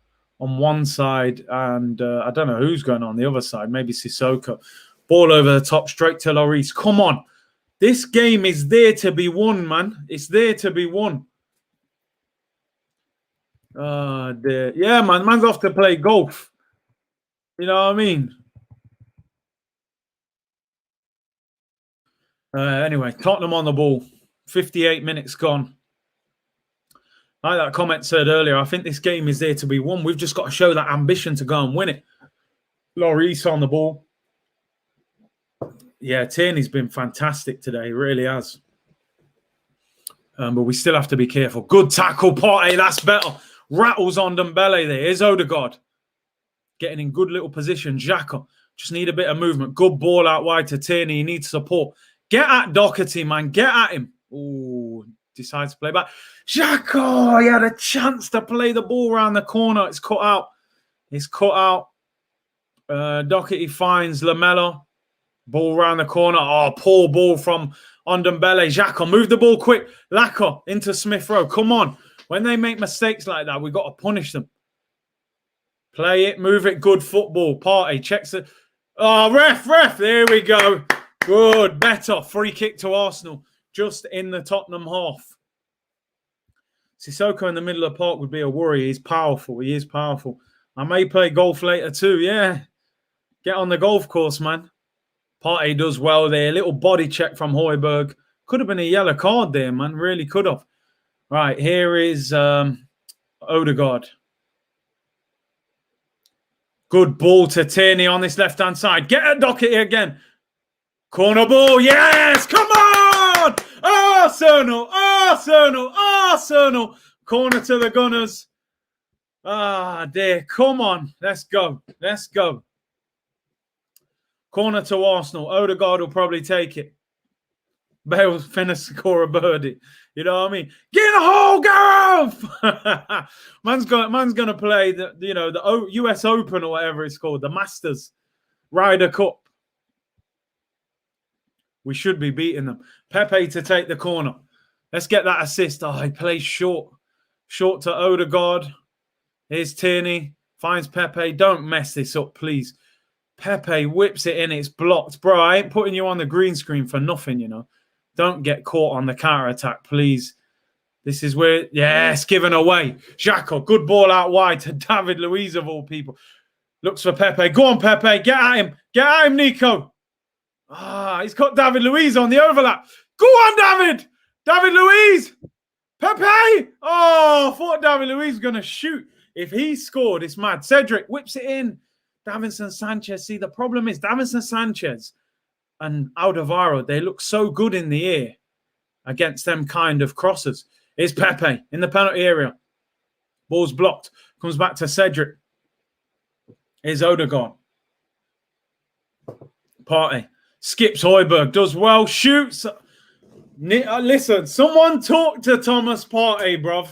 on one side, and I don't know who's going on the other side. Maybe Sissoko. Ball over the top, straight to Lloris. Come on. This game is there to be won, man. It's there to be won. Yeah, man. Man's off to play golf. You know what I mean? Anyway, Tottenham on the ball. 58 minutes gone. Like that comment said earlier, I think this game is there to be won. We've just got to show that ambition to go and win it. Lloris on the ball. Yeah, Tierney's been fantastic today. He really has. But we still have to be careful. Good tackle, Partey. That's better. Rattles on Dembele there. Here's Odegaard. Getting in good little position. Xhaka. Just need a bit of movement. Good ball out wide to Tierney. He needs support. Get at Doherty, man. Get at him. Ooh, decides to play back. Xhaka, he had a chance to play the ball around the corner. It's cut out. It's cut out. Doherty finds Lamela. Ball around the corner. Oh, poor ball from Ndombele. Xhaka, move the ball quick. Laka into Smith Rowe. Come on. When they make mistakes like that, we've got to punish them. Play it, move it, good football. Partey checks it. Oh, ref. There we go. Good, better. Free kick to Arsenal. Just in the Tottenham half. Sissoko in the middle of the park would be a worry. He's powerful. He is powerful. I may play golf later too. Yeah. Get on the golf course, man. Partey does well there. Little body check from Højbjerg. Could have been a yellow card there, man. Really could have. Right, here is Odegaard. Good ball to Tierney on this left-hand side. Get a Doherty again. Corner ball. Yes! Come on! Arsenal! Corner to the Gunners. Ah, dear. Come on. Let's go. Corner to Arsenal. Odegaard will probably take it. Bale's finna score a birdie. You know what I mean? Get in the hole, Gareth! man's gonna play the US Open or whatever it's called, the Masters Ryder Cup. We should be beating them. Pepe to take the corner. Let's get that assist. Oh, he plays short to Odegaard. Here's Tierney. Finds Pepe. Don't mess this up, please. Pepe whips it in. It's blocked. Bro, I ain't putting you on the green screen for nothing, you know. Don't get caught on the counter-attack, please. This is where, yes, given away. Xhaka, good ball out wide to David Luiz of all people. Looks for Pepe. Go on, Pepe. Get at him. Get at him, Nico. He's got David Luiz on the overlap. Go on, David. David Luiz. Pepe. Oh, I thought David Luiz was going to shoot. If he scored, it's mad. Cedric whips it in. Davinson Sanchez. See, the problem is Davinson Sanchez and Alderweireld, they look so good in the air against them kind of crosses. Here's Pepe in the penalty area. Ball's blocked. Comes back to Cedric. Here's Odegaard. Partey. Skips Højbjerg. Does well. Shoots. Listen, someone talk to Thomas Partey, bruv.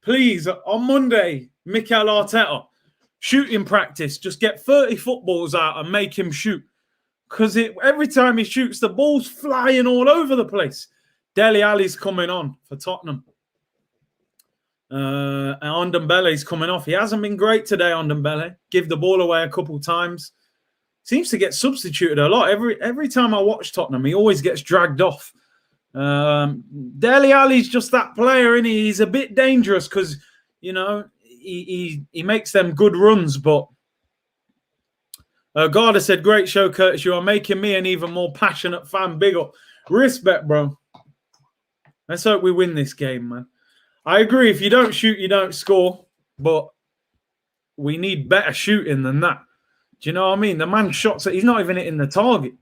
Please, on Monday, Mikel Arteta. Shooting practice. Just get 30 footballs out and make him shoot. Because every time he shoots, the ball's flying all over the place. Dele Alli's coming on for Tottenham. And Ndombele's coming off. He hasn't been great today, Ndombele. Give the ball away a couple times. Seems to get substituted a lot. Every time I watch Tottenham, he always gets dragged off. Dele Alli's just that player, and he's a bit dangerous because, you know, he makes them good runs, but Garda said, great show, Curtis. You are making me an even more passionate fan. Big up. Respect, bro. Let's hope we win this game, man. I agree. If you don't shoot, you don't score. But we need better shooting than that. Do you know what I mean? The man shots it. He's not even hitting the target.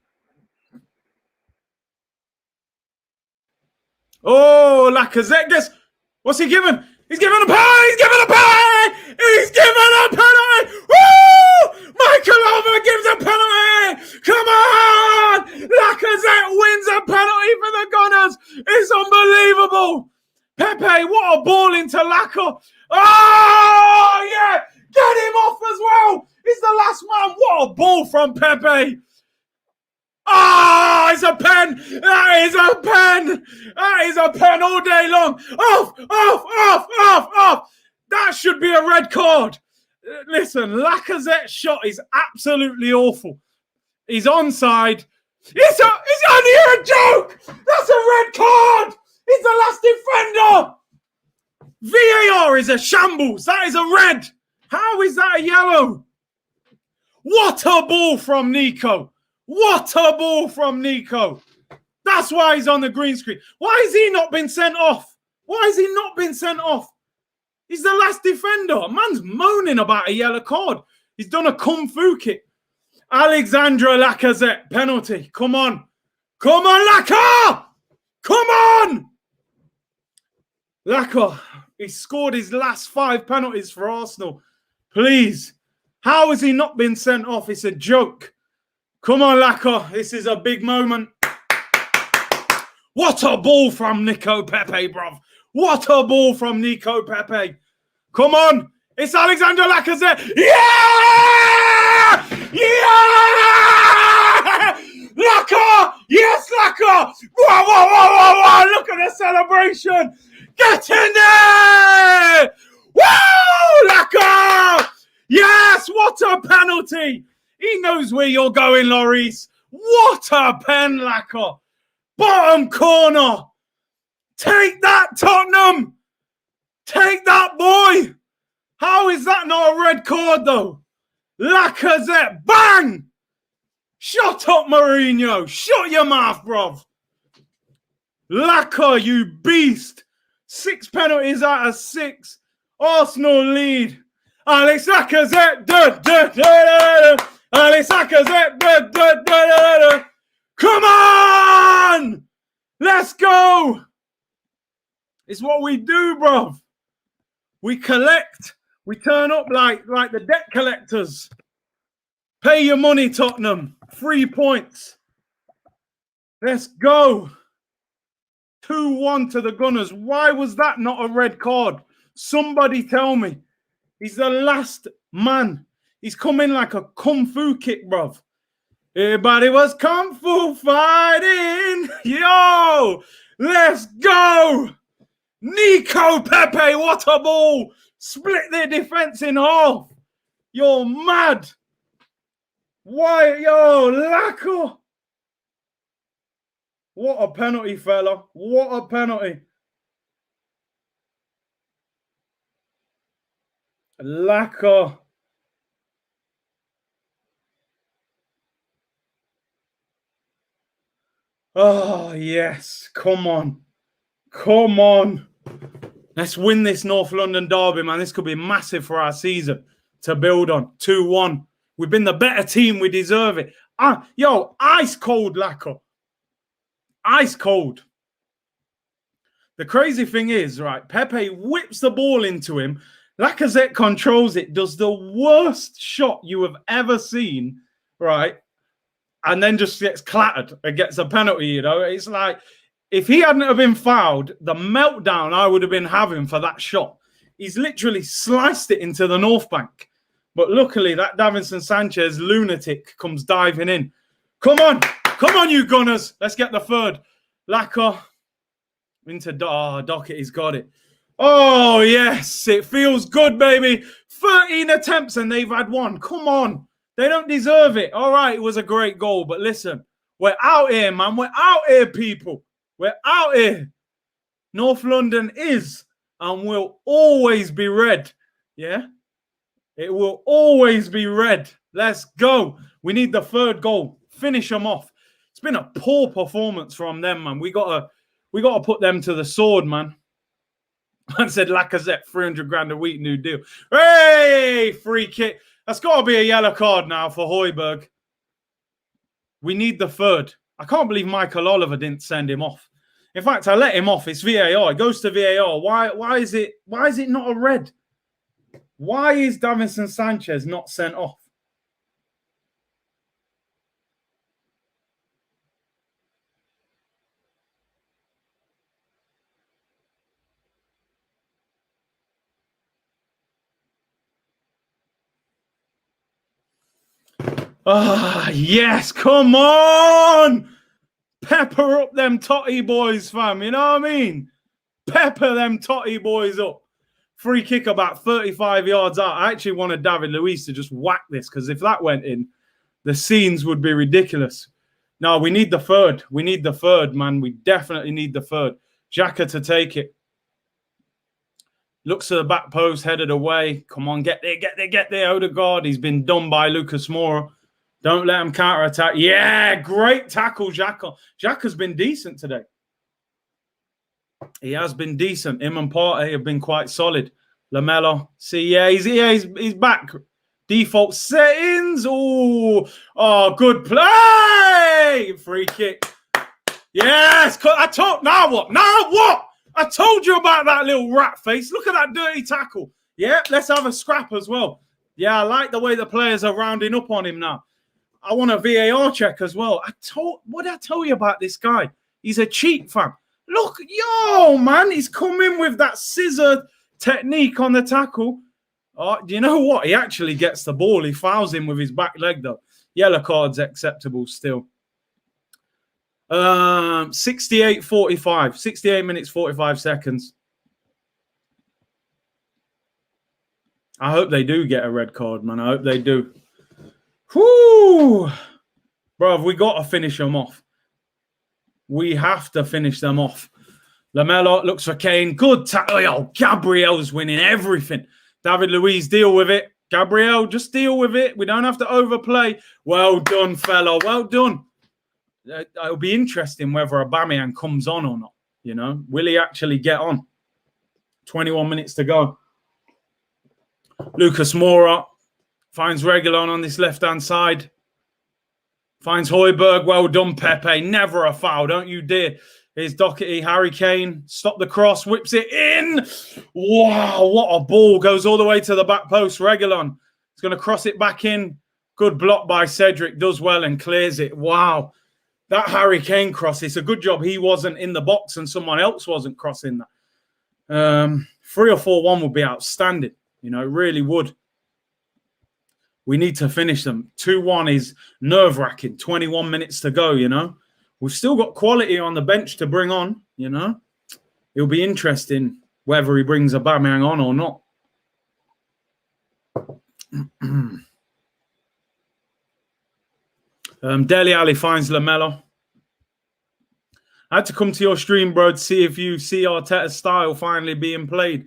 Oh, Lacazette gets... What's he giving? He's giving a penalty! He's giving a penalty! He's giving a penalty! Woo! Michael Over gives a penalty! Come on! Lacazette wins a penalty for the Gunners! It's unbelievable! Pepe, what a ball into Lacazette! Oh, yeah! Get him off as well! He's the last man! What a ball from Pepe! Ah, it's a pen! That is a pen! That is a pen all day long! Off! That should be a red card! Listen, Lacazette's shot is absolutely awful. He's onside. It's only a joke! That's a red card! He's the last defender! VAR is a shambles. That is a red. How is that a yellow? What a ball from Nico! What a ball from Nico! That's why he's on the green screen. Why has he not been sent off? He's the last defender. Man's moaning about a yellow card. He's done a kung fu kick. Alexandra Lacazette, penalty. Come on. Come on, Lacazette! Come on! Lacazette, he scored his last 5 penalties for Arsenal. Please. How has he not been sent off? It's a joke. Come on, Lacazette. This is a big moment. What a ball from Nico Pepe, bruv. What a ball from Nico Pepe. Come on. It's Alexander Lacazette. Yeah! Yeah! Lacazette! Yes, Lacazette! Whoa, whoa, whoa, whoa, whoa! Look at the celebration! Get in there! Woo! Lacazette! Yes, what a penalty! He knows where you're going, Lloris. What a pen, Lacazette! Bottom corner! Take that, Tottenham! Take that, boy! How is that not a red card, though? Lacazette, bang! Shut up, Mourinho. Shut your mouth, bruv. Lacazette, you beast. 6 penalties out of 6. Arsenal lead. Alex Lacazette. Alex Lacazette. Come on! Let's go! It's what we do, bruv. We collect. We turn up like the debt collectors. Pay your money, Tottenham. 3 points. Let's go. 2-1 to the Gunners. Why was that not a red card? Somebody tell me. He's the last man. He's coming like a kung fu kick, bruv. Everybody was kung fu fighting. Yo, let's go. Nico Pepe, what a ball. Split their defense in half. You're mad. Why, yo, Lacazette. What a penalty, fella. What a penalty. Lacazette. Oh, yes. Come on. Come on. Let's win this North London derby, man. This could be massive for our season to build on. 2-1. We've been the better team. We deserve it. Yo, ice cold, Lacazette. Ice cold. The crazy thing is, right, Pepe whips the ball into him. Lacazette controls it, does the worst shot you have ever seen, right? And then just gets clattered and gets a penalty, you know? It's like, if he hadn't have been fouled, the meltdown I would have been having for that shot. He's literally sliced it into the North Bank. But luckily, that Davinson Sanchez lunatic comes diving in. Come on. Come on, you Gunners. Let's get the third. Lacazette into Dockett. He's got it. Oh, yes. It feels good, baby. 13 attempts and they've had 1. Come on. They don't deserve it. All right, it was a great goal. But listen, we're out here, man. We're out here, people. We're out here. North London is and will always be red. Yeah? It will always be red. Let's go. We need the third goal. Finish them off. It's been a poor performance from them, man. We gotta put them to the sword, man. I said Lacazette, 300 grand a week, new deal. Hey, free kick. That's got to be a yellow card now for Højbjerg. We need the third. I can't believe Michael Oliver didn't send him off. In fact, I let him off. It's VAR. It goes to VAR. Why is it not a red? Why is Davinson Sanchez not sent off? Ah, yes, come on! Pepper up them Totty boys, fam. You know what I mean? Pepper them Totty boys up. Free kick about 35 yards out. I actually wanted David Luiz to just whack this because if that went in, the scenes would be ridiculous. No, we need the third. We need the third, man. We definitely need the third. Xhaka to take it. Looks to the back post, headed away. Come on, get there, get there, get there. Odegaard, he's been done by Lucas Moura. Don't let him counter-attack. Yeah, great tackle, Xhaka. Xhaka's been decent today. He has been decent. Him and Partey have been quite solid. Lamella. See, yeah, he's back. Default settings. Oh, good play. Free kick. Yes. Now what? I told you about that little rat face. Look at that dirty tackle. Yeah, let's have a scrap as well. Yeah, I like the way the players are rounding up on him now. I want a VAR check as well. What did I tell you about this guy? He's a cheat, fam. Look, man, he's coming with that scissor technique on the tackle. Oh, do you know what? He actually gets the ball. He fouls him with his back leg, though. Yellow card's acceptable still. 68:45. 68 minutes, 45 seconds. I hope they do get a red card, man. I hope they do. Whoo! Bro, we got to finish them off. We have to finish them off. Lamela looks for Kane. Good tackle. Oh, Gabriel's winning everything. David Luiz, deal with it. Gabriel, just deal with it. We don't have to overplay. Well done, fella. Well done. It'll be interesting whether Aubameyang comes on or not. You know, will he actually get on? 21 minutes to go. Lucas Moura finds Reguilon on this left-hand side. Finds Højbjerg. Well done, Pepe. Never a foul. Don't you dare. Here's Doherty. Harry Kane. Stop the cross. Whips it in. Wow, what a ball. Goes all the way to the back post. Reguilon is going to cross it back in. Good block by Cedric. Does well and clears it. Wow. That Harry Kane cross. It's a good job he wasn't in the box and someone else wasn't crossing that. 3 or 4-1 would be outstanding. You know, it really would. We need to finish them. 2-1 is nerve-wracking. 21 minutes to go, you know. We've still got quality on the bench to bring on, you know. It'll be interesting whether he brings Aubameyang on or not. Dele Alli finds Lamela. I had to come to your stream, bro, to see if you see Arteta's style finally being played.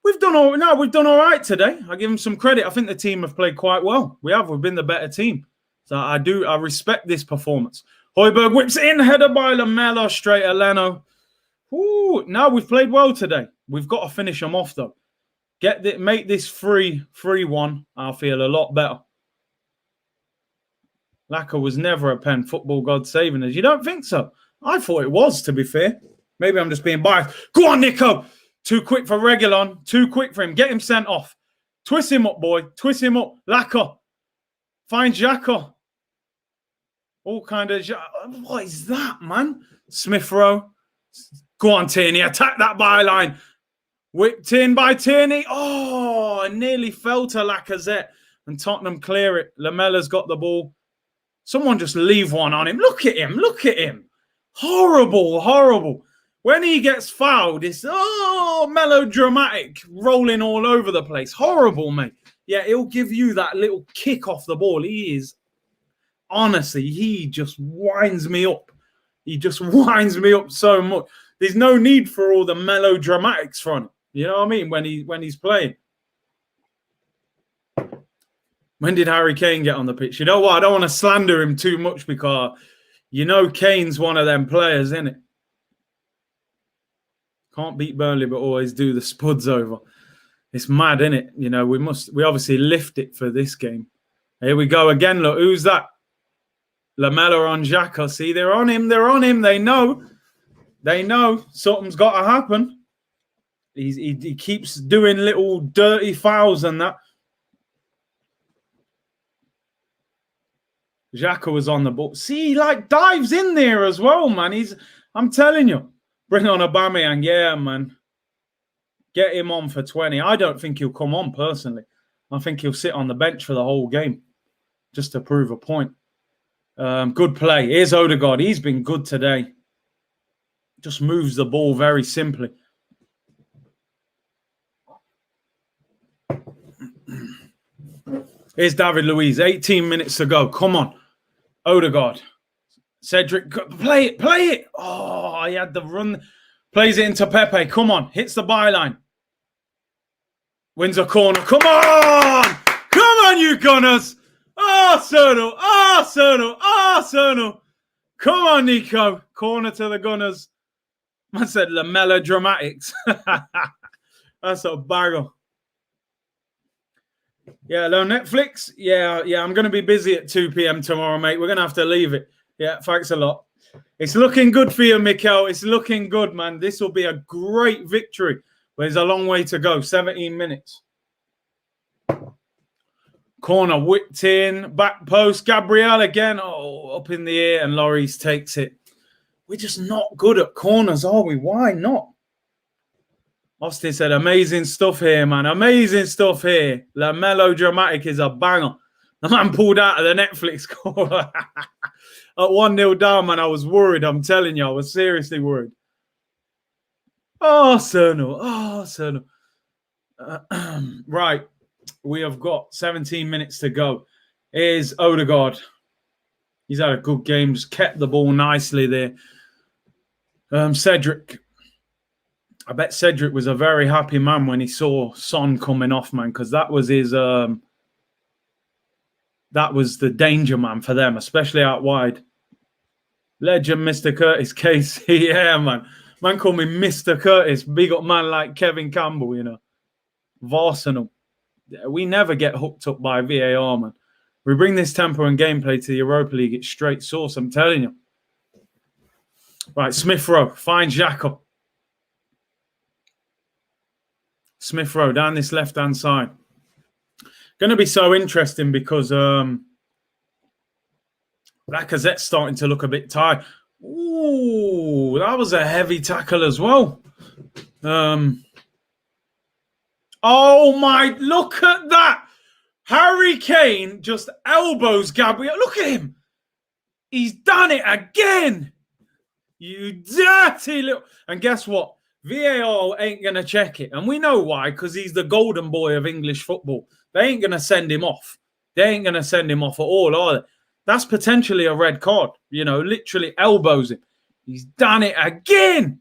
We've done all right today. I give them some credit. I think the team have played quite well. We've been the better team. So I respect this performance. Højbjerg whips it in, header by Lamela, straight at Leno. Ooh, no, we've played well today. We've got to finish them off though. Make this 3-1. I'll feel a lot better. Laka was never a pen. Football God saving us. You don't think so? I thought it was, to be fair. Maybe I'm just being biased. Go on, Nico. Too quick for Reguilon. Too quick for him. Get him sent off. Twist him up, boy. Twist him up. Laka. Find Xhaka. All kind of... What is that, man? Smith Rowe. Go on, Tierney. Attack that byline. Whipped in by Tierney. Oh, nearly fell to Lacazette. And Tottenham clear it. Lamela's got the ball. Someone just leave one on him. Look at him. Look at him. Horrible, horrible. When he gets fouled, it's melodramatic, rolling all over the place. Horrible, mate. Yeah, he'll give you that little kick off the ball. He is, honestly, he just winds me up. He just winds me up so much. There's no need for all the melodramatics from him. You know what I mean? When he's playing. When did Harry Kane get on the pitch? You know what? I don't want to slander him too much because, you know, Kane's one of them players, isn't it? Can't beat Burnley, but always do the spuds over. It's mad, isn't it? You know, we obviously lift it for this game. Here we go again. Look, who's that? Lamela on Xhaka. See, they're on him. They're on him. They know. They know something's got to happen. He keeps doing little dirty fouls and that. Xhaka was on the ball. See, he like dives in there as well, man. I'm telling you. Bring on Aubameyang. Yeah, man. Get him on for 20. I don't think he'll come on, personally. I think he'll sit on the bench for the whole game just to prove a point. Good play. Here's Odegaard. He's been good today. Just moves the ball very simply. Here's David Luiz. 18 minutes to go. Come on. Odegaard. Cedric, play it, play it. Oh, he had the run. Plays it into Pepe. Come on. Hits the byline. Wins a corner. Come on. Come on, you Gunners. Arsenal. Arsenal. Arsenal. Come on, Nico. Corner to the Gunners. I said the melodramatics. That's a bagger. Yeah, hello, Netflix. Yeah, I'm going to be busy at 2 p.m. tomorrow, mate. We're going to have to leave it. Yeah, thanks a lot. It's looking good for you, Mikel. It's looking good, man. This will be a great victory. But there's a long way to go. 17 minutes. Corner whipped in. Back post. Gabriel again. Oh, up in the air. And Lloris takes it. We're just not good at corners, are we? Why not? Austin said, amazing stuff here, man. Amazing stuff here. The melodramatic is a banger. The man pulled out of the Netflix call. At 1-0 down, man, I was worried. I'm telling you, I was seriously worried. Arsenal. Right. We have got 17 minutes to go. Here's Odegaard. He's had a good game. Just kept the ball nicely there. Cedric. I bet Cedric was a very happy man when he saw Son coming off, man, because that was his that was the danger man for them, especially out wide. Legend Mr. Curtis Casey. Yeah, man. Man called me Mr. Curtis. Big up man like Kevin Campbell, you know. Arsenal. We never get hooked up by VAR, man. We bring this tempo and gameplay to the Europa League. It's straight sauce, I'm telling you. Right, Smith Rowe finds Xhaka. Smith Rowe down this left-hand side. Going to be so interesting because Lacazette's starting to look a bit tired. Ooh, that was a heavy tackle as well. Oh, my, look at that. Harry Kane just elbows Gabriel. Look at him. He's done it again. You dirty little... And guess what? VAR ain't going to check it. And we know why, because he's the golden boy of English football. They ain't going to send him off. They ain't going to send him off at all, are they? That's potentially a red card. You know, literally elbows him. He's done it again.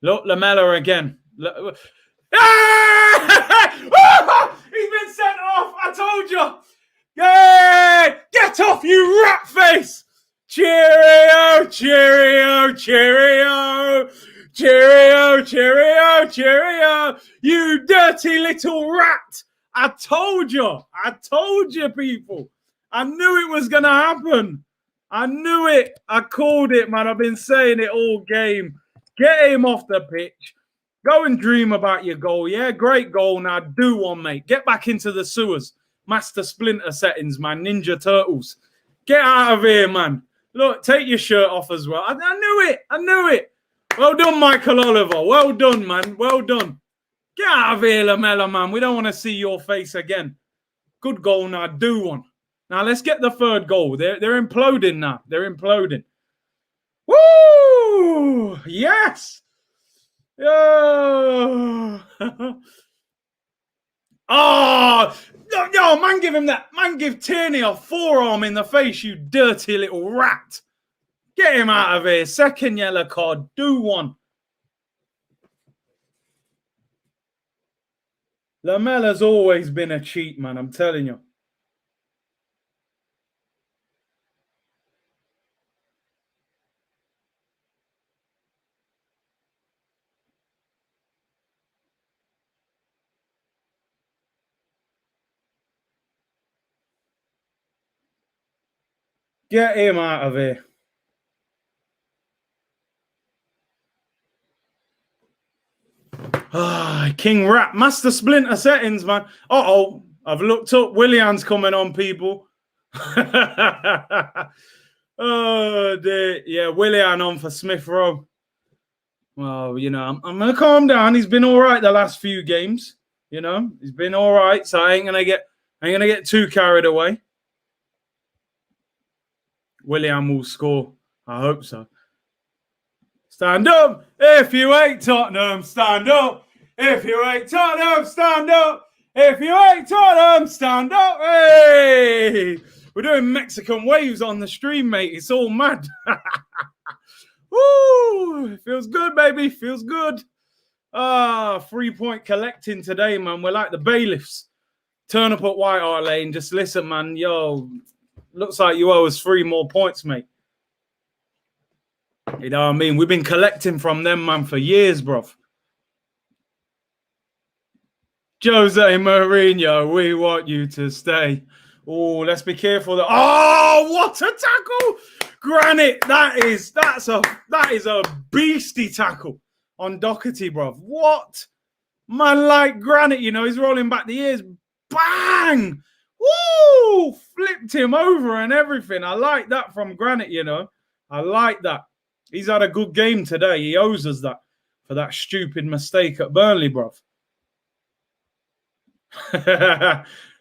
Look, Lamela again. He's been sent off. I told you. Yeah! Get off, you rat face. Cheerio, cheerio, cheerio. Cheerio, cheerio, cheerio. You dirty little rat. I told you, people. I knew it was going to happen. I knew it. I called it, man. I've been saying it all game. Get him off the pitch. Go and dream about your goal. Yeah, great goal. Now do one, mate. Get back into the sewers. Master Splinter settings, man. Ninja Turtles. Get out of here, man. Look, take your shirt off as well. I knew it. I knew it. Well done, Michael Oliver. Well done, man. Well done. Get out of here, Lamela, man. We don't want to see your face again. Good goal now. Do one. Now, let's get the third goal. They're imploding now. They're imploding. Woo! Yes! Oh! Oh! Yo, man, give him that. Man, give Tierney a forearm in the face, you dirty little rat. Get him out of here. Second yellow card. Do one. Lamela's always been a cheat, man. I'm telling you. Get him out of here. King Rat. Master Splinter settings, man. Uh-oh. I've looked up. Willian's coming on, people. Oh, dear. Yeah, Willian on for Smith Rowe. Well, you know, I'm going to calm down. He's been all right the last few games. You know, he's been all right. So I ain't going to get too carried away. Willian will score. I hope so. Stand up if you hate Tottenham. Stand up if you hate Tottenham. Stand up if you hate Tottenham. Stand up. Hey! We're doing Mexican waves on the stream, mate. It's all mad. Woo! Feels good, baby. Feels good. 3-point collecting today, man. We're like the bailiffs. Turn up at White Hart Lane. Just listen, man. Yo, looks like you owe us 3 more points, mate. You know what I mean? We've been collecting from them, man, for years, bruv. Jose Mourinho, we want you to stay. Oh, let's be careful. Oh, what a tackle! Granit, that is a beastie tackle on Doherty, bruv. What? Man, like Granit, you know, he's rolling back the ears. Bang! Woo! Flipped him over and everything. I like that from Granit, you know. I like that. He's had a good game today. He owes us that for that stupid mistake at Burnley, bruv.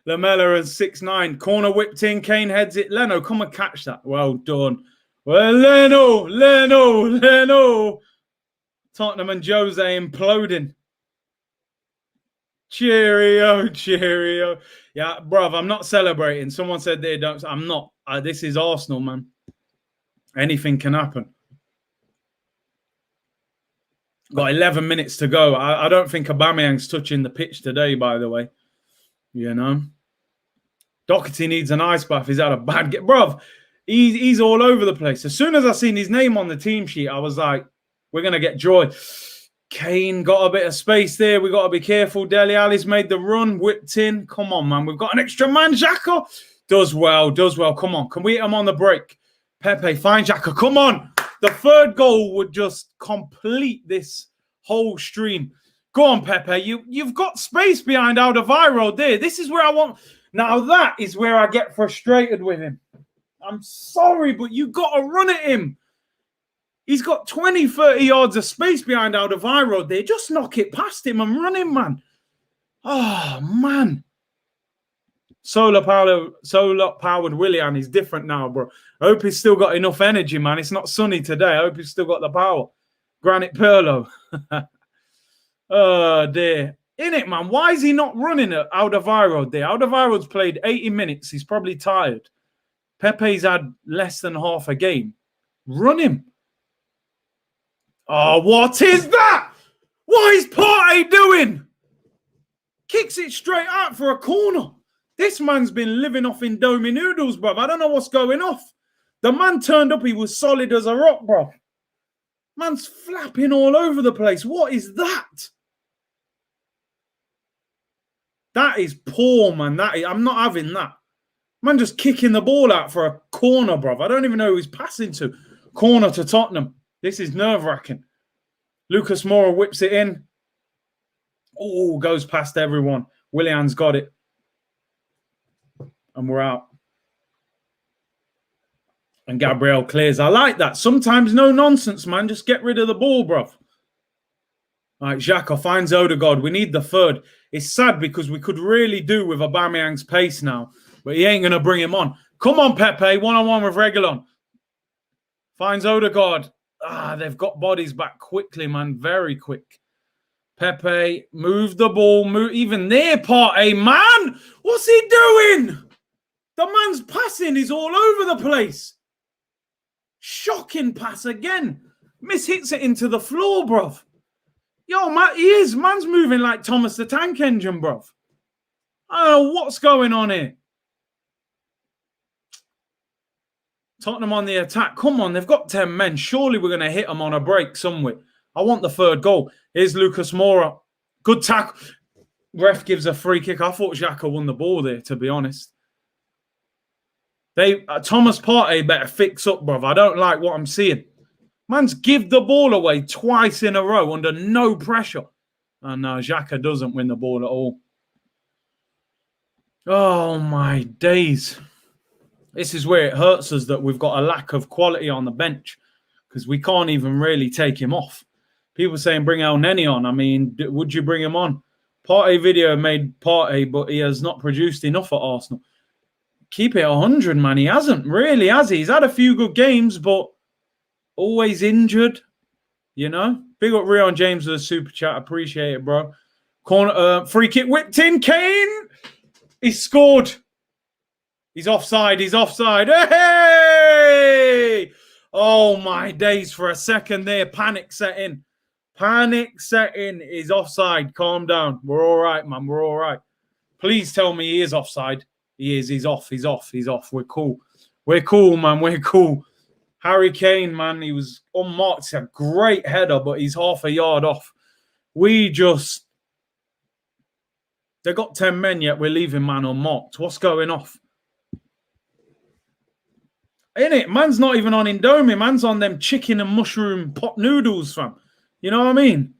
Lamella is 6'9". Corner whipped in. Kane heads it. Leno, come and catch that. Well done. Well, Leno. Tottenham and Jose imploding. Cheerio. Yeah, bruv, I'm not celebrating. Someone said they don't. I'm not. This is Arsenal, man. Anything can happen. Got 11 minutes to go. I don't think Aubameyang's touching the pitch today, by the way. You know? Doherty needs an ice bath. He's had a bad game. Bruv, he's all over the place. As soon as I seen his name on the team sheet, I was like, we're going to get joy. Kane got a bit of space there. We got to be careful. Dele Alli's made the run, whipped in. Come on, man. We've got an extra man. Xhaka does well. Come on. Can we hit him on the break? Pepe, find Xhaka. Come on. The third goal would just complete this whole stream. Go on, Pepe. You've got space behind Alderweireld there. This is where I want. Now that is where I get frustrated with him. I'm sorry, but you got to run at him. He's got 20, 30 yards of space behind Alderweireld there. Just knock it past him and run him, man. Oh, man. Solar-powered Willian is different now, bro. I hope he's still got enough energy, man. It's not sunny today. I hope he's still got the power. Granit Pirlo. Oh, dear. In it, man. Why is he not running at Alderweireld there? Alderweireld's played 80 minutes. He's probably tired. Pepe's had less than half a game. Run him. Oh, what is that? What is Partey doing? Kicks it straight out for a corner. This man's been living off Indomie noodles, bruv. I don't know what's going off. The man turned up. He was solid as a rock, bruv. Man's flapping all over the place. What is that? That is poor, man. I'm not having that. Man just kicking the ball out for a corner, bruv. I don't even know who he's passing to. Corner to Tottenham. This is nerve-wracking. Lucas Moura whips it in. Oh, goes past everyone. Willian's got it. And we're out. And Gabriel clears. I like that. Sometimes no nonsense, man. Just get rid of the ball, bruv. All right, Xhaka finds Odegaard. We need the third. It's sad because we could really do with Aubameyang's pace now. But he ain't going to bring him on. Come on, Pepe. One-on-one with Reguilon. Finds Odegaard. They've got bodies back quickly, man. Very quick. Pepe, move the ball. Even their Partey, man. What's he doing? The man's passing is all over the place. Shocking pass again. Hits it into the floor, bruv. Yo, man, he is. Man's moving like Thomas the Tank Engine, bruv. I don't know what's going on here. Tottenham on the attack. Come on, they've got 10 men. Surely we're going to hit them on a break somewhere. I want the third goal. Here's Lucas Moura. Good tackle. Ref gives a free kick. I thought Xhaka won the ball there, to be honest. Thomas Partey better fix up, bruv. I don't like what I'm seeing. Man's give the ball away twice in a row under no pressure. And no, Xhaka doesn't win the ball at all. Oh, my days. This is where it hurts us that we've got a lack of quality on the bench because we can't even really take him off. People saying bring El Neni on. I mean, would you bring him on? Partey video made Partey, but he has not produced enough at Arsenal. Keep it 100, man. He hasn't really, has he? He's had a few good games, but always injured, you know? Big up Rion James with a super chat. Appreciate it, bro. Corner, free kick whipped in. Kane! He scored. He's offside. Hey! Oh, my days. For a second there, panic set in. He's offside. Calm down. We're all right, man. We're all right. Please tell me he is offside. He is. He's off. We're cool. We're cool, man. We're cool. Harry Kane, man, he was unmarked. It's a great header, but he's half a yard off. We just... They got 10 men, yet we're leaving man unmarked. What's going off? Ain't it? Man's not even on Indomie. Man's on them chicken and mushroom pot noodles, fam. You know what I mean?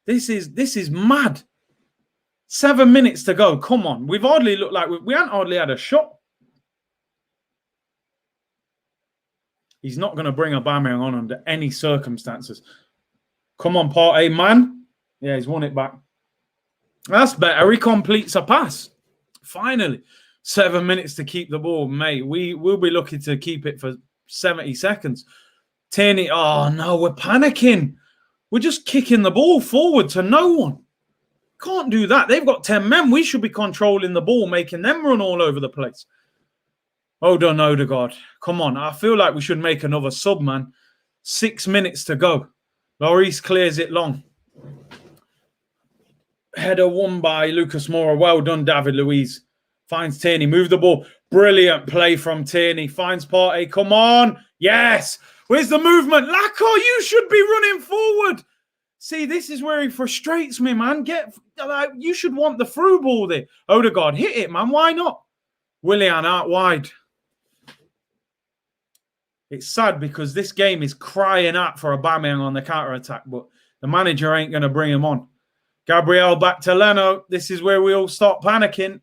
This is mad. 7 minutes to go. Come on. We've hardly looked like we haven't hardly had a shot. He's not going to bring Aubameyang on under any circumstances. Come on, Partey, man. Yeah, he's won it back. That's better. He completes a pass. Finally. 7 minutes to keep the ball, mate. We will be lucky to keep it for 70 seconds. Tierney, oh no, we're panicking. We're just kicking the ball forward to no one. Can't do that. They've got 10 men. We should be controlling the ball, making them run all over the place. Hold on, Odegaard. Come on. I feel like we should make another sub, man. 6 minutes to go. Lloris clears it long. Header won by Lucas Moura. Well done, David Luiz. Finds Tierney. Move the ball. Brilliant play from Tierney. Finds Partey. Come on. Yes. Where's the movement? Lacko, you should be running forward. See, this is where he frustrates me, man. You should want the through ball there. Odegaard, hit it, man. Why not? Willian out wide. It's sad because this game is crying out for Aubameyang on the counter-attack, but the manager ain't going to bring him on. Gabriel back to Leno. This is where we all start panicking.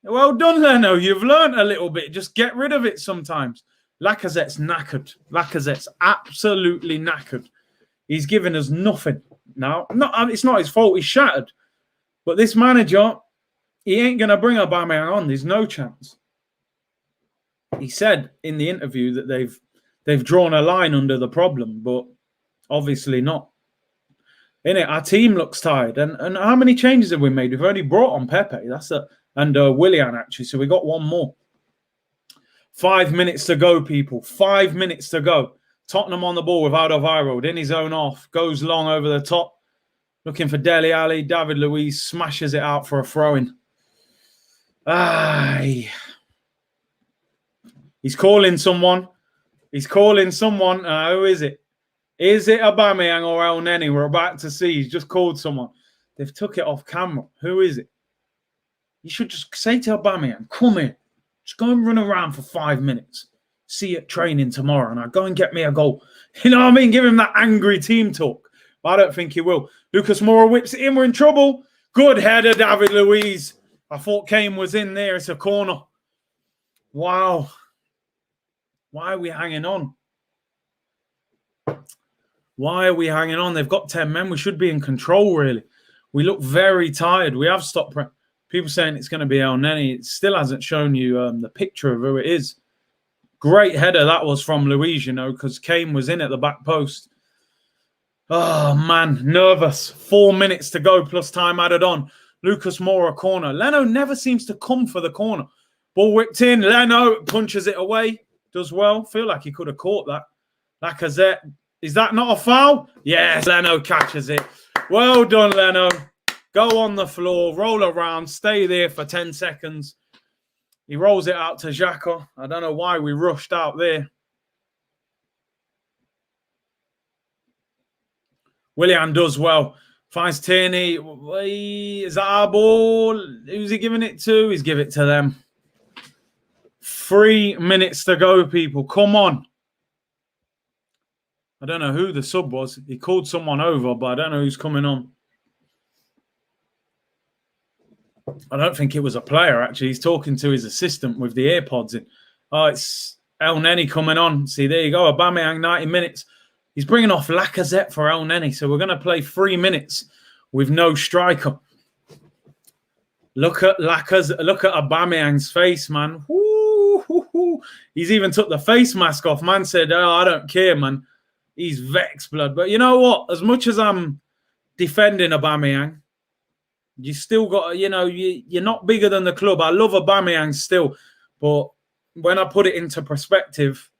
Well done, Leno. You've learned a little bit. Just get rid of it sometimes. Lacazette's knackered. Lacazette's absolutely knackered. He's given us nothing now. It's not his fault. He's shattered. But this manager, he ain't going to bring Aubameyang on. There's no chance. He said in the interview that they've drawn a line under the problem, but obviously not. Innit? Our team looks tired. And how many changes have we made? We've only brought on Pepe. And Willian, actually. So we got one more. 5 minutes to go, people. 5 minutes to go. Tottenham on the ball with Alderweireld in his own half. Goes long over the top. Looking for Dele Alli. David Luiz smashes it out for a throw-in. He's calling someone. He's calling someone. Who is it? Is it Aubameyang or El Neni? We're about to see. He's just called someone. They've took it off camera. Who is it? You should just say to Aubameyang, come here. Just go and run around for 5 minutes. See you at training tomorrow. And I'll go and get me a goal. You know what I mean? Give him that angry team talk. But I don't think he will. Lucas Moura whips it in. We're in trouble. Good header, David Luiz. I thought Kane was in there. It's a corner. Wow. Why are we hanging on? Why are we hanging on? They've got 10 men. We should be in control, really. We look very tired. We have stopped. People saying it's going to be El Neni. It still hasn't shown you the picture of who it is. Great header that was from Luiz, you know, because Kane was in at the back post. Oh, man, nervous. 4 minutes to go plus time added on. Lucas Moura corner. Leno never seems to come for the corner. Ball whipped in. Leno punches it away. Does well. Feel like he could have caught that. Lacazette. Is that not a foul? Yes, Leno catches it. Well done, Leno. Go on the floor, roll around, stay there for 10 seconds. He rolls it out to Xhaka. I don't know why we rushed out there. Willian does well. Finds Tierney. Is that our ball? Who's he giving it to? He's giving it to them. 3 minutes to go, people. Come on. I don't know who the sub was. He called someone over, but I don't know who's coming on. I don't think it was a player, actually. He's talking to his assistant with the AirPods in. Oh, it's El Neni coming on. See, there you go. Aubameyang, 90 minutes. He's bringing off Lacazette for El Neni. So we're going to play 3 minutes with no striker. Look at Lacazette. Look at Aubameyang's face, man. Woo. He's even took the face mask off. Man said, oh, I don't care, man. He's vexed, blood. But you know what? As much as I'm defending Aubameyang, you still got, you know, you're not bigger than the club. I love Aubameyang still. But when I put it into perspective,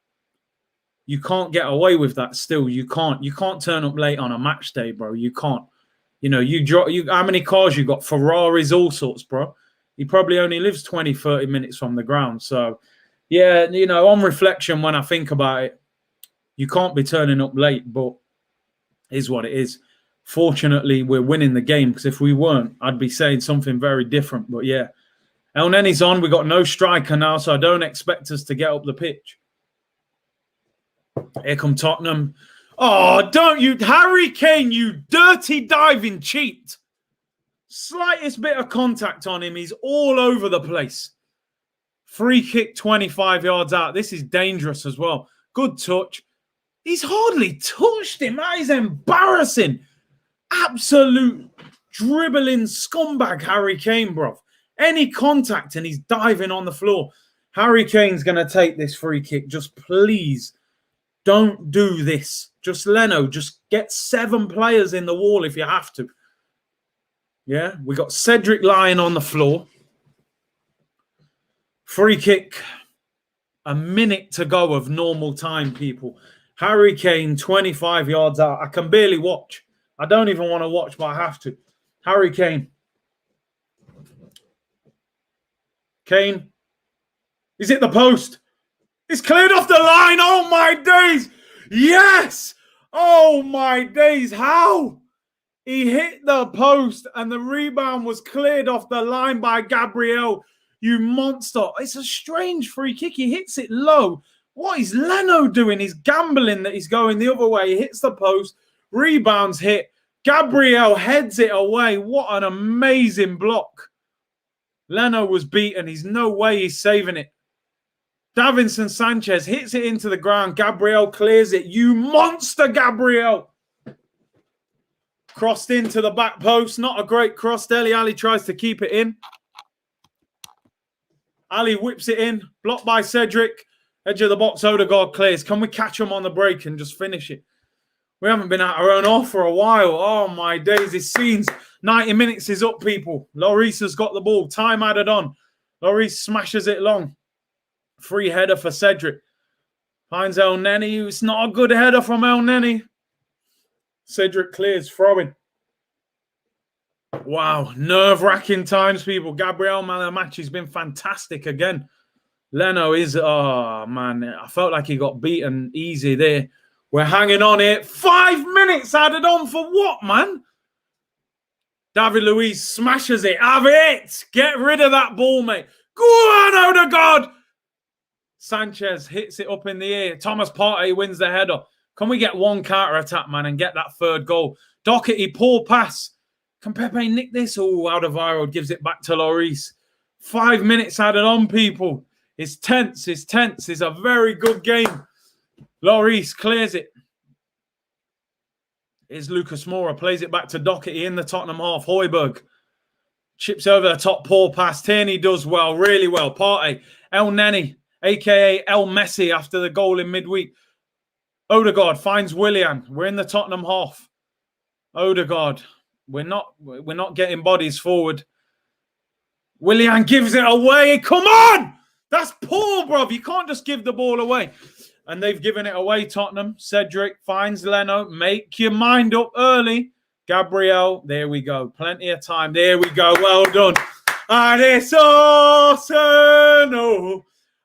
you can't get away with that still. You can't turn up late on a match day, bro. You can't. You know, how many cars you got? Ferraris, all sorts, bro. He probably only lives 20, 30 minutes from the ground. So, yeah, you know, on reflection, when I think about it, you can't be turning up late, but it is what it is. Fortunately, we're winning the game, because if we weren't, I'd be saying something very different. But yeah, El Neni's on. We got no striker now, so I don't expect us to get up the pitch. Here come Tottenham. Oh, don't you, Harry Kane, you dirty diving cheat. Slightest bit of contact on him, he's all over the place. Free kick 25 yards out. This is dangerous as well. Good touch. He's hardly touched him. That is embarrassing. Absolute dribbling scumbag, Harry Kane, bro. Any contact and he's diving on the floor. Harry Kane's going to take this free kick. Just please don't do this. Just Leno, just get 7 players in the wall if you have to. Yeah, we got Cedric lying on the floor. Free kick. A minute to go of normal time, people. Harry Kane, 25 yards out. I can barely watch. I don't even want to watch, but I have to. Harry Kane. Kane. He's hit the post. It's cleared off the line. Oh, my days. Yes. Oh, my days. How? He hit the post and the rebound was cleared off the line by Gabriel. You monster. It's a strange free kick. He hits it low. What is Leno doing? He's gambling that he's going the other way. He hits the post. Rebounds hit. Gabriel heads it away. What an amazing block. Leno was beaten. He's no way he's saving it. Davinson Sanchez hits it into the ground. Gabriel clears it. You monster, Gabriel. Crossed into the back post. Not a great cross. Dele Alli tries to keep it in. Ali whips it in. Blocked by Cedric. Edge of the box. Odegaard clears. Can we catch him on the break and just finish it? We haven't been at our own off for a while. Oh, my days. This scene's 90 minutes is up, people. Lloris has got the ball. Time added on. Lloris smashes it long. Free header for Cedric. Finds El Neni. It's not a good header from El Neni. Cedric clears. Throwing. Wow. Nerve-wracking times, people. Gabriel, man, the match has been fantastic again. Leno is, oh, man. I felt like he got beaten easy there. We're hanging on here. 5 minutes added on for what, man? David Luiz smashes it. Have it. Get rid of that ball, mate. Go on, Odegaard. Sanchez hits it up in the air. Thomas Partey wins the header. Can we get one counter-attack, man, and get that 3rd goal? Doherty, poor pass. Can Pepe nick this? Oh, Alderweireld gives it back to Lloris. 5 minutes added on, people. It's tense. It's tense. It's a very good game. Lloris clears it. Here's Lucas Moura. Plays it back to Doherty in the Tottenham half. Højbjerg chips over the top. Poor pass. Tierney does well. Really well. Partey. El Neni, a.k.a. El Messi, after the goal in midweek. Odegaard finds Willian. We're in the Tottenham half. Odegaard. We're not getting bodies forward. Willian gives it away. Come on! That's poor, bruv. You can't just give the ball away. And they've given it away, Tottenham. Cedric finds Leno. Make your mind up early. Gabriel. There we go. Plenty of time. There we go. Well done. And it's Arsenal.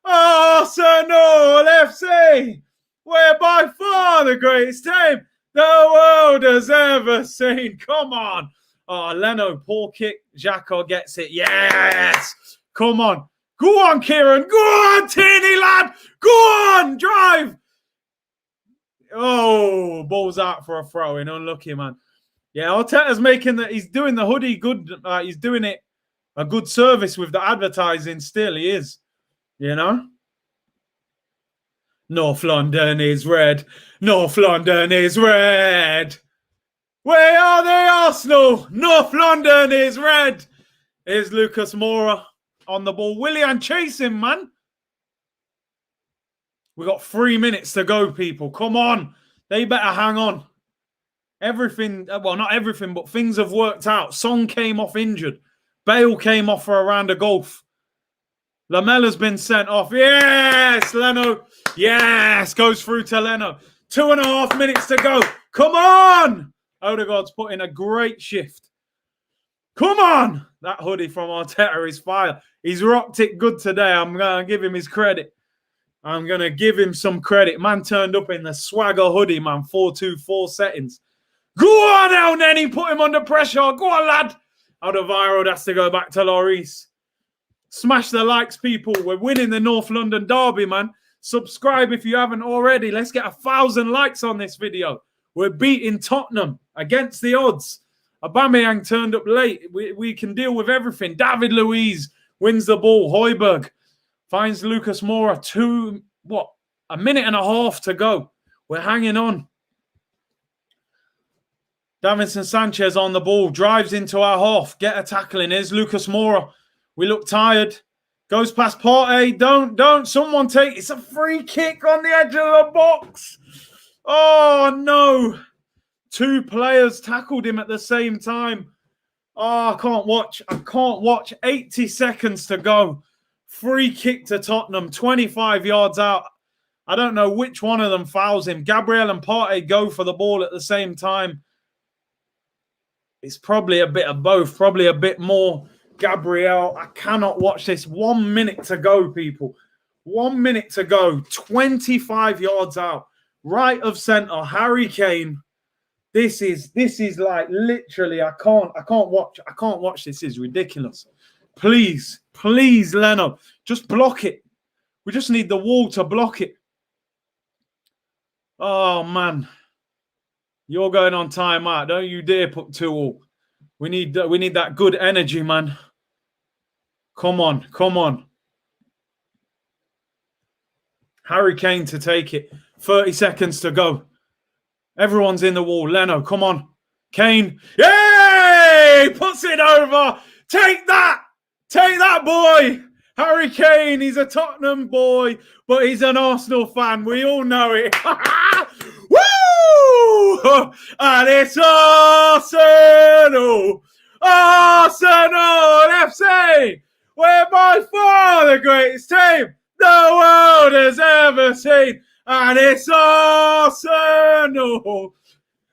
Arsenal FC. We're by far the greatest team the world has ever seen. Come on. Oh, Leno, poor kick. Xhaka gets it. Yes. Come on. Go on, Kieran. Go on, Tierney, lad. Go on. Drive. Oh, ball's out for a throw-in. Unlucky, man. Yeah, Arteta's making that. He's doing the hoodie good. He's doing it a good service with the advertising still. He is, you know. North London is red. North London is red. Where are they, Arsenal? North London is red. Here's Lucas Moura on the ball. Willian chasing, man. We got 3 minutes to go, people. Come on. They better hang on. Everything, well, not everything, but things have worked out. Son came off injured. Bale came off for a round of golf. Lamella's been sent off. Yes, Leno. Yes, goes through to Leno. 2.5 minutes to go. Come on. Odegaard's put in a great shift. Come on. That hoodie from Arteta is fire. He's rocked it good today. I'm going to give him his credit. I'm going to give him some credit. Man turned up in the swagger hoodie, man. 4-2-4 settings. Go on, El Nenny, put him under pressure. Go on, lad. Alderweireld has to go back to Lloris. Smash the likes, people. We're winning the North London derby, man. Subscribe if you haven't already. Let's get 1,000 likes on this video. We're beating Tottenham against the odds. Aubameyang turned up late. We can deal with everything. David Luiz wins the ball. Højbjerg finds Lucas Moura. A minute and a half to go. We're hanging on. Davinson Sanchez on the ball. Drives into our half. Get a tackle in. Here's Lucas Moura. We look tired. Goes past Partey. Don't. Someone take. It's a free kick on the edge of the box. Oh, no. 2 players tackled him at the same time. Oh, I can't watch. 80 seconds to go. Free kick to Tottenham. 25 yards out. I don't know which one of them fouls him. Gabriel and Partey go for the ball at the same time. It's probably a bit of both. Probably a bit more Gabriel. I cannot watch this. 1 minute to go, people. 1 minute to go. 25 yards out. Right of centre. Harry Kane. This is like literally. I can't watch. This is ridiculous. Please, Leno, just block it. We just need the wall to block it. Oh man, you're going on timeout. Don't you dare put 2-2. We need that good energy, man. Come on. Harry Kane to take it. 30 seconds to go. Everyone's in the wall. Leno, come on. Kane. Yay! Puts it over. Take that, boy. Harry Kane, he's a Tottenham boy, but he's an Arsenal fan. We all know it. Woo! And it's Arsenal. Arsenal FC. We're by far the greatest team the world has ever seen. And it's Arsenal.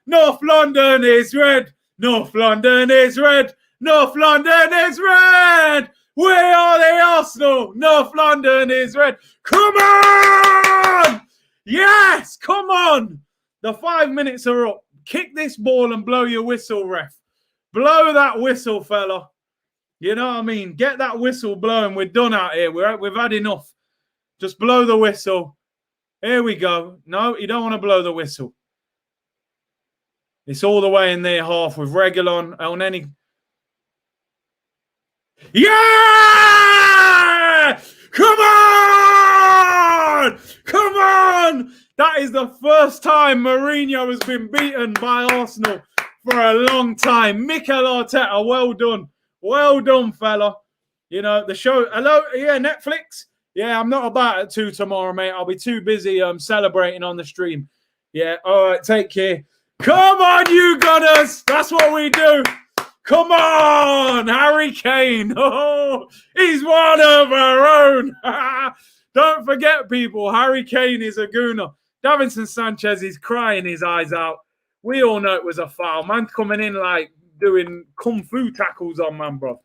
North London is red. North London is red. North London is red. We are the Arsenal. North London is red. Come on! Yes, come on. The 5 minutes are up. Kick this ball and blow your whistle, ref. Blow that whistle, fella. You know what I mean? Get that whistle blowing. We're done out here. We've had enough. Just blow the whistle. Here we go. No, you don't want to blow the whistle. It's all the way in their half with Reguilon, El Nenny. Yeah! Come on! Come on! That is the first time Mourinho has been beaten by Arsenal for a long time. Mikel Arteta, well done. Well done, fella. You know, the show. Hello? Yeah, Netflix? Yeah, I'm not about at 2 tomorrow, mate. I'll be too busy celebrating on the stream. Yeah, all right, take care. Come on, you Gunners. That's what we do. Come on, Harry Kane. Oh, he's one of our own. Don't forget, people, Harry Kane is a gooner. Davinson Sanchez is crying his eyes out. We all know it was a foul. Man's coming in like doing kung fu tackles on man, bro.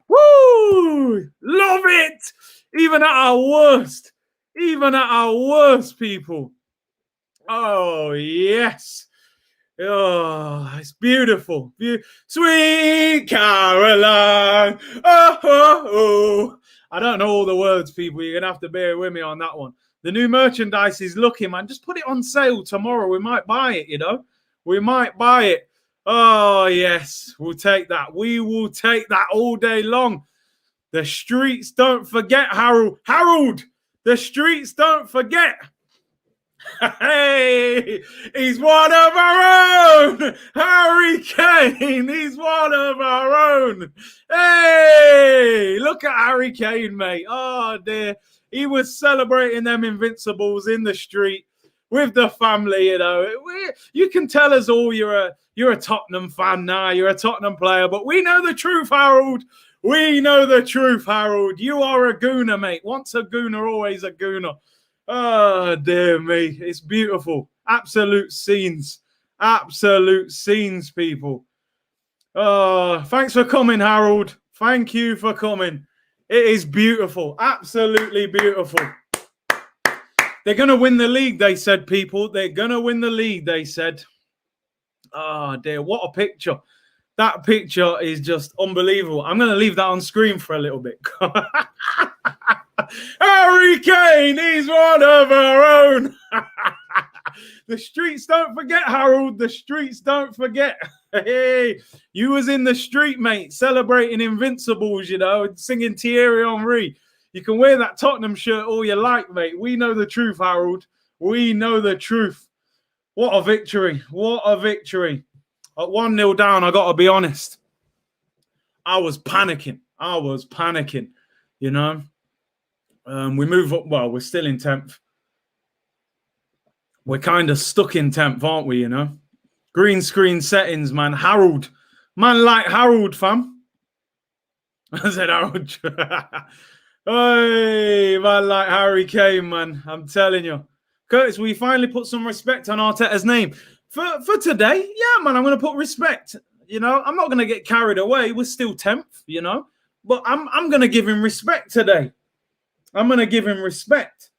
Woo! Love it. Even at our worst. Even at our worst, people. Oh, yes. Oh, it's beautiful. Sweet Caroline. Oh. I don't know all the words, people. You're going to have to bear with me on that one. The new merchandise is looking, man. Just put it on sale tomorrow. We might buy it, you know. We might buy it. Oh, yes. We'll take that. We will take that all day long. The streets don't forget, Harold. Harold, the streets don't forget. Hey, he's one of our own. Harry Kane, he's one of our own. Hey, look at Harry Kane, mate. Oh, dear. He was celebrating them Invincibles in the street with the family, you know. You can tell us all you're a Tottenham fan now. You're a Tottenham player, but we know the truth, Harold. We know the truth, Harold. You are a gooner, mate. Once a gooner, always a gooner. Oh, dear me. It's beautiful. Absolute scenes. Absolute scenes, people. Oh, thanks for coming, Harold. Thank you for coming. It is beautiful. Absolutely beautiful. They're going to win the league, they said, people. They're going to win the league, they said. Oh dear, what a picture. That picture is just unbelievable. I'm going to leave that on screen for a little bit. Harry Kane, he's one of our own. The streets don't forget, Harold. The streets don't forget. Hey, you was in the street, mate, celebrating Invincibles, you know, singing Thierry Henry. You can wear that Tottenham shirt all you like, mate. We know the truth, Harold. We know the truth. What a victory. What a victory. At 1-0 down, I got to be honest. I was panicking. You know. We move up. Well, we're still in 10th. We're kind of stuck in 10th, aren't we, you know? Green screen settings, man. Harold. Man like Harold, fam. I said Harold. Hey, man like Harry Kane, man. I'm telling you. Curtis, we finally put some respect on Arteta's name. For today, yeah, man, I'm going to put respect. You know, I'm not going to get carried away. We're still 10th, you know. But I'm going to give him respect today. I'm going to give him respect.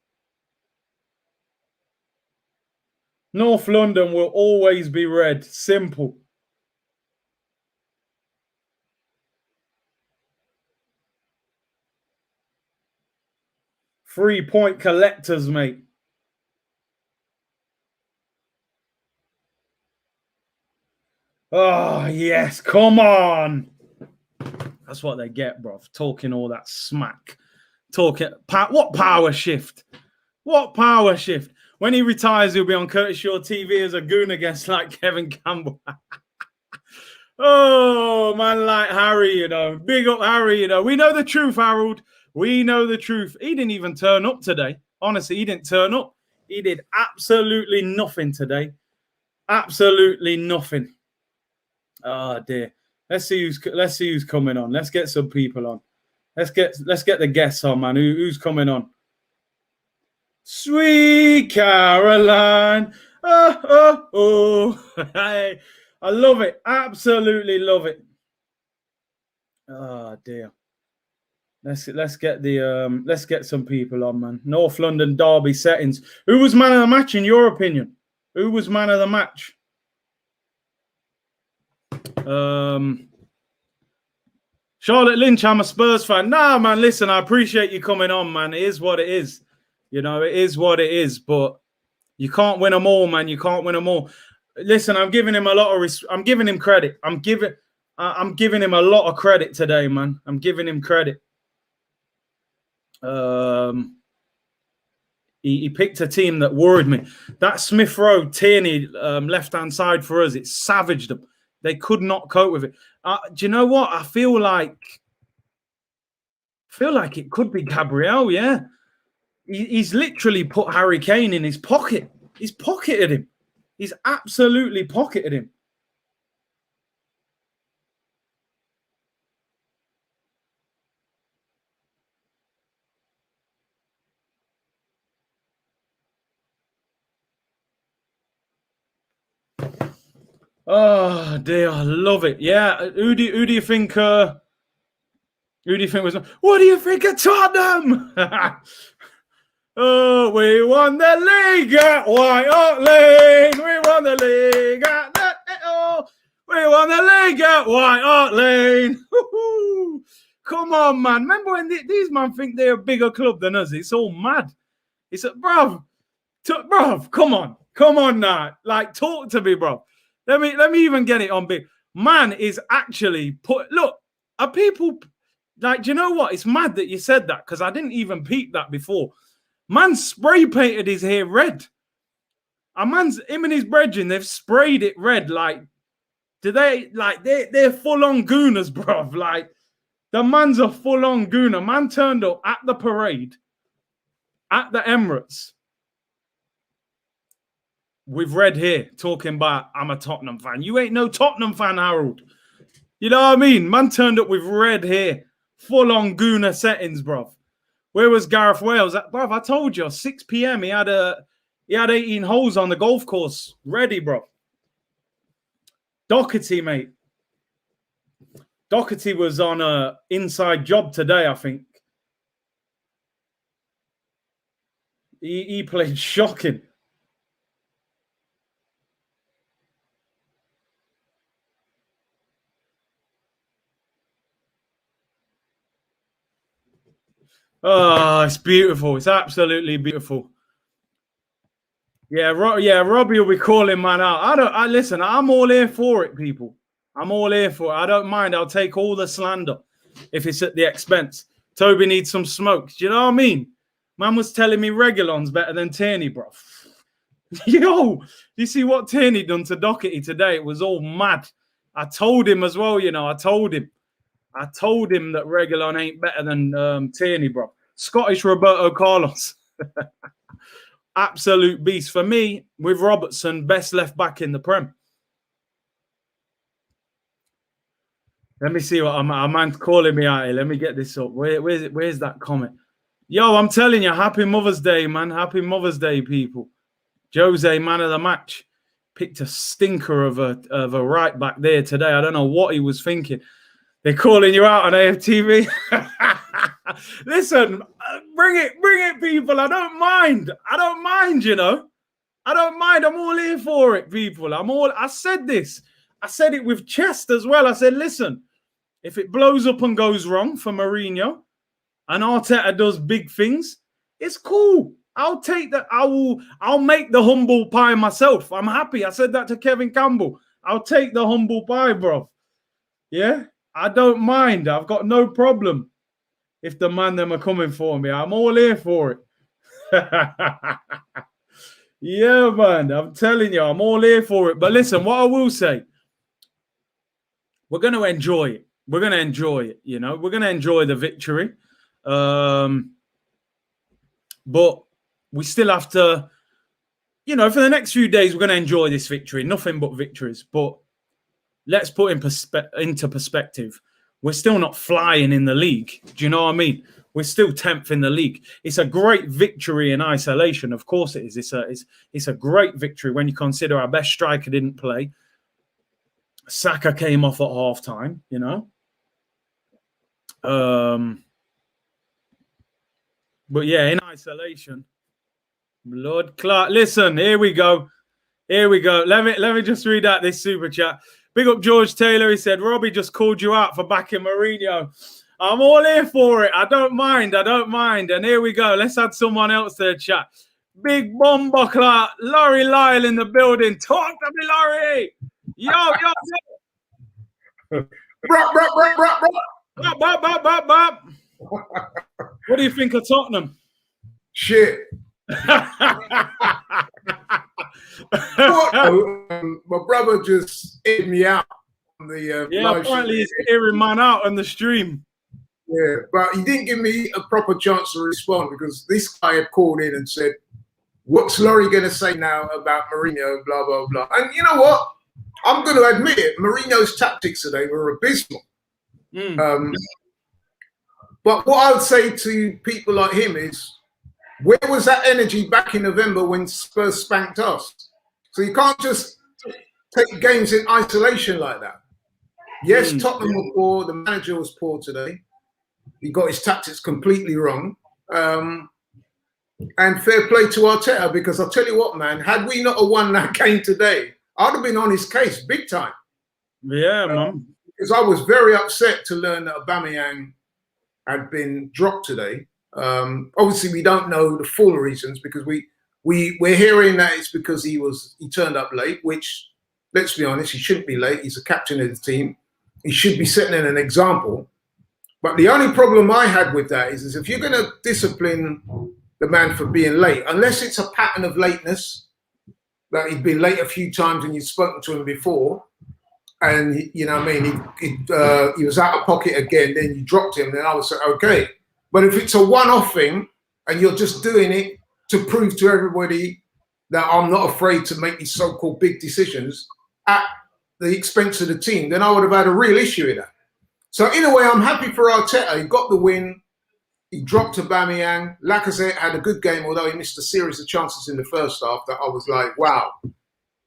North London will always be red. Simple. Three-point collectors, mate. Oh, yes. Come on. That's what they get, bro. Talking all that smack. What power shift? What power shift? When he retires, he'll be on Curtis Shaw TV as a goon against like Kevin Campbell. Oh, man, like Harry, you know. Big up Harry, you know. We know the truth, Harold. We know the truth. He didn't even turn up today. Honestly, he didn't turn up. He did absolutely nothing today. Absolutely nothing. Oh dear. Let's see who's coming on. Let's get some people on. Let's get the guests on, man. Who's coming on? Sweet Caroline. Oh. Hey, I love it. Absolutely love it. Oh dear. Let's get some people on, man. North London derby settings. Who was man of the match in your opinion? Who was man of the match? Charlotte Lynch, I'm a Spurs fan. Nah, man, listen, I appreciate you coming on, man. It is what it is. You know, it is what it is, but you can't win them all, man. You can't win them all. Listen, I'm giving him a lot of I'm giving him credit. I'm giving him a lot of credit today, man. I'm giving him credit. He picked a team that worried me. That Smith Rowe, Tierney, left-hand side for us, it savaged them. They could not cope with it. Do you know what? I feel like it could be Gabriel, yeah. He's literally put Harry Kane in his pocket. He's pocketed him. He's absolutely pocketed him. Oh dear, I love it. Yeah, who do you think? Who do you think was? What do you think of Tottenham? Oh, we won the league at White Hart Lane. We won the league at we won the league at White Hart Lane. Come on, man. Remember when these men think they're a bigger club than us? It's all mad. It's a bruv, come on now. Like, talk to me, bro. Let me even get it on big. Man is actually look, are people like, do you know what? It's mad that you said that because I didn't even peep that before. Man spray painted his hair red. Him and his brethren, they've sprayed it red. Like, they're full on gooners, bruv. Like, the man's a full on gooner. Man turned up at the parade at the Emirates with red hair, talking about I'm a Tottenham fan. You ain't no Tottenham fan, Harold. You know what I mean? Man turned up with red hair, full on gooner settings, bruv. Where was Gareth Wales? Bruv, I told you, 6 p.m. He had 18 holes on the golf course ready, bro. Doherty, mate. Doherty was on a inside job today, I think. He played shocking. Oh, it's beautiful. It's absolutely beautiful. Yeah, Robbie will be calling man out. I listen, I'm all here for it, people. I'm all here for it. I don't mind. I'll take all the slander if it's at the expense. Toby needs some smokes. Do you know what I mean? Man was telling me Regulon's better than Tierney, bro. Yo, you see what Tierney done to Doherty today? It was all mad. I told him as well, you know. I told him that Regulon ain't better than Tierney, bro. Scottish Roberto Carlos. Absolute beast. For me, with Robertson, best left back in the Prem. Let me see what a man's calling me out here. Let me get this up. Where's it? Where's that comment? Yo, I'm telling you, happy Mother's Day, man. Happy Mother's Day, people. Jose, man of the match, picked a stinker of a right back there today. I don't know what he was thinking. They're calling you out on AFTV. Listen, bring it, people. I don't mind, you know. I don't mind. I'm all here for it, people. I said this. I said it with chest as well. I said, listen, if it blows up and goes wrong for Mourinho and Arteta does big things, it's cool. I'll take that. I'll make the humble pie myself. I'm happy. I said that to Kevin Campbell. I'll take the humble pie, bro. Yeah, I don't mind. I've got no problem if the man them are coming for me. I'm all here for it. Yeah, man. I'm telling you, I'm all here for it. But listen, what I will say, we're going to enjoy it. We're going to enjoy it, you know. We're going to enjoy the victory. But we still have to, you know, for the next few days, we're going to enjoy this victory. Nothing but victories. But let's put into perspective. We're still not flying in the league. Do you know what I mean? We're still 10th in the league. It's a great victory in isolation. Of course it is. It's a great victory when you consider our best striker didn't play. Saka came off at half-time, you know. But yeah, in isolation. Lord Clark. Listen, here we go. Let me just read out this super chat. Big up George Taylor. He said, Robbie just called you out for backing Mourinho. I'm all here for it. I don't mind. And here we go. Let's add someone else to the chat. Big bomber Clark. Laurie Lyle in the building. Talk to me, Laurie. Yo. Bop. What do you think of Tottenham? Shit. My brother just hit me out on the apparently he's hearing man out on the stream. Yeah, but he didn't give me a proper chance to respond because this guy had called in and said, what's Laurie going to say now about Mourinho, blah, blah, blah. And you know what? I'm going to admit it. Mourinho's tactics today were abysmal. But what I would say to people like him is, where was that energy back in November when Spurs spanked us? So you can't just take games in isolation like that. Yes, Tottenham were poor. The manager was poor today. He got his tactics completely wrong. And fair play to Arteta, because I'll tell you what, man, had we not won that game today, I'd have been on his case big time. Yeah, man. Because I was very upset to learn that Aubameyang had been dropped today. Obviously, we don't know the full reasons because we're hearing that it's because he turned up late, which, let's be honest, he shouldn't be late. He's the captain of the team. He should be setting an example. But the only problem I had with that is if you're going to discipline the man for being late, unless it's a pattern of lateness, that he'd been late a few times and you'd spoken to him before, and you know what I mean, he was out of pocket again, then you dropped him, then I would say, okay. But if it's a one-off thing and you're just doing it to prove to everybody that I'm not afraid to make these so-called big decisions at the expense of the team, then I would have had a real issue with that. So in a way, I'm happy for Arteta. He got the win. He dropped Aubameyang. Lacazette had a good game, although he missed a series of chances in the first half that I was like, wow.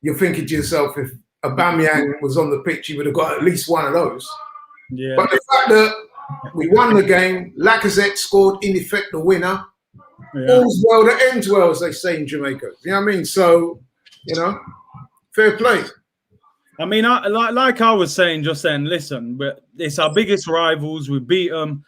You're thinking to yourself, if Aubameyang was on the pitch, he would have got at least one of those. Yeah. But the fact that we won the game, Lacazette scored, in effect, the winner. Yeah. All's well that ends well, as they say in Jamaica. You know what I mean? So, you know, fair play. I mean, like I was saying just then, listen, it's our biggest rivals. We beat them.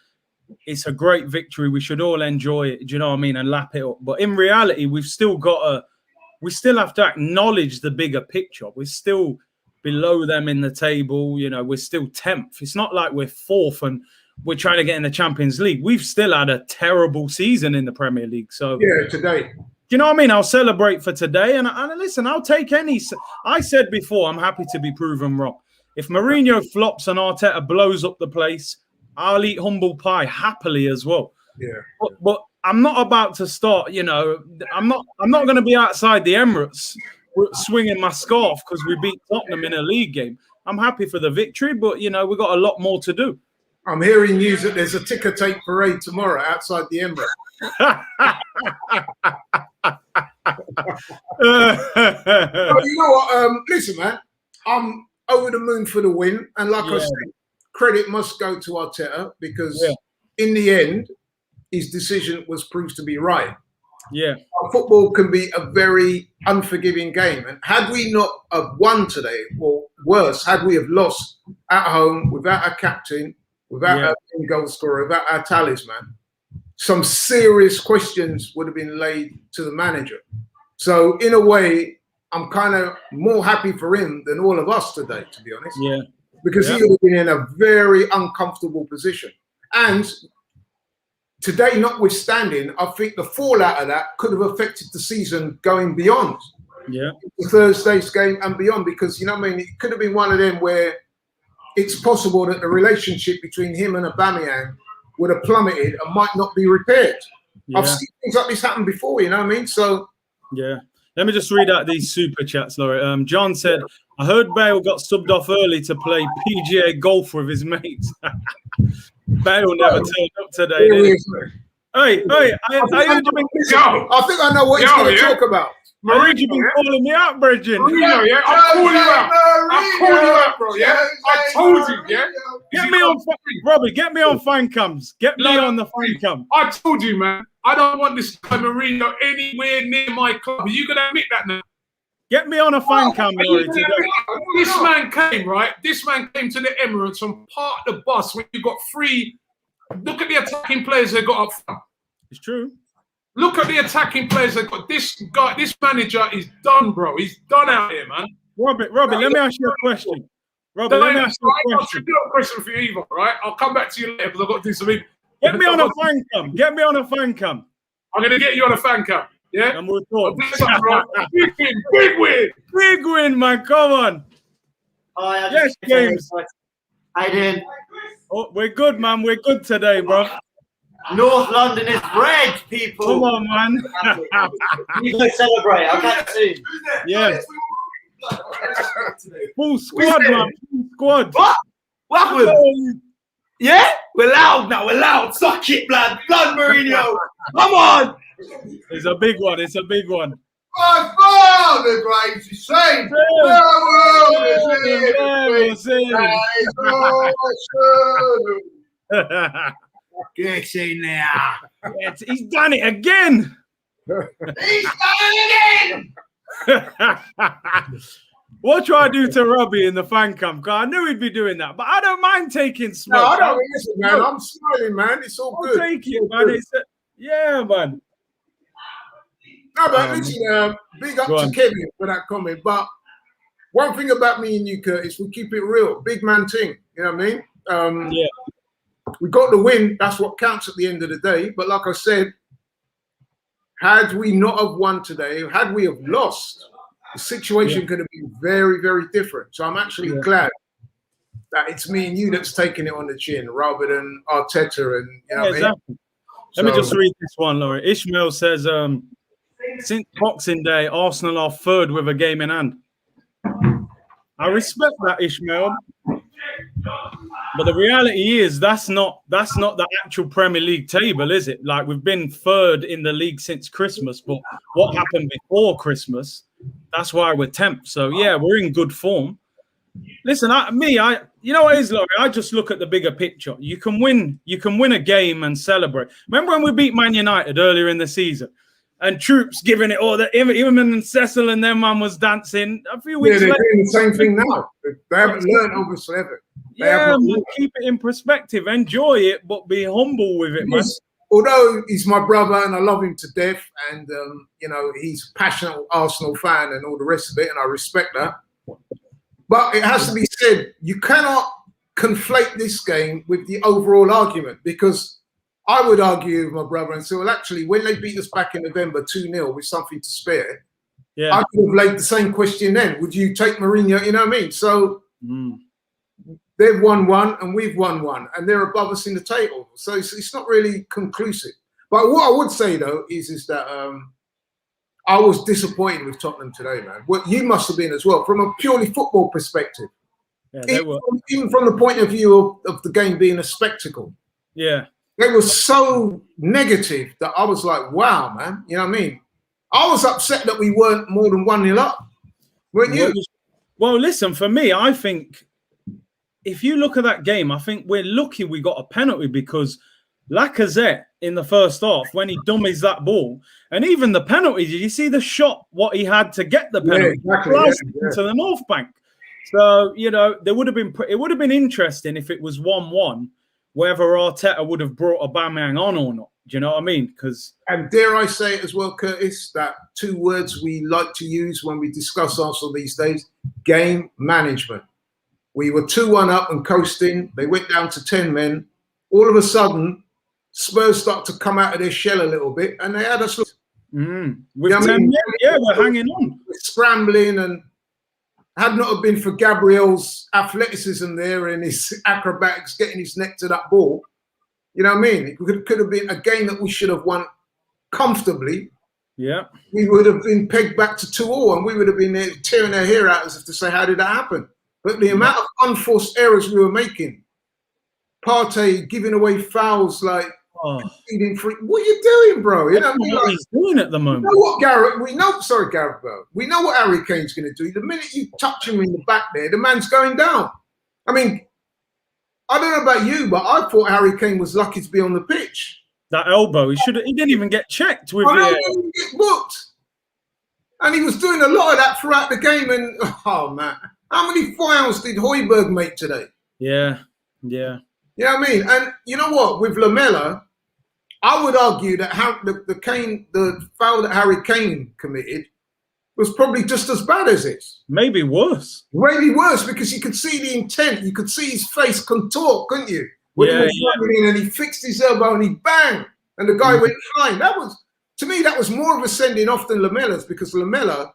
it's a great victory. We should all enjoy it. Do you know what I mean? And lap it up. But in reality, we still have to acknowledge the bigger picture. We're still below them in the table. You know, we're still 10th. It's not like we're 4th and we're trying to get in the Champions League. We've still had a terrible season in the Premier League. So yeah, today. Do you know what I mean? I'll celebrate for today. And listen, I'll take any. I said before, I'm happy to be proven wrong. If Mourinho flops and Arteta blows up the place, I'll eat humble pie happily as well. Yeah. But I'm not about to start, you know, I'm not going to be outside the Emirates swinging my scarf because we beat Tottenham in a league game. I'm happy for the victory, but, you know, we've got a lot more to do. I'm hearing news that there's a ticker tape parade tomorrow outside the Emirates. You know what? Listen, man, I'm over the moon for the win. And like I said, credit must go to Arteta because in the end, his decision was proved to be right. Yeah. Football can be a very unforgiving game. And had we not have won today, or worse, had we have lost at home without our captain, without our main goal scorer, without our talisman, some serious questions would have been laid to the manager. So in a way, I'm kind of more happy for him than all of us today, to be honest. Yeah. Because he would have been in a very uncomfortable position. And today, notwithstanding, I think the fallout of that could have affected the season going beyond the Thursday's game and beyond. Because, you know what I mean, it could have been one of them where it's possible that the relationship between him and Aubameyang would have plummeted and might not be repaired. Yeah. I've seen things like this happen before, you know what I mean? So, yeah. Let me just read out these super chats, Laurie. John said, I heard Bale got subbed off early to play PGA golf with his mates. Bale never turned up today, did he? Hey, I think I know what he's going to talk about. Mourinho, you've been calling me out, Bridget. Mourinho, yeah? I'll call you out. I'll call you out, bro, yeah? I told you, yeah? Get me on, Robbie, get me on fan cams. Get me on the fan cam. I told you, man. I don't want this guy Mourinho anywhere near my club. Are you going to admit that now? Get me on a fan cam, Laurie, today. This man came, right? This man came to the Emirates and parked the bus when you got free. Look at the attacking players they got up front. It's true. Look at the attacking players they got. This guy, this manager is done, bro. He's done out here, man. Robbie, let me ask you a question. Robbie, let me ask you a question. I've got a question for you, Eva, right? I'll come back to you later because I've got to do something. Get me on a fan cam. Get me on a fan cam. I'm going to get you on a fan cam. Yeah? And we'll talk. Big win, big win. Big win, man. Come on. Hi, yes, James. How you doing? Oh, we're good, man. We're good today, bro. North London is red, people. Come on, man. You go celebrate. I'll catch you soon. Yeah. Full squad, man. Full squad. What happened? Yeah? We're loud now. We're loud. Suck it, blood. Blood, Mourinho. Come on. It's a big one. It's a big one. Oh, the grace is saved. Get in there. He's done it again. He's done it again. What do I do to Robbie in the fan cam? Because I knew he'd be doing that, but I don't mind taking smoke. No, I don't listen, man. I'm smiling, man. It's all good. I'll take it, man. Yeah, man. No, but listen, big up to Kevin for that comment. But one thing about me and you, Curtis, we keep it real. Big man thing. You know what I mean? Yeah. We got the win. That's what counts at the end of the day. But like I said, had we not have won today, had we have lost, the situation could have been very, very different. So I'm actually glad that it's me and you that's taking it on the chin rather than Arteta. And you know what I mean? Let me just read this one, Laurie. Ishmael says, since Boxing Day, Arsenal are third with a game in hand. I respect that, Ishmael. But the reality is that's not the actual Premier League table, is it? Like, we've been third in the league since Christmas, but what happened before Christmas, that's why we're 10th. So yeah, we're in good form. Listen, you know what it is, Laurie? I just look at the bigger picture. You can win a game and celebrate. Remember when we beat Man United earlier in the season? And Troops giving it all. Even and Cecil and their mum was dancing a few weeks later. They're doing the same thing now. They haven't learned, obviously, ever. Yeah, man, keep it in perspective. Enjoy it, but be humble with it, man. Although he's my brother and I love him to death, and you know, he's a passionate Arsenal fan and all the rest of it, and I respect that. But it has to be said, you cannot conflate this game with the overall argument, because I would argue with my brother and say, well, actually, when they beat us back in November 2-0 with something to spare, I could have laid the same question then. Would you take Mourinho? You know what I mean? So they've won one and we've won one, and they're above us in the table. So it's not really conclusive. But what I would say, though, is that I was disappointed with Tottenham today, man. What you must have been as well, from a purely football perspective. Yeah, even from the point of view of the game being a spectacle. Yeah. They were so negative that I was like, wow, man. You know what I mean? I was upset that we weren't more than 1-0 up. Weren't you? Well, listen, for me, I think if you look at that game, I think we're lucky we got a penalty, because Lacazette in the first half, when he dummies that ball, and even the penalty, did you see the shot, what he had to get the penalty? Yeah, exactly, to the North Bank. So, you know, it would have been interesting if it was 1-1, whether Arteta would have brought Aubameyang on or not. Do you know what I mean? And dare I say it as well, Curtis, that two words we like to use when we discuss Arsenal these days: game management. We were 2-1 up and coasting. They went down to 10 men. All of a sudden, Spurs start to come out of their shell a little bit, and they had us. With 10 men, yeah, we're hanging on. We're scrambling, and had not have been for Gabriel's athleticism there and his acrobatics, getting his neck to that ball, you know what I mean? It could have been a game that we should have won comfortably. Yeah. We would have been pegged back to 2-2, and we would have been there tearing our hair out as if to say, how did that happen? But the amount of unforced errors we were making, Partey giving away fouls like feeding free. What are you doing, bro? You know what I mean? What he's doing at the moment. You know what, Gareth? Gareth Bale. We know what Harry Kane's going to do. The minute you touch him in the back there, the man's going down. I mean, I don't know about you, but I thought Harry Kane was lucky to be on the pitch. That elbow, he didn't even get checked with he didn't get booked. And he was doing a lot of that throughout the game. And oh man, how many fouls did Højbjerg make today? Yeah. You know what I mean? And you know what? With Lamela, I would argue that the foul that Harry Kane committed was probably just as bad as this. Maybe worse. Maybe worse, because you could see the intent. You could see his face contort, couldn't you? When he was running in and he fixed his elbow and he bang, and the guy went flying. To me, that was more of a sending off than Lamela's, because Lamela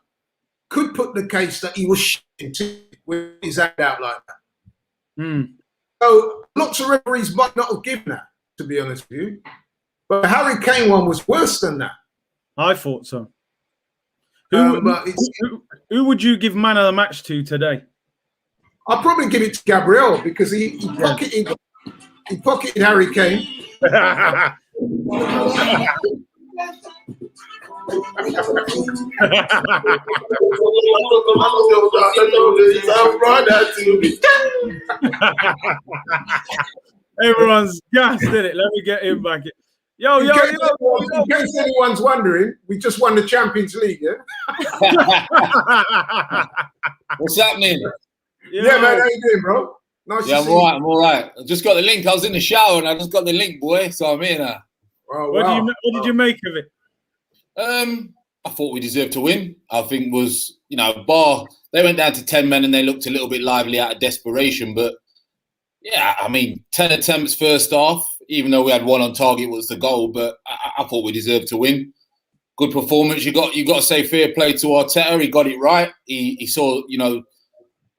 could put the case that he was shitting with his hand out like that. So lots of referees might not have given that, to be honest with you. But the Harry Kane one was worse than that. I thought so. Who would you give man of the match to today? I'll probably give it to Gabriel, because he pocketed Harry Kane. Everyone's gassed, isn't it? Let me get him back. In case anyone's wondering, we just won the Champions League, yeah? What's happening? Yeah, man, how you doing, bro? Nice to see I'm all right. I just got the link. I was in the shower and I just got the link, boy. So I'm here now. Oh, wow. What did you make of it? I thought we deserved to win. I think bar they went down to 10 men and they looked a little bit lively out of desperation. But yeah, I mean, 10 attempts first half, even though we had one on target was the goal. But I thought we deserved to win. Good performance. You got to say fair play to Arteta. He got it right. He saw,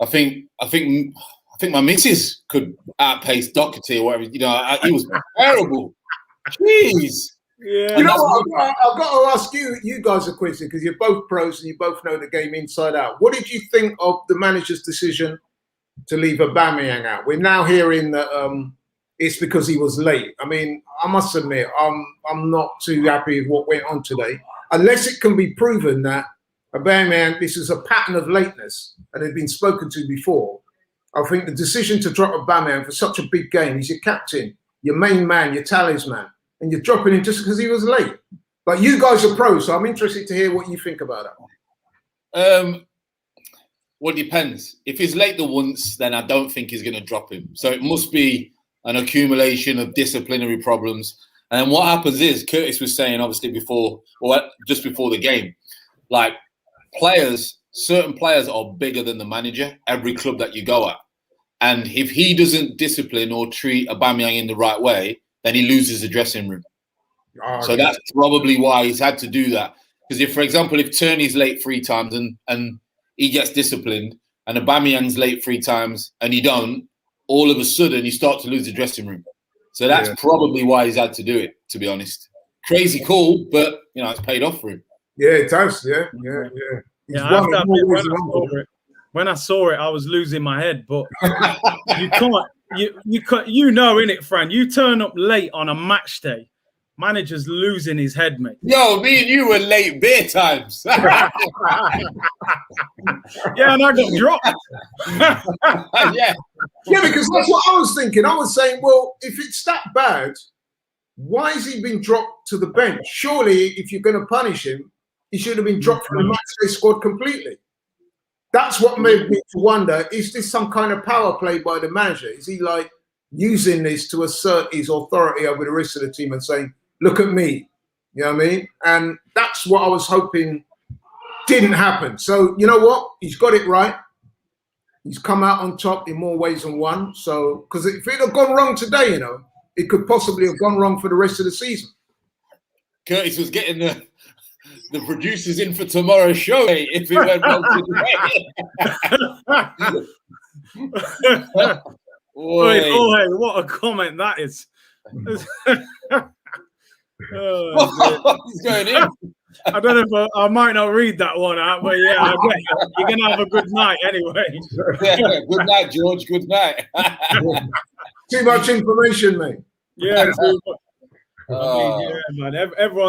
I think my missus could outpace Doherty or whatever. He was terrible. Jeez. Yeah. You know what? I've got to ask you guys a question, because you're both pros and you both know the game inside out. What did you think of the manager's decision to leave Aubameyang out? We're now hearing that it's because he was late. I mean, I must admit, I'm not too happy with what went on today, unless it can be proven that Aubameyang, this is a pattern of lateness and had been spoken to before. I think the decision to drop Aubameyang for such a big game, he's your captain, your main man, your talisman, and you're dropping him just because he was late. But you guys are pros, so I'm interested to hear what you think about that. Well, it depends. If he's late the once, then I don't think he's going to drop him. So it must be an accumulation of disciplinary problems. And then what happens is, Curtis was saying, obviously, just before the game, like certain players are bigger than the manager, every club that you go at. And if he doesn't discipline or treat Aubameyang in the right way, then he loses the dressing room. So that's probably why he's had to do that. Because if, for example, if Turney's late 3 times and he gets disciplined, and Aubameyang's late 3 times and he don't, all of a sudden you start to lose the dressing room. So that's probably why he's had to do it, to be honest. Crazy cool, but it's paid off for him. Yeah, it does. Yeah. When I saw it, I was losing my head. But you can't. Innit, Fran? You turn up late on a match day, manager's losing his head, mate. Yo, me and you were late beer times. Yeah, and I got dropped. Yeah, because that's what I was thinking. I was saying, well, if it's that bad, why has he been dropped to the bench? Surely, if you're going to punish him, he should have been dropped from the matchday squad completely. That's what made me to wonder, is this some kind of power play by the manager? Is he like using this to assert his authority over the rest of the team and saying, look at me, you know what I mean? And that's what I was hoping didn't happen. So, you know what? He's got it right. He's come out on top in more ways than one. So, because if it had gone wrong today, it could possibly have gone wrong for the rest of the season. Curtis was getting the producers in for tomorrow's show, if it went wrong today. Hey, what a comment that is. What's going in? I don't know if I might not read that one out, but yeah, you're going to have a good night anyway. Yeah, good night, George. Good night. Too much information, mate. Yeah, too much. Man,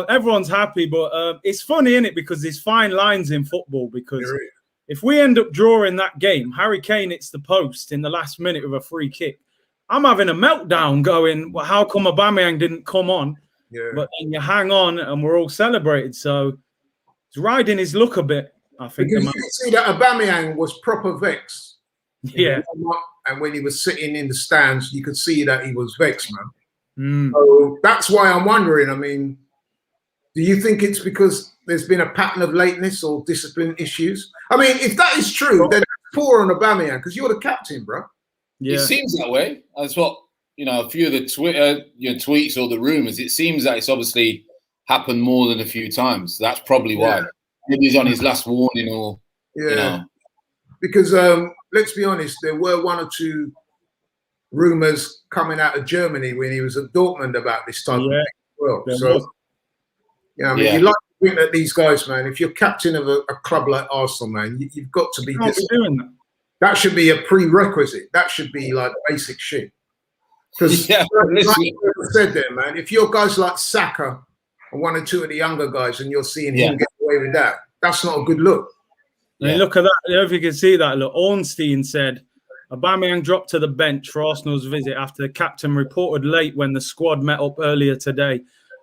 everyone's happy, but it's funny, isn't it? Because there's fine lines in football. Because if we end up drawing that game, Harry Kane hits the post in the last minute with a free kick. I'm having a meltdown going, well, how come Aubameyang didn't come on? Yeah. But then you hang on and we're all celebrated. So he's riding his luck a bit, I think. Because you can see that Aubameyang was proper vexed. Yeah. And when he was sitting in the stands, you could see that he was vexed, man. So that's why I'm wondering, I mean, do you think it's because there's been a pattern of lateness or discipline issues? I mean, if that is true, then poor on Aubameyang, because you're the captain, bro. Yeah. It seems that way. That's what, a few of the tweets or the rumours, it seems that it's obviously happened more than a few times. That's probably why. Maybe he's on his last warning or, Because let's be honest, there were 1 or 2 rumours coming out of Germany when he was at Dortmund about this type of thing as well. So, you like to think that these guys, man, if you're captain of a club like Arsenal, man, you've got to be disciplined. That should be a prerequisite. That should be like basic shit. Because like you said there, man, if you're guys like Saka and 1 or 2 of the younger guys and you're seeing him get away with that, that's not a good look. Yeah. Look at that. I don't know if you can see that. Look, Ornstein said, Aubameyang dropped to the bench for Arsenal's visit after the captain reported late when the squad met up earlier today.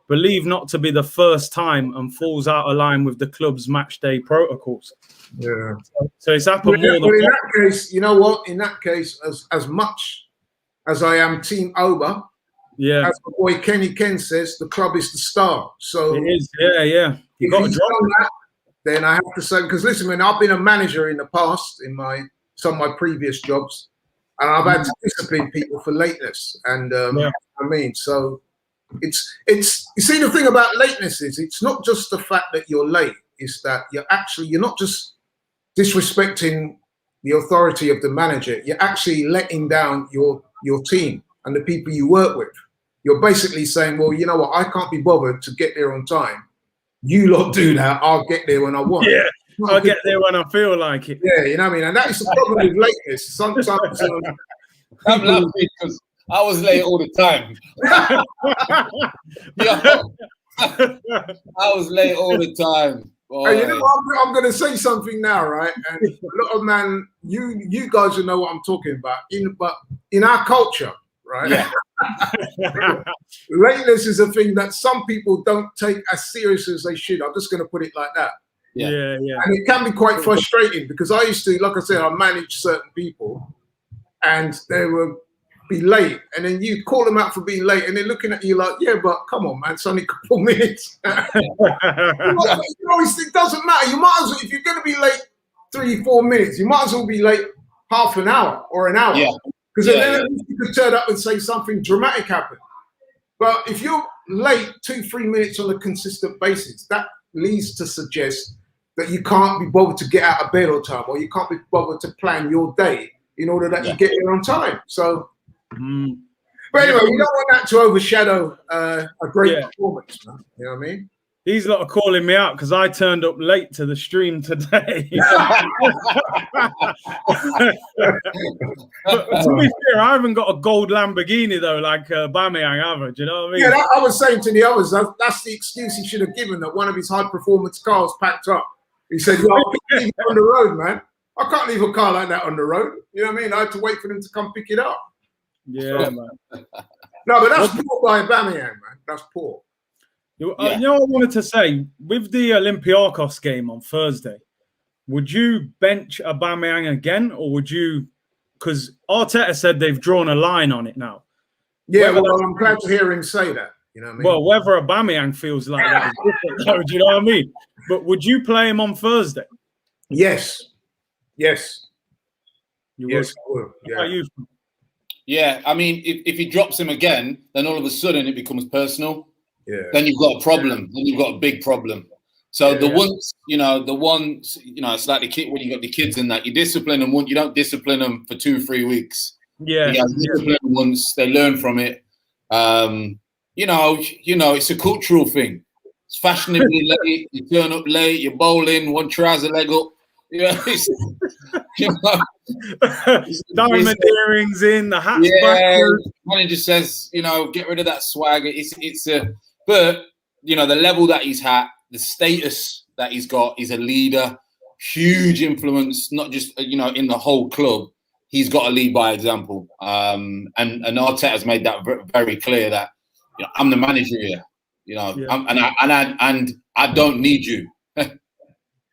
Believed not to be the first time and falls out of line with the club's matchday protocols. Yeah. So it's happened more than in that case, you know what? In that case, as much as I am Team Oba, as the boy Kenny Ken says, the club is the star. So it is, yeah. You got to drop that. Then I have to say, because listen, man, I've been a manager in the past in some of my previous jobs, and I've had to discipline people for lateness. And I mean, so it's you see, the thing about lateness is it's not just the fact that you're late; it's that you're not just disrespecting the authority of the manager. You're actually letting down your team and the people you work with. You're basically saying, well, you know what? I can't be bothered to get there on time. You lot do that. I'll get there when I want. Yeah, I'll get there when I feel like it. Yeah, you know what I mean? And that is the problem with lateness. Sometimes I'm laughing because I was late all the time. I was late all the time. Hey, you know what? I'm going to say something now, right? And a lot of man, you guys will know what I'm talking about. But in our culture, right? Yeah. Lateness is a thing that some people don't take as serious as they should. I'm just going to put it like that. Yeah. And it can be quite frustrating because I used to, like I said, I managed certain people and they would be late. And then you call them out for being late and they're looking at you like, yeah, but come on, man, it's only a couple minutes. It doesn't matter. You might as well, if you're going to be late 3-4 minutes, you might as well be late half an hour or an hour. Because then you could turn up and say something dramatic happened. But if you're late 2-3 minutes on a consistent basis, that leads to suggest that you can't be bothered to get out of bed on time, or you can't be bothered to plan your day in order that you get there on time. So, but anyway, we don't want that to overshadow a great performance, man. You know what I mean? These lot are calling me out because I turned up late to the stream today. But to be fair, I haven't got a gold Lamborghini though, like Aubameyang average. You know what I mean? Yeah, I was saying to the others, that's the excuse he should have given, that one of his high performance cars packed up. He said, "Yo, I can't leave it on the road, man. I can't leave a car like that on the road." You know what I mean? I had to wait for them to come pick it up. Yeah, man. No, but that's poor by Aubameyang, man. That's poor. You know what I wanted to say? With the Olympiacos game on Thursday, would you bench Aubameyang again, or would you? Because Arteta said they've drawn a line on it now. Yeah, well, I'm glad to hear him say that. You know what I mean? Well, whether Aubameyang feels like that is different, though, do you know what I mean? But would you play him on Thursday? Yes. Yes. Yes, I would. Yeah. You? Yeah, I mean, if he drops him again, then all of a sudden it becomes personal. Yeah. Then you've got a problem. Then you've got a big problem. So the ones, it's like the kid when you got the kids in that you discipline them. You don't discipline them for 2-3 weeks. Yeah. You discipline them once, they learn from it. It's a cultural thing. It's fashionably late. You turn up late. You're bowling, one trouser leg up. Diamond earrings in the hat. Manager says, get rid of that swagger. But the level that he's at, the status that he's got, he's a leader, huge influence, not just in the whole club. He's got to lead by example. And Arteta has made that very clear that I'm the manager here. And I don't need you.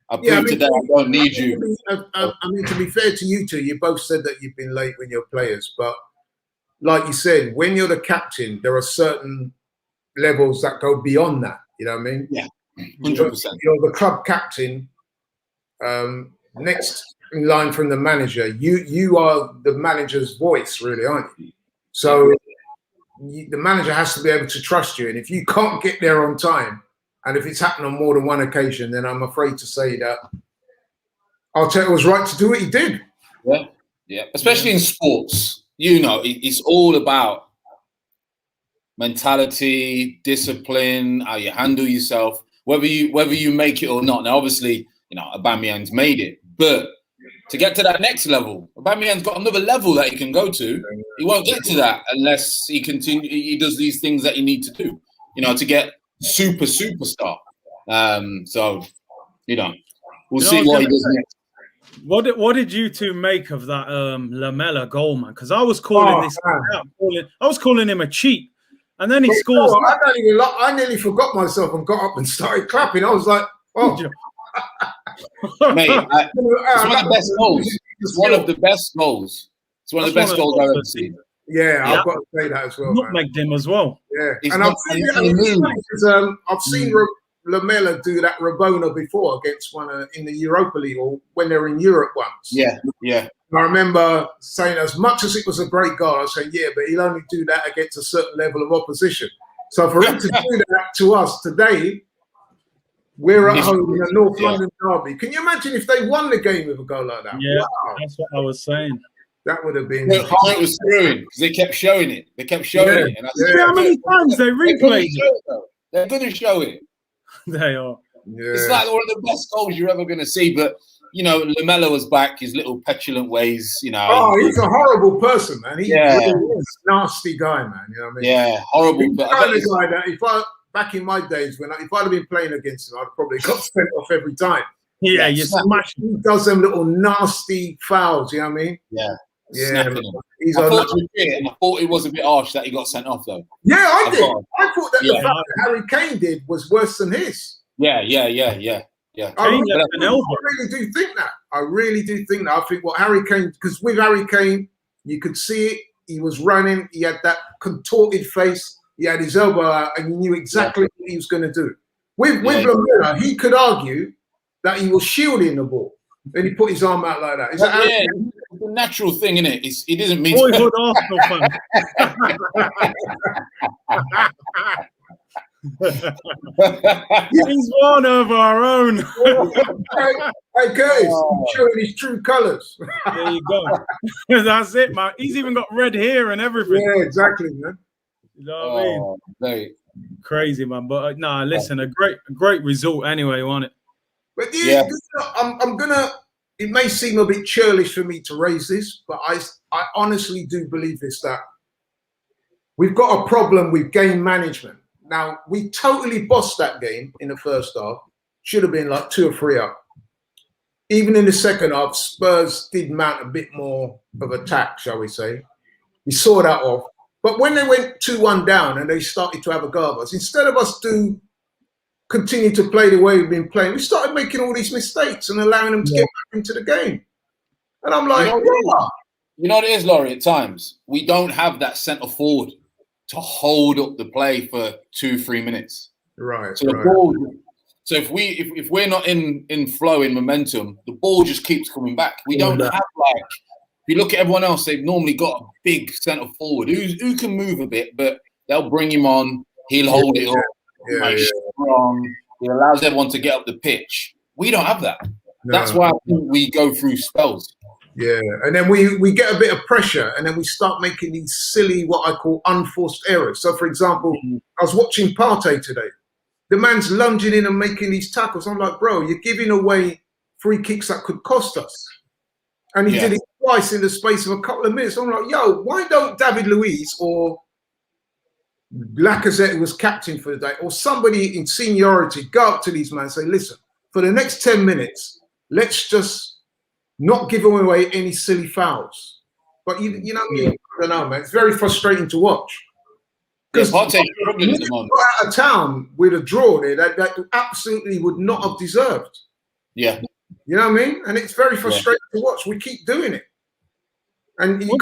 I proved today I don't need you. I mean, to be fair to you two, you both said that you've been late when you're players, but like you said, when you're the captain, there are certain levels that go beyond that. You know what I mean? Yeah, 100%. You're the club captain. Next in line from the manager, you are the manager's voice, really, aren't you? So the manager has to be able to trust you, and if you can't get there on time, and if it's happened on more than one occasion, then I'm afraid to say that Arteta was right to do what he did. Yeah. Especially in sports, it's all about mentality, discipline, how you handle yourself, whether you make it or not. Now, obviously, Aubameyang's made it, but to get to that next level, Aubameyang's got another level that he can go to. He won't get to that unless he does these things that you need to do, to get superstar. We'll see what he does next. What did you two make of that Lamela goal, man? Because I was calling I was calling him a cheat, and then he scores. I nearly forgot myself and got up and started clapping. I was like, "Oh, mate, it's one of the best goals. It's one of the best goals. It's one of the best goals I've ever seen." Yeah, I've got to say that as well. Nutmegged him as well. Yeah, and I've seen Lamela do that Rabona before against one in the Europa League or when they're in Europe once. Yeah. I remember saying, as much as it was a great goal, I was saying, yeah, but he'll only do that against a certain level of opposition. So for him to do that to us today, we're at home in a North London derby. Can you imagine if they won the game with a goal like that? Yeah, wow. That's what I was saying. That would have been. It was screwing because they kept showing it. They kept showing it. And how many times they replayed it? They're going to show it. They are. Yeah. It's like one of the best goals you're ever going to see. But Lamela was back. His little petulant ways. Oh, he's a horrible person, man. He's a nasty guy, man. You know what I mean? Yeah, horrible. But kind of guy that back in my days if I'd have been playing against him, I'd probably got sent off every time. Yeah, you smash. He does them little nasty fouls. You know what I mean? Yeah. Yeah, I thought it was a bit harsh that he got sent off, though. Yeah, I did. I thought that the fact that Harry Kane did was worse than his. Yeah. Yeah. I Kane really, left an elbow. I really do think that. I really do think that. I think what Harry Kane, because with Harry Kane, you could see it. He was running. He had that contorted face. He had his elbow out, and you knew exactly what he was going to do. With Lamela, he could argue that he was shielding the ball. Then he put his arm out like that. Is that it's a natural thing, isn't it? It doesn't mean Boyhood Arsenal fan. He's one of our own. Hey, Curtis, he's showing his true colours. There you go. That's it, man. He's even got red hair and everything. Yeah, exactly, man. You know what I mean? Mate. Crazy, man. But nah, listen, a great result anyway, wasn't it? But I'm gonna. It may seem a bit churlish for me to raise this, but I honestly do believe this, that we've got a problem with game management. Now, we totally bossed that game in the first half. Should have been like 2 or 3 up. Even in the second half, Spurs did mount a bit more of attack, shall we say. We saw that off. But when they went 2-1 down and they started to have a go of us, instead of us continue to play the way we've been playing, we started making all these mistakes and allowing them to get back into the game. And I'm like, you know what it is, Laurie, at times? We don't have that centre forward to hold up the play for 2-3 minutes. Right. So the ball, so if we're not in flow, in momentum, the ball just keeps coming back. We don't have if you look at everyone else, they've normally got a big centre forward who can move a bit, but they'll bring him on, he'll hold it up, he's strong, he allows everyone to get up the pitch. We don't have that. No. That's why I think we go through spells. Yeah, and then we get a bit of pressure, and then we start making these silly, what I call unforced errors. So, for example, I was watching Partey today. The man's lunging in and making these tackles. I'm like, bro, you're giving away free kicks that could cost us. And he did it twice in the space of a couple of minutes. I'm like, yo, why don't David Luiz or Lacazette, who was captain for the day, or somebody in seniority, go up to these men and say, listen, for the next 10 minutes, let's just not giving away any silly fouls. But you know what I mean? I don't know, man. It's very frustrating to watch. Because got out of town with a draw there that absolutely would not have deserved. Yeah. You know what I mean? And it's very frustrating to watch. We keep doing it. And you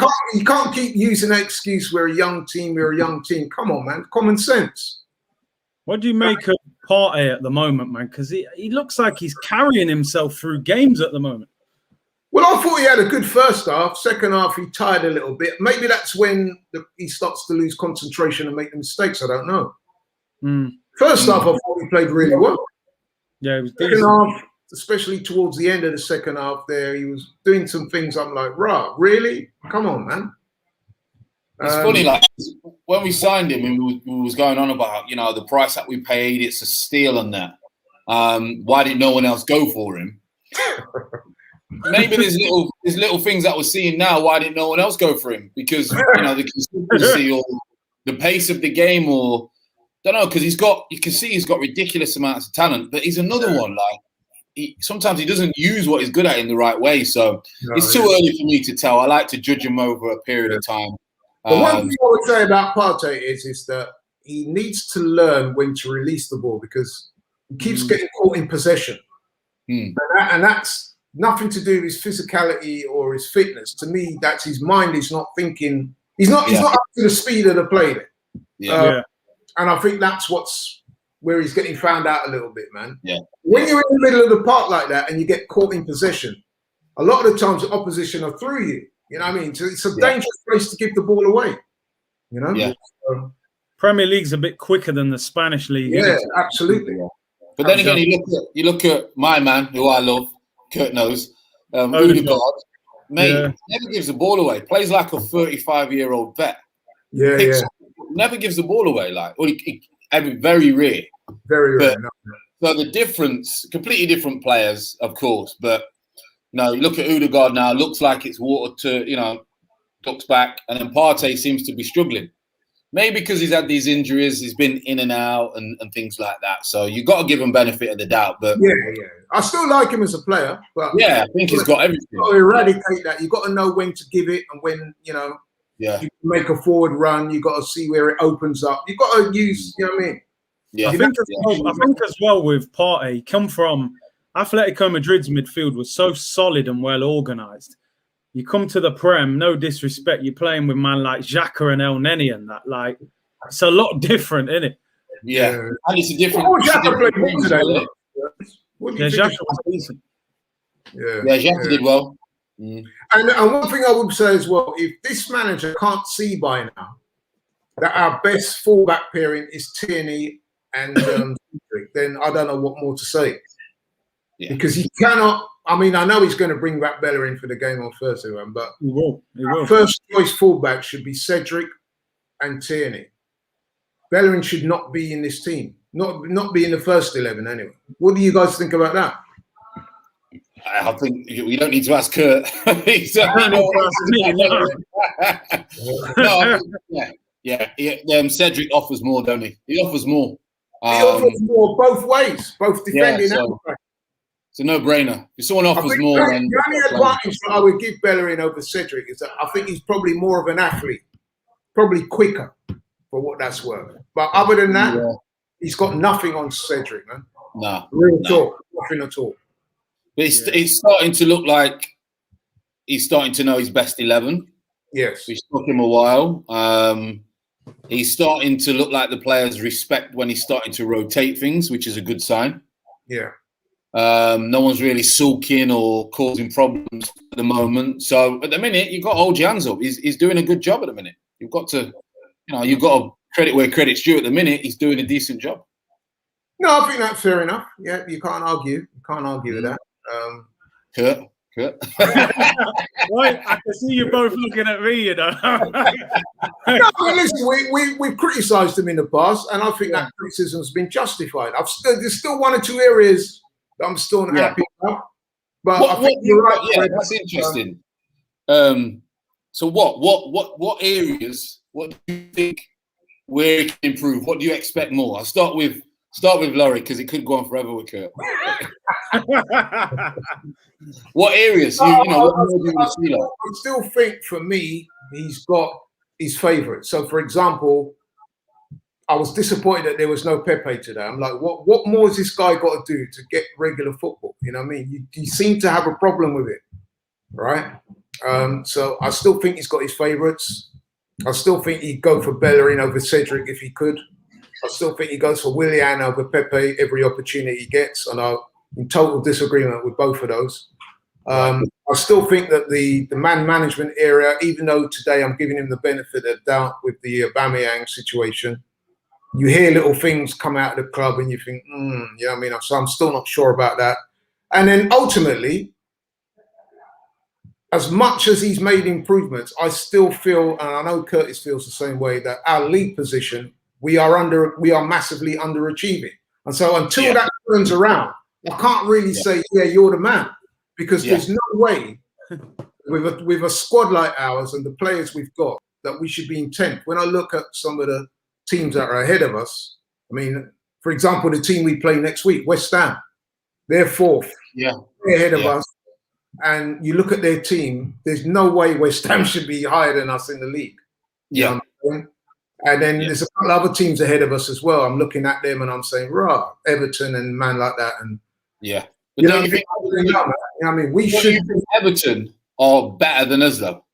can't keep using that excuse, we're a young team. Come on, man. Common sense. What do you make of Partey at the moment, man? Because he looks like he's carrying himself through games at the moment. Well, I thought he had a good first half. Second half, he tired a little bit. Maybe that's when he starts to lose concentration and make the mistakes. I don't know. First half, I thought he played really well. Yeah, it was second half, especially towards the end of the second half there, he was doing some things. I'm like, rah, really? Come on, man. It's funny, like, when we signed him and we was going on about, you know, the price that we paid, it's a steal on that. Why did no one else go for him? Maybe there's little things that we're seeing now. Why didn't no one else go for him? Because, you know, the consistency or the pace of the game, or don't know, because you can see he's got ridiculous amounts of talent, but he's another one. Like, sometimes he doesn't use what he's good at in the right way. So it's too early for me to tell. I like to judge him over a period of time. But one thing I would say about Partey is that he needs to learn when to release the ball, because he keeps getting caught in possession, and that's nothing to do with his physicality or his fitness. To me, that's his mind is not thinking. He's not up to the speed of the play there. And I think that's where he's getting found out a little bit, man. Yeah. When you're in the middle of the park like that and you get caught in possession, a lot of the times the opposition are through you. You know what I mean? So it's a dangerous place to give the ball away. You know? Yeah. Premier League's a bit quicker than the Spanish league. Yeah, absolutely. But then again, you look at my man, who I love, Kurt knows, Odegaard, mate, never gives the ball away. Plays like a 35-year-old vet. Never gives the ball away. Like, very rare. Very rare. So the difference, completely different players, of course. But no, you look at Odegaard now. Looks like it's water to ducks back, and then Partey seems to be struggling. Maybe because he's had these injuries, he's been in and out and things like that. So you got to give him benefit of the doubt. But I still like him as a player. But I think he's got everything. You've got to eradicate that. You've got to know when to give it and when, you can make a forward run. You've got to see where it opens up. You've got to use, you know what I mean? Yeah. I think as well with Partey, come from Atletico Madrid's midfield was so solid and well organised. You come to the Prem, no disrespect, you're playing with man like Xhaka and El Neni and that. Like, it's a lot different, isn't it? Yeah. And it's a different. What Xhaka played well today? Yeah, Xhaka was decent. Yeah, Xhaka did well. And one thing I would say as well, if this manager can't see by now that our best fullback pairing is Tierney and then I don't know what more to say. Yeah. Because he cannot. I mean, I know he's going to bring back Bellerin for the game on Thursday, but he will. First choice fullback should be Cedric and Tierney. Bellerin should not be in this team, not be in the first 11 anyway. What do you guys think about that? I think we don't need to ask Kurt. Cedric offers more, don't he? He offers more. He offers more both ways, both defending and attacking. It's a no-brainer. If someone offers more, then the only advantage that I would give Bellerin over Cedric is that I think he's probably more of an athlete, probably quicker for what that's worth. But other than that, he's got nothing on Cedric, man. No, real talk, nothing at all. But it's starting to look like he's starting to know his best 11. Yes, Which took him a while. He's starting to look like the players respect when he's starting to rotate things, which is a good sign. Yeah. No one's really sulking or causing problems at the moment. So at the minute, you've got to hold your hands up. He's doing a good job at the minute. You've got to credit where credit's due. At the minute, he's doing a decent job. No, I think that's fair enough. Yeah, you can't argue. You can't argue with that. Kurt. Right, I can see you both looking at me, you know. No, but listen, we've criticised him in the past, and I think that criticism's been justified. There's still one or two areas that I'm still not happy about. But I think you're right. Yeah, that's interesting. So what areas? What do you think where it can improve? What do you expect more? I'll start with Laurie because it could go on forever with Kurt. What areas? What more do you see like? I still think for me, he's got his favourites. So, for example, I was disappointed that there was no Pepe today. I'm like, what more has this guy got to do to get regular football? You know what I mean? You seem to have a problem with it, right? So I still think he's got his favourites. I still think he'd go for Bellerin over Cedric if he could. I still think he goes for Willian over Pepe every opportunity he gets, and I'm in total disagreement with both of those. I still think that the man management area, even though today I'm giving him the benefit of doubt with the Aubameyang situation, you hear little things come out of the club and you think, you know what I mean? So I'm still not sure about that. And then ultimately, as much as he's made improvements, I still feel, and I know Curtis feels the same way, that our league position, we are massively underachieving. And so until that turns around, I can't really say, you're the man, because there's no way with a squad like ours and the players we've got that we should be in 10th. When I look at some of the teams that are ahead of us, I mean, for example, the team we play next week, West Ham, they're 4th. Yeah. They're ahead of us. And you look at their team, there's no way West Ham should be higher than us in the league. Yeah. You know, and then there's a couple of other teams ahead of us as well. I'm looking at them and I'm saying, Everton and man like that. And but you know what I mean? We should. Everton are better than us, though.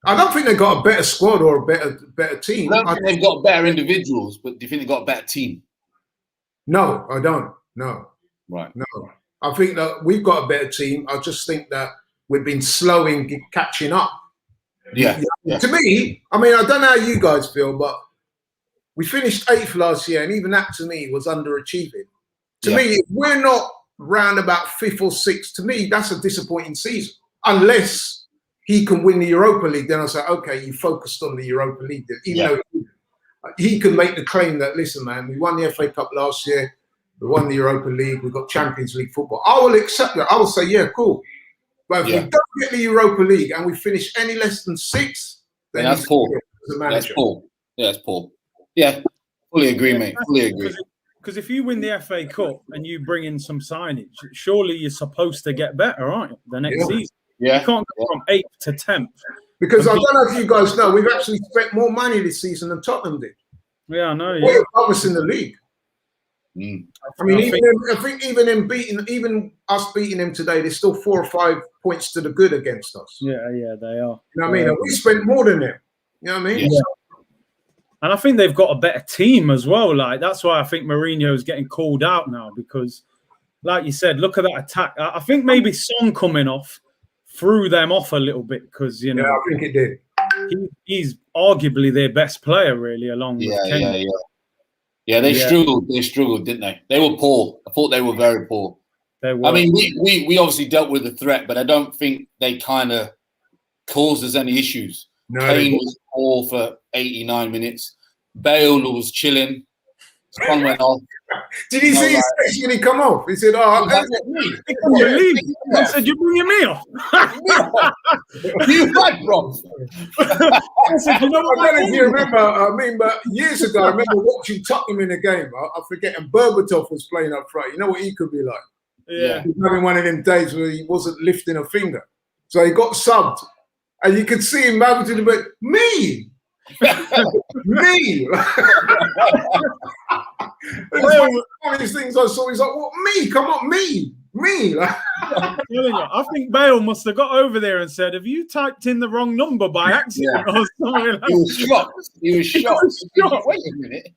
I don't think they've got a better squad or a better team. I don't think they've got better individuals, but do you think they've got a better team? No, I don't. No. Right. No. I think that we've got a better team. I just think that we've been slow in catching up. Yeah. To me, I mean, I don't know how you guys feel, but we finished 8th last year, and even that to me was underachieving. To me, if we're not round about 5th or 6th, to me, that's a disappointing season. Unless he can win the Europa League, then I say, okay, you focused on the Europa League. Even though he can make the claim that, listen, man, we won the FA Cup last year, we won the Europa League, we got Champions League football. I will accept that. I will say, yeah, cool. But if we don't get the Europa League and we finish any less than 6th, then that's poor. That's poor. Yeah, that's poor. Yeah, fully agree, mate. Fully agree. Because if you win the FA Cup and you bring in some signage, surely you're supposed to get better, aren't you, the next season? Yeah. You can't go from 8th to 10th. Because I don't know if you guys know, we've actually spent more money this season than Tottenham did. Yeah, I know. We're above us in the league. Mm. I mean, I think even us beating them today, there's still 4 or 5 points to the good against us. Yeah, they are. You know what I mean? And we spent more than them. You know what I mean? Yeah. And I think they've got a better team as well. Like, that's why I think Mourinho is getting called out now, because, like you said, look at that attack. I think maybe Son coming off threw them off a little bit, because, you know, I think it did. He's arguably their best player, really, along with Kane. Yeah, they struggled. They struggled, didn't they? They were poor. I thought they were very poor. They were. I mean, we obviously dealt with the threat, but I don't think they kind of caused us any issues. No, Kane was poor for 89 minutes. Bale was chilling. Son went off. Did he see his face when he come off? He said, "Oh, That's me." I couldn't believe it. I said, "You're bringing me off." You right, bro. I said, "You know what? I don't know if you remember, but years ago, I remember watching Tottenham in a game. I forget, and Berbatov was playing up front. You know what he could be like? Yeah. He was having one of them days where he wasn't lifting a finger. So he got subbed. And you could see him moving to the back. Me! Me! It's one of the funniest things I saw. He's like, what, me? Come on, me! Me! I'm telling you, I think Bale must have got over there and said, "Have you typed in the wrong number by accident?" Yeah. Or something like He was shocked. He was shocked. Wait a minute.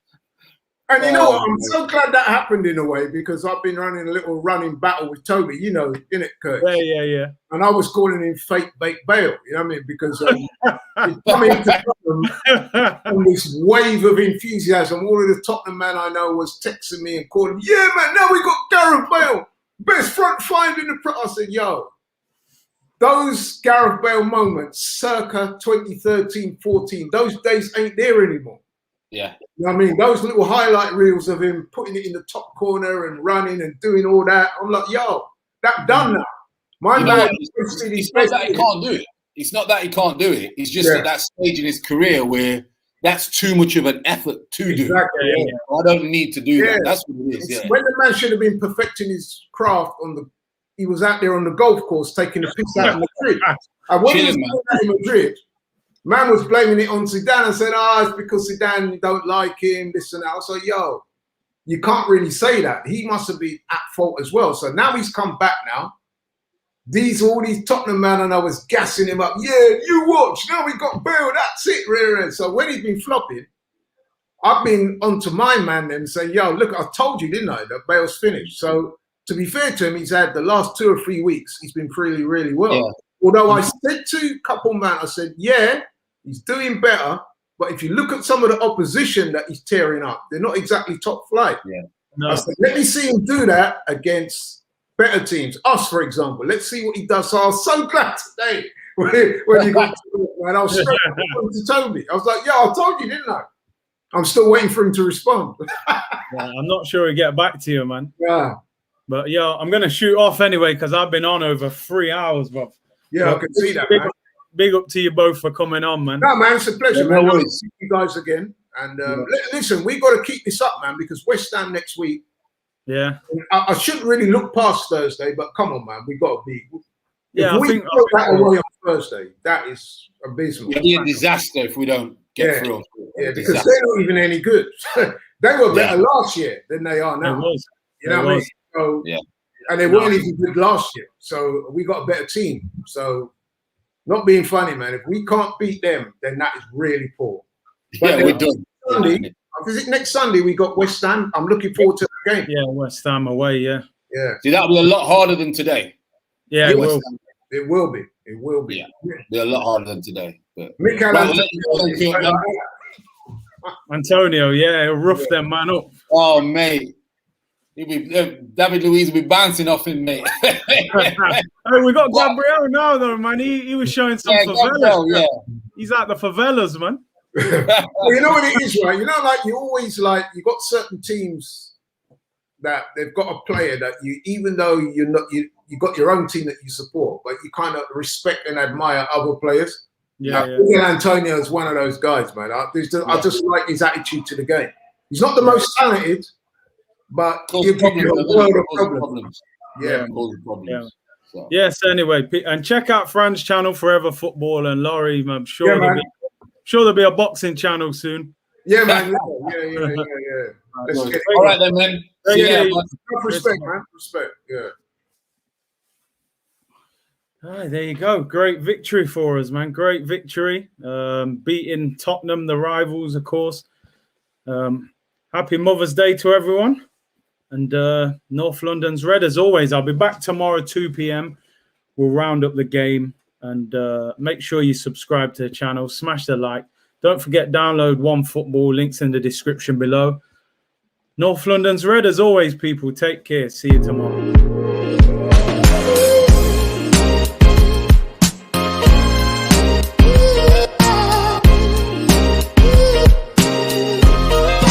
And you know what? I'm so glad that happened in a way, because I've been running a little running battle with Toby, you know, innit, Kurt? Yeah. And I was calling him fake baked Bale, you know what I mean? Because he's coming to Tottenham on this wave of enthusiasm. All of the Tottenham man I know was texting me and calling, "Yeah, man, now we got Gareth Bale, best front five in the I said, yo, those Gareth Bale moments, circa 2013-14, those days ain't there anymore. Yeah. You know what I mean? Those little highlight reels of him putting it in the top corner and running and doing all that. I'm like, yo, that done now. My man, it's not that he can't do it. It's not that he can't do it. It's just at that stage in his career where that's too much of an effort to do. Exactly. I don't need to do that. That's what it is. It's when the man should have been perfecting his craft he was out there on the golf course taking a piss out of Madrid. And when he was doing that in Madrid, man was blaming it on Zidane and said, it's because Zidane, you don't like him, this and that. I was like, yo, you can't really say that. He must have been at fault as well. So now he's come back now. All these Tottenham man and I was gassing him up. Yeah, you watch. Now we got Bale. That's it, really. So when he's been flopping, I've been onto my man then saying, yo, look, I told you, didn't I, that Bale's finished. So to be fair to him, he's had the last 2 or 3 weeks, he's been really, really well. Yeah. Although I said to a couple man, I said, yeah, he's doing better. But if you look at some of the opposition that he's tearing up, they're not exactly top flight. Yeah. No. I said, let me see him do that against better teams. Us, for example. Let's see what he does. So I was so glad today when you got to it, man. I was straight to Toby. I was like, yeah, I told you, didn't I? I'm still waiting for him to respond. I'm not sure he'll get back to you, man. Yeah. But, yeah, I'm going to shoot off anyway because I've been on over 3 hours, bro. Yeah, I can see that, man. Big up to you both for coming on, man. No, man, it's a pleasure, man. I'll see you guys again. And listen, we got to keep this up, man, because West Ham next week. Yeah. I shouldn't really look past Thursday, but come on, man. We got to be. Yeah, if we put that away on Thursday, that is abysmal. It'll be a disaster if we don't get through. Yeah, because they're not even any good. They were better last year than they are now. You know what I mean? So, and they weren't even good last year. So we got a better team. So not being funny, man. If we can't beat them, then that is really poor. But we're done. Sunday, next Sunday we got West Ham. I'm looking forward to the game. Yeah, West Ham away, yeah. See, that'll be a lot harder than today. Yeah, it will. It will be. It will be. Yeah, be a lot harder than today. But Antonio, yeah, he'll rough them man up. Oh, mate. David Luiz will be bouncing off him, mate. Hey, we got Gabriel now, though, man. He was showing some favelas. He's at the favelas, man. Well, you know what it is, right? You know, like you always you got certain teams that they've got a player that you, even though you're not, you got your own team that you support, but you kind of respect and admire other players. Yeah, Antonio is one of those guys, man. I just like his attitude to the game. He's not the most talented, but he'll give you a world of problems. Yeah. Yes, anyway, and check out Fran's channel, Forever Football, and Laurie. I'm sure there'll be a boxing channel soon. Yeah, man. Yeah. Let's get it. All right then, man. See you later, bud. Respect, man. Respect. Yeah. There you go. Great victory for us, man. Great victory. Beating Tottenham, the rivals, of course. Happy Mother's Day to everyone. And North London's red as always. I'll be back tomorrow, 2 p.m. We'll round up the game. And make sure you subscribe to the channel. Smash the like. Don't forget, download OneFootball. Links in the description below. North London's red as always, people. Take care. See you tomorrow.